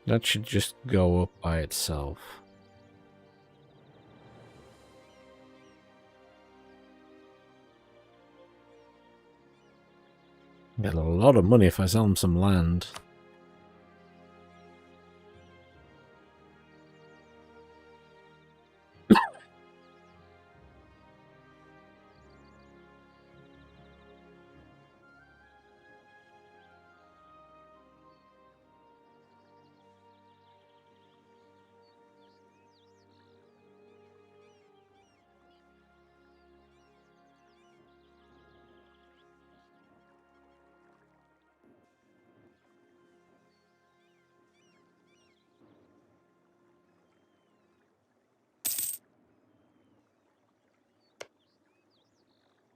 That should just go up by itself. Get a lot of money if I sell them some land.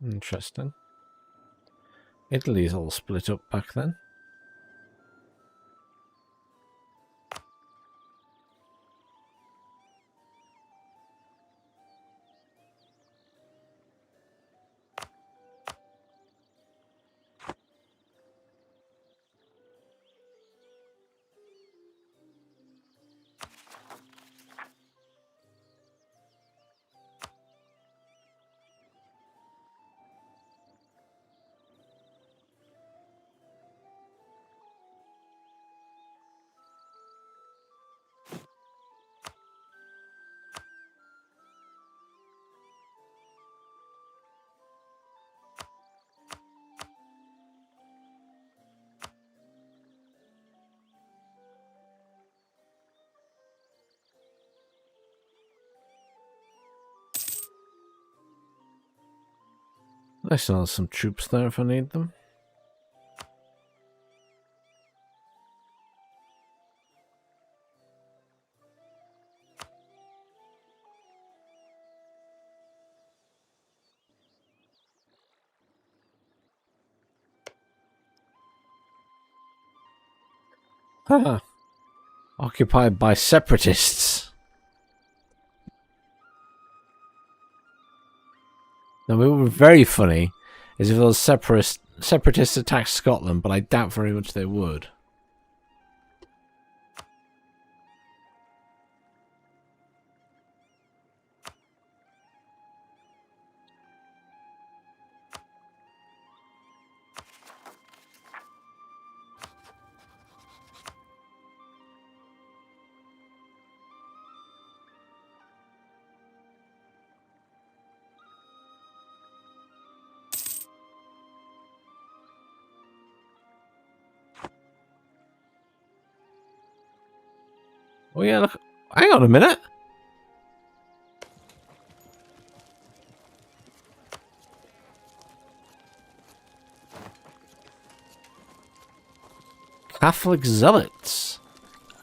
Interesting. Italy's all split up back then. I still have some troops there if I need them. Haha. Occupied by separatists. Now, what would be very funny is if those separatists attacked Scotland, but I doubt very much they would. Oh yeah, look. Hang on a minute. Catholic zealots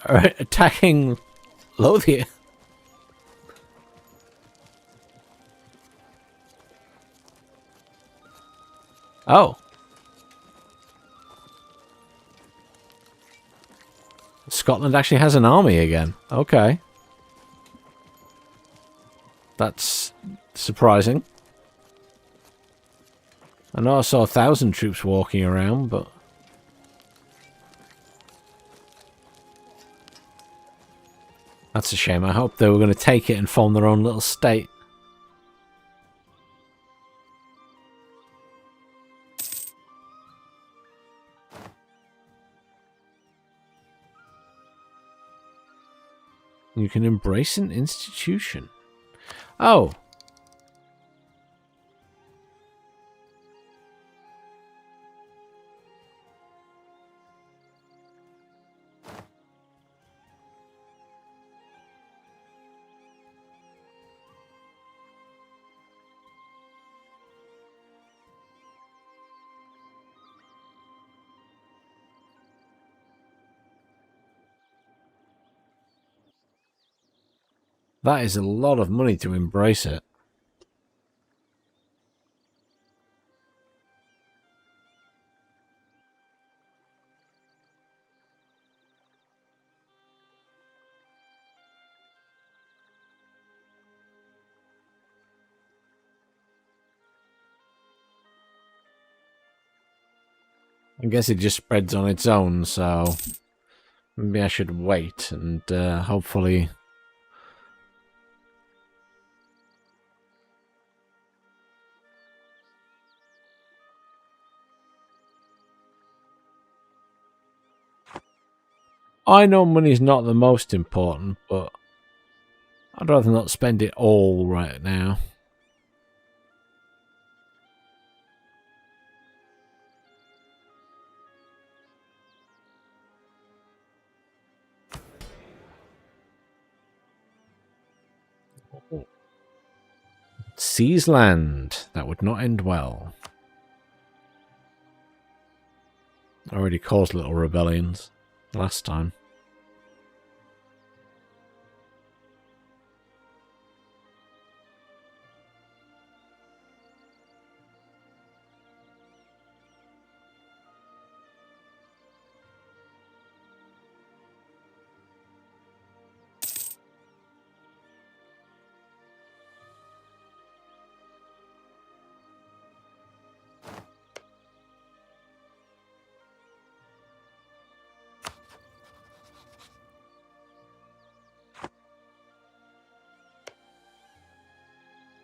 are attacking Lothian. Oh. Scotland actually has an army again. Okay. That's surprising. I know I saw 1,000 troops walking around, but... That's a shame. I hoped they were going to take it and form their own little state. You can embrace an institution. Oh. That is a lot of money to embrace it. I guess it just spreads on its own, so maybe I should wait and hopefully... I know money's not the most important, but I'd rather not spend it all right now. Seize land. That would not end well. Already caused little rebellions last time.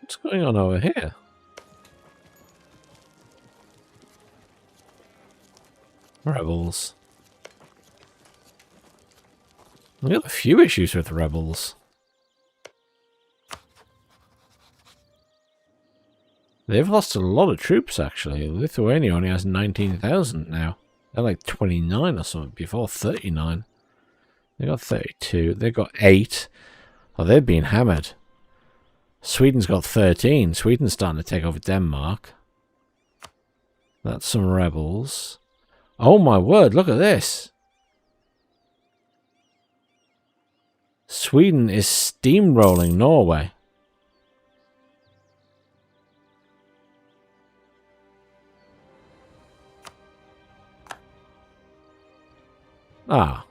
What's going on over here? Rebels. We have a few issues with rebels. They've lost a lot of troops, actually. Lithuania only has 19,000 now. They're like 29 or something before, 39. They got 32. They got 8. Oh, they've been hammered. Sweden's got 13. Sweden's starting to take over Denmark. That's some rebels. Oh my word, look at this. Sweden is steamrolling Norway. Ah.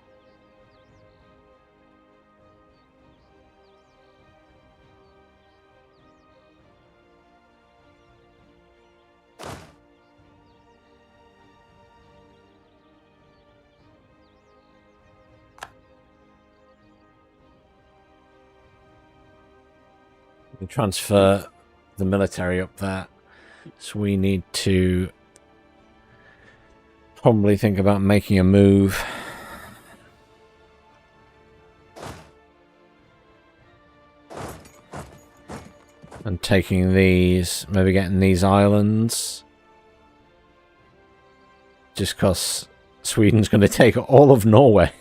We transfer the military up there. So we need to probably think about making a move. And taking these, maybe getting these islands. Just because Sweden's going to take all of Norway.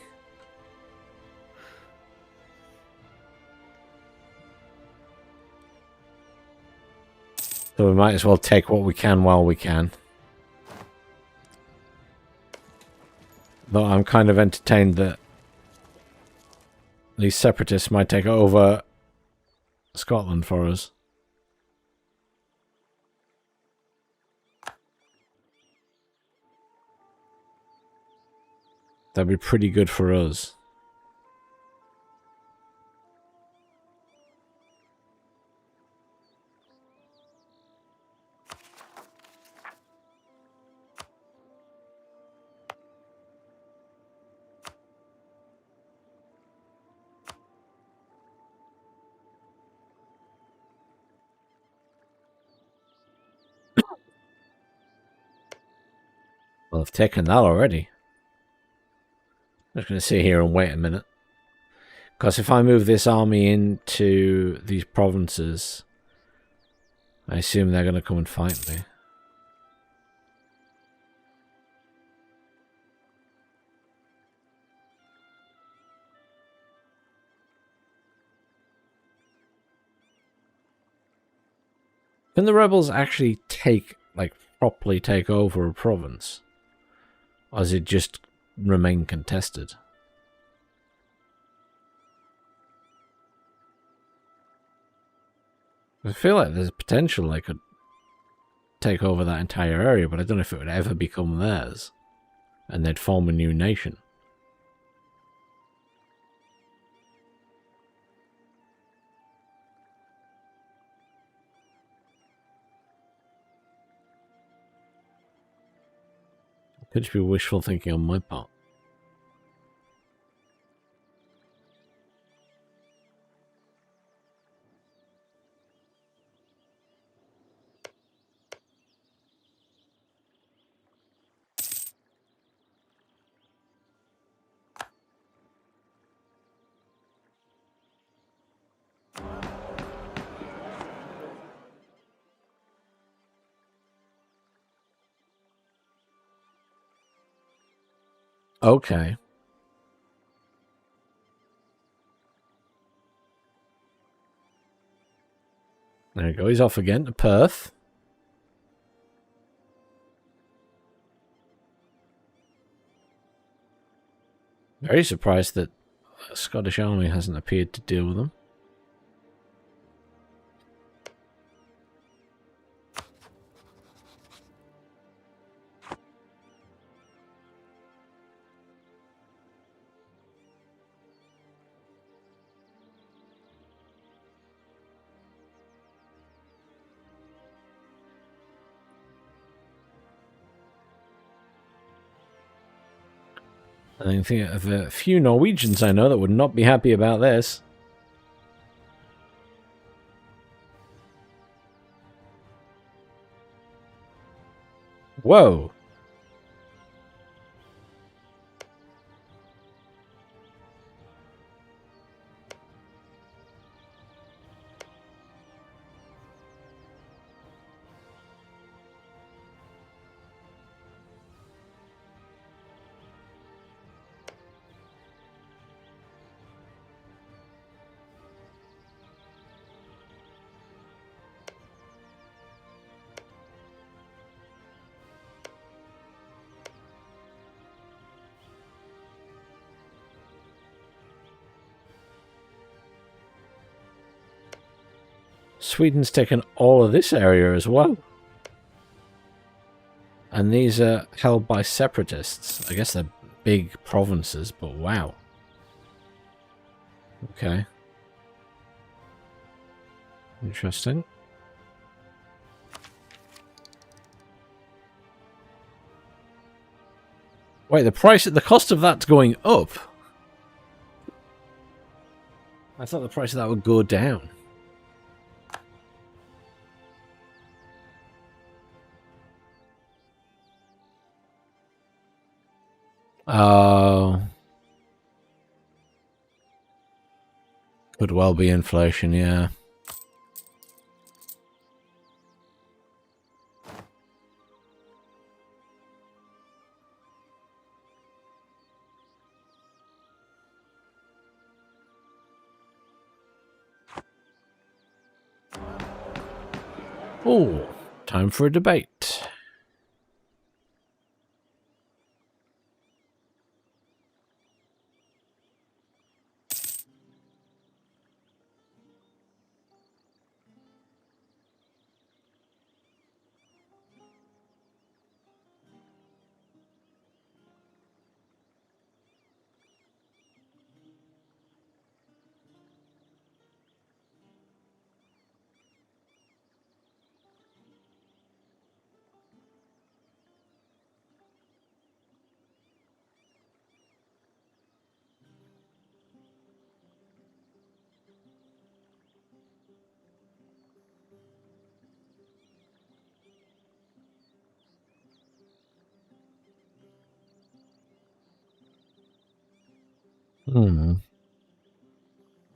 So we might as well take what we can while we can. Though I'm kind of entertained that these separatists might take over Scotland for us. That'd be pretty good for us. Well, I've taken that already. I'm just going to sit here and wait a minute. Because if I move this army into these provinces, I assume they're going to come and fight me. Can the rebels actually properly take over a province? Or does it just remain contested? I feel like there's potential they could take over that entire area, but I don't know if it would ever become theirs. And they'd form a new nation. Could just be wishful thinking on my part. Okay. There we go. He's off again to Perth. Very surprised that the Scottish army hasn't appeared to deal with them. I think of a few Norwegians I know that would not be happy about this. Whoa. Sweden's taken all of this area as well. And these are held by separatists. I guess they're big provinces, but wow. Okay. Interesting. Wait, the cost of that's going up? I thought the price of that would go down. Oh. Could well be inflation, yeah. Oh, time for a debate.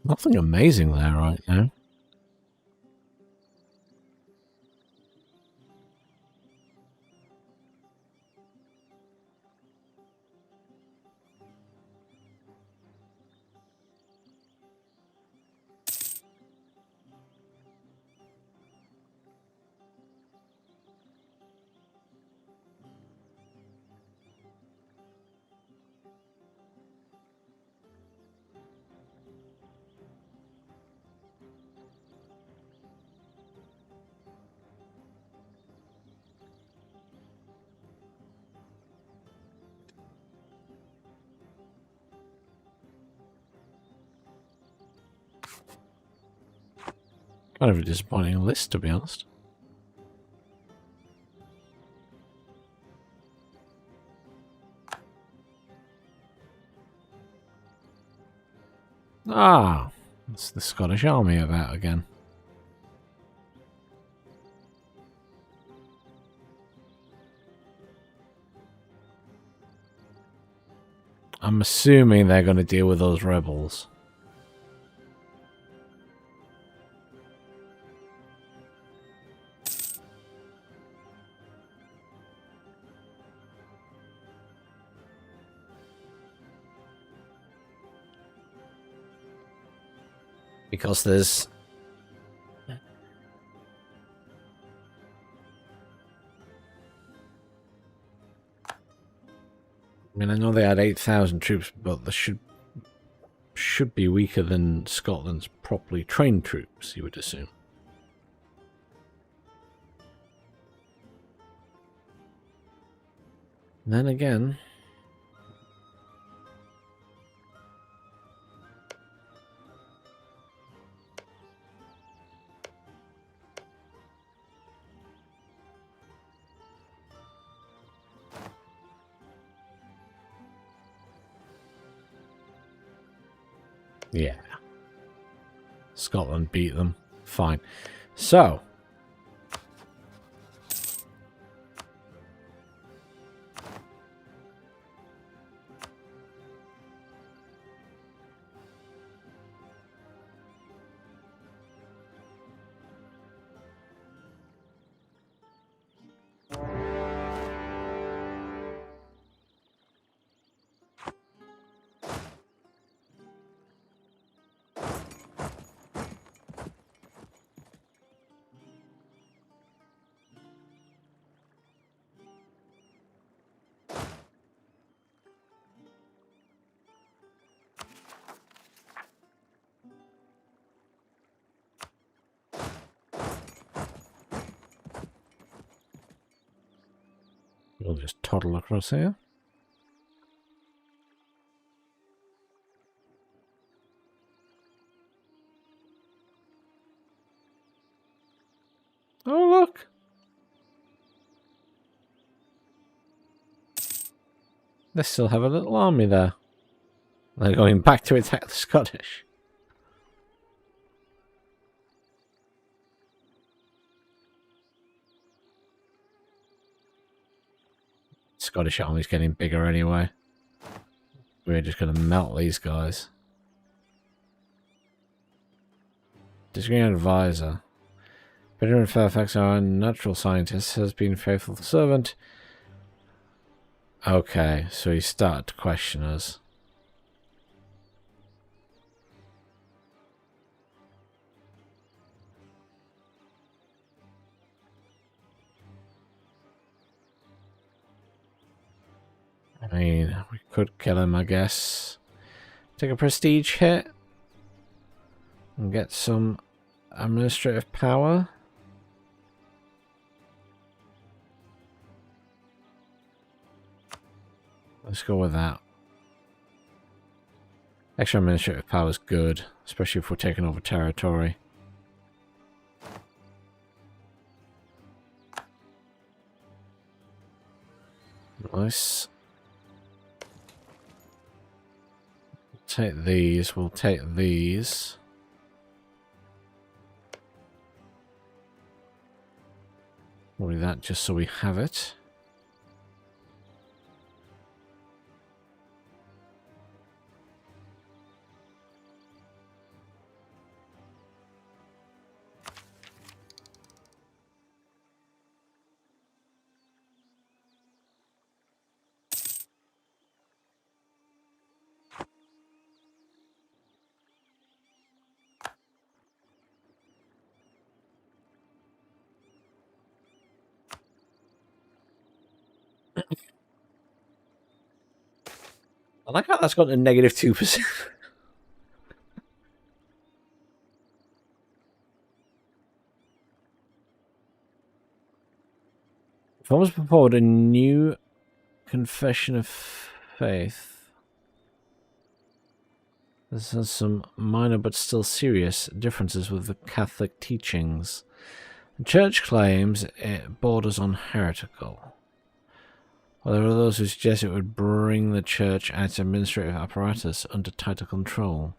Nothing amazing there right now. Kind of a disappointing list, to be honest. Ah, it's the Scottish Army about again. I'm assuming they're going to deal with those rebels. Because there's... I mean, I know they had 8,000 troops, but they should be weaker than Scotland's properly trained troops, you would assume. Then again... yeah. Scotland beat them. Fine. So. We'll just toddle across here. Oh, look! They still have a little army there. They're going back to attack the Scottish. Scottish army's getting bigger anyway. We're just going to melt these guys. Disagreeing advisor. Benjamin Fairfax, our natural scientist, has been a faithful servant. Okay, so he started to question us. I mean, we could kill him, I guess. Take a prestige hit. And get some administrative power. Let's go with that. Extra administrative power is good, especially if we're taking over territory. Nice. Take these, we'll take these. We'll do that just so we have it. I like how that's got a negative 2%. Thomas proposed a new confession of faith. This has some minor but still serious differences with the Catholic teachings. The Church claims it borders on heretical. While there are those who suggest it would bring the Church and its administrative apparatus under tighter control.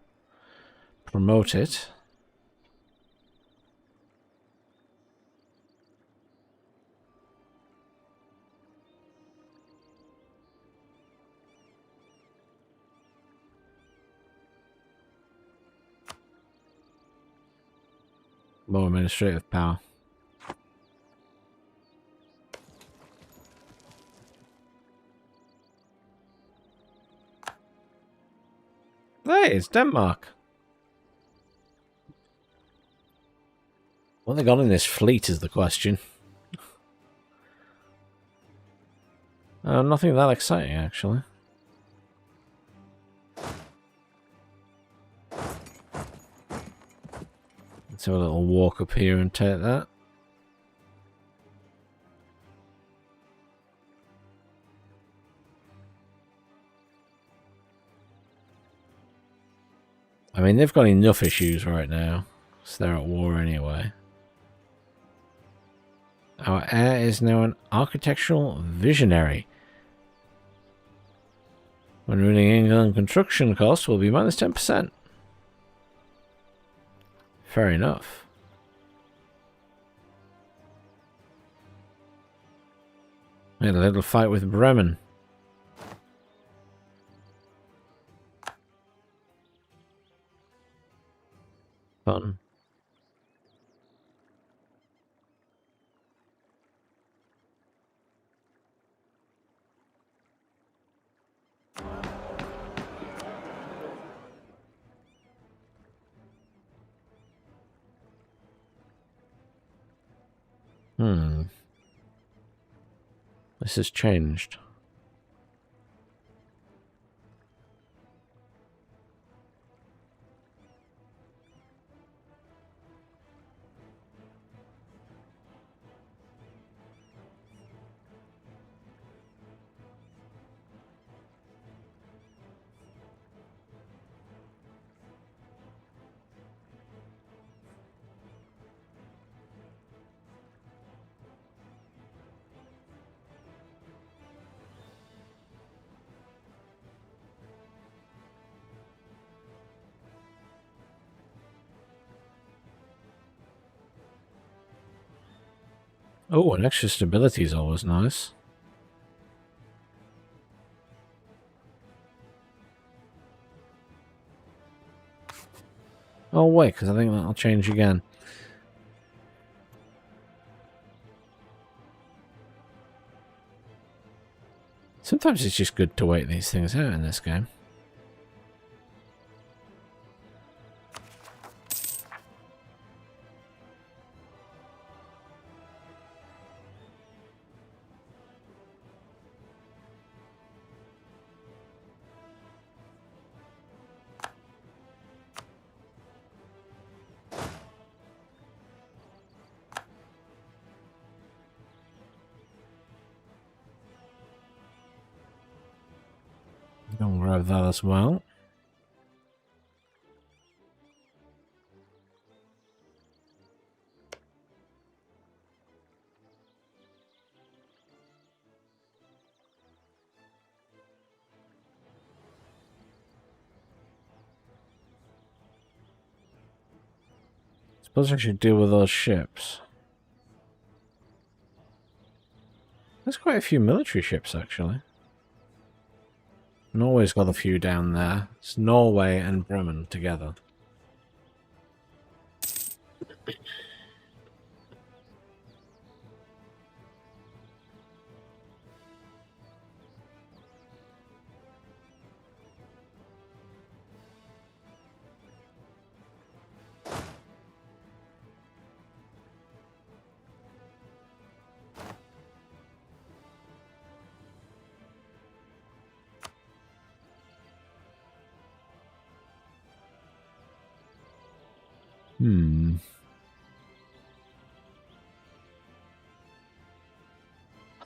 Promote it. More administrative power. Hey, it's Denmark. What they got in this fleet is the question. Nothing that exciting, actually. Let's have a little walk up here and take that. I mean, they've got enough issues right now, so they're at war anyway. Our heir is now an architectural visionary. When ruling England, construction costs will be minus 10%. Fair enough. We had a little fight with Bremen. Fun. This has changed. Oh, and extra stability is always nice. Oh, wait, because I think that'll change again. Sometimes it's just good to wait these things out in this game. Don't grab that as well. Suppose I should deal with those ships. There's quite a few military ships, actually. Norway's got a few down there. It's Norway and Bremen together.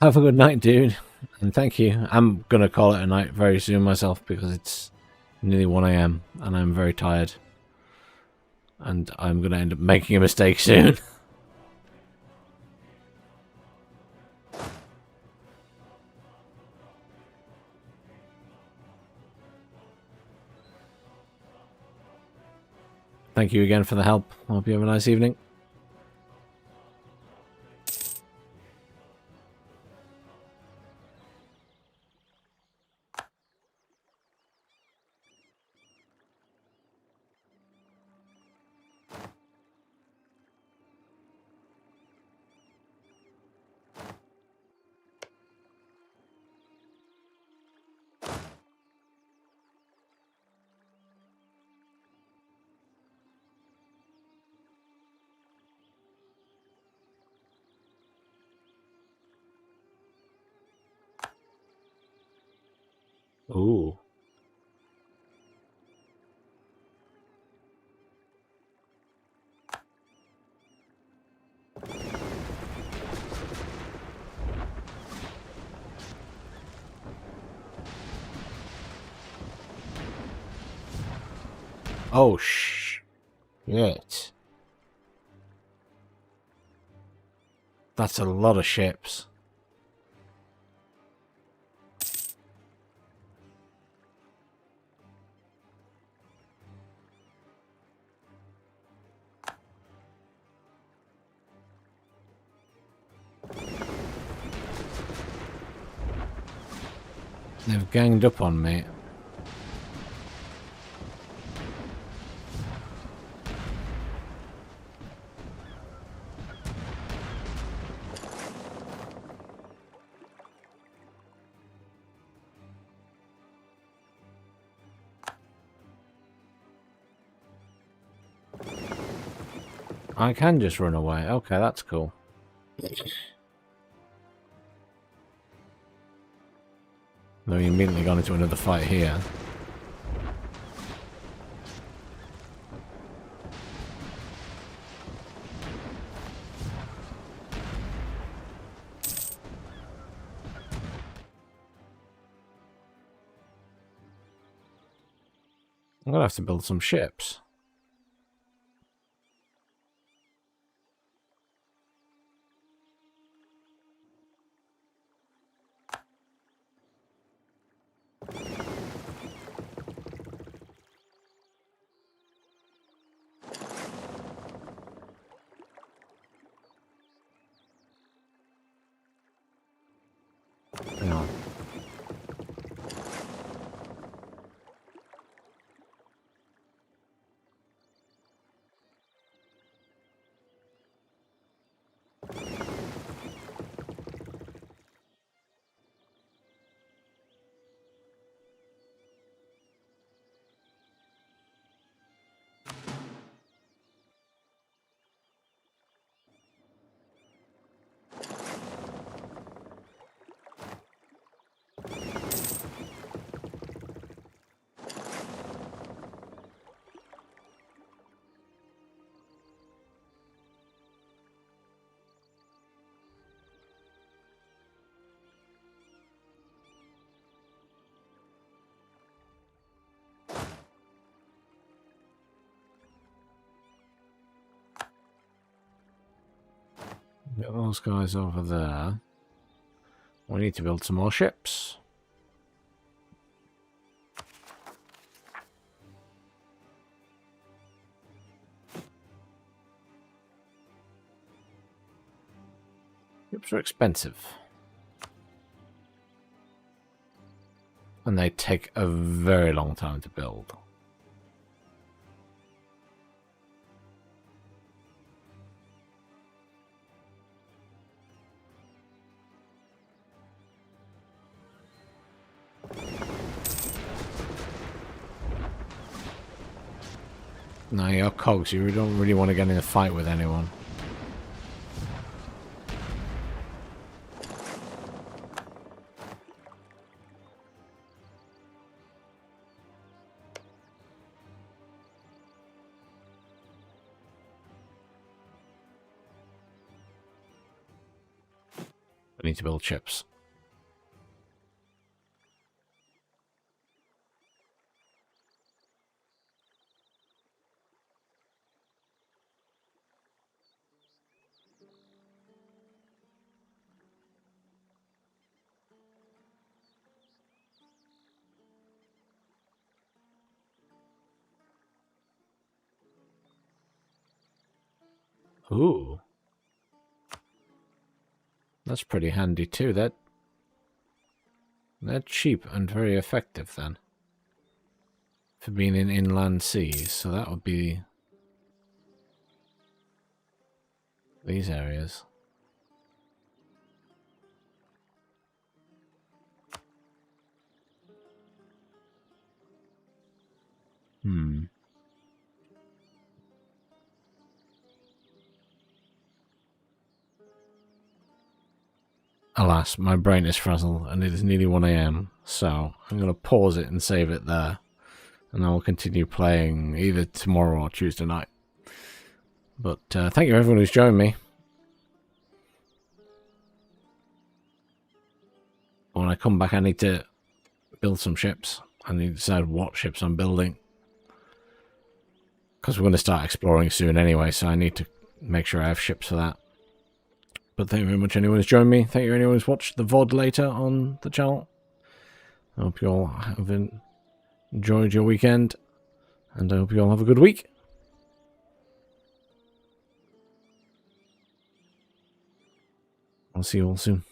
Have a good night, dude. And thank you. I'm going to call it a night very soon myself because it's nearly 1 AM and I'm very tired. And I'm going to end up making a mistake soon. Thank you again for the help. I hope you have a nice evening. Ooh. Oh, shit. That's a lot of ships. They've ganged up on me. I can just run away. Okay, that's cool. Though we immediately got into another fight here. I'm gonna have to build some ships. Get those guys over there. We need to build some more ships. Ships are expensive. And they take a very long time to build. No, you're cogs. You don't really want to get in a fight with anyone. I need to build ships. Ooh. That's pretty handy too. They're cheap and very effective then. For being in inland seas, so that would be these areas. Alas, my brain is frazzled and it is nearly 1 AM, so I'm going to pause it and save it there. And I will continue playing either tomorrow or Tuesday night. But thank you everyone who's joined me. When I come back, I need to build some ships. I need to decide what ships I'm building. Because we're going to start exploring soon anyway, so I need to make sure I have ships for that. But thank you very much anyone who's joined me. Thank you anyone who's watched the VOD later on the channel. I hope you all have enjoyed your weekend. And I hope you all have a good week. I'll see you all soon.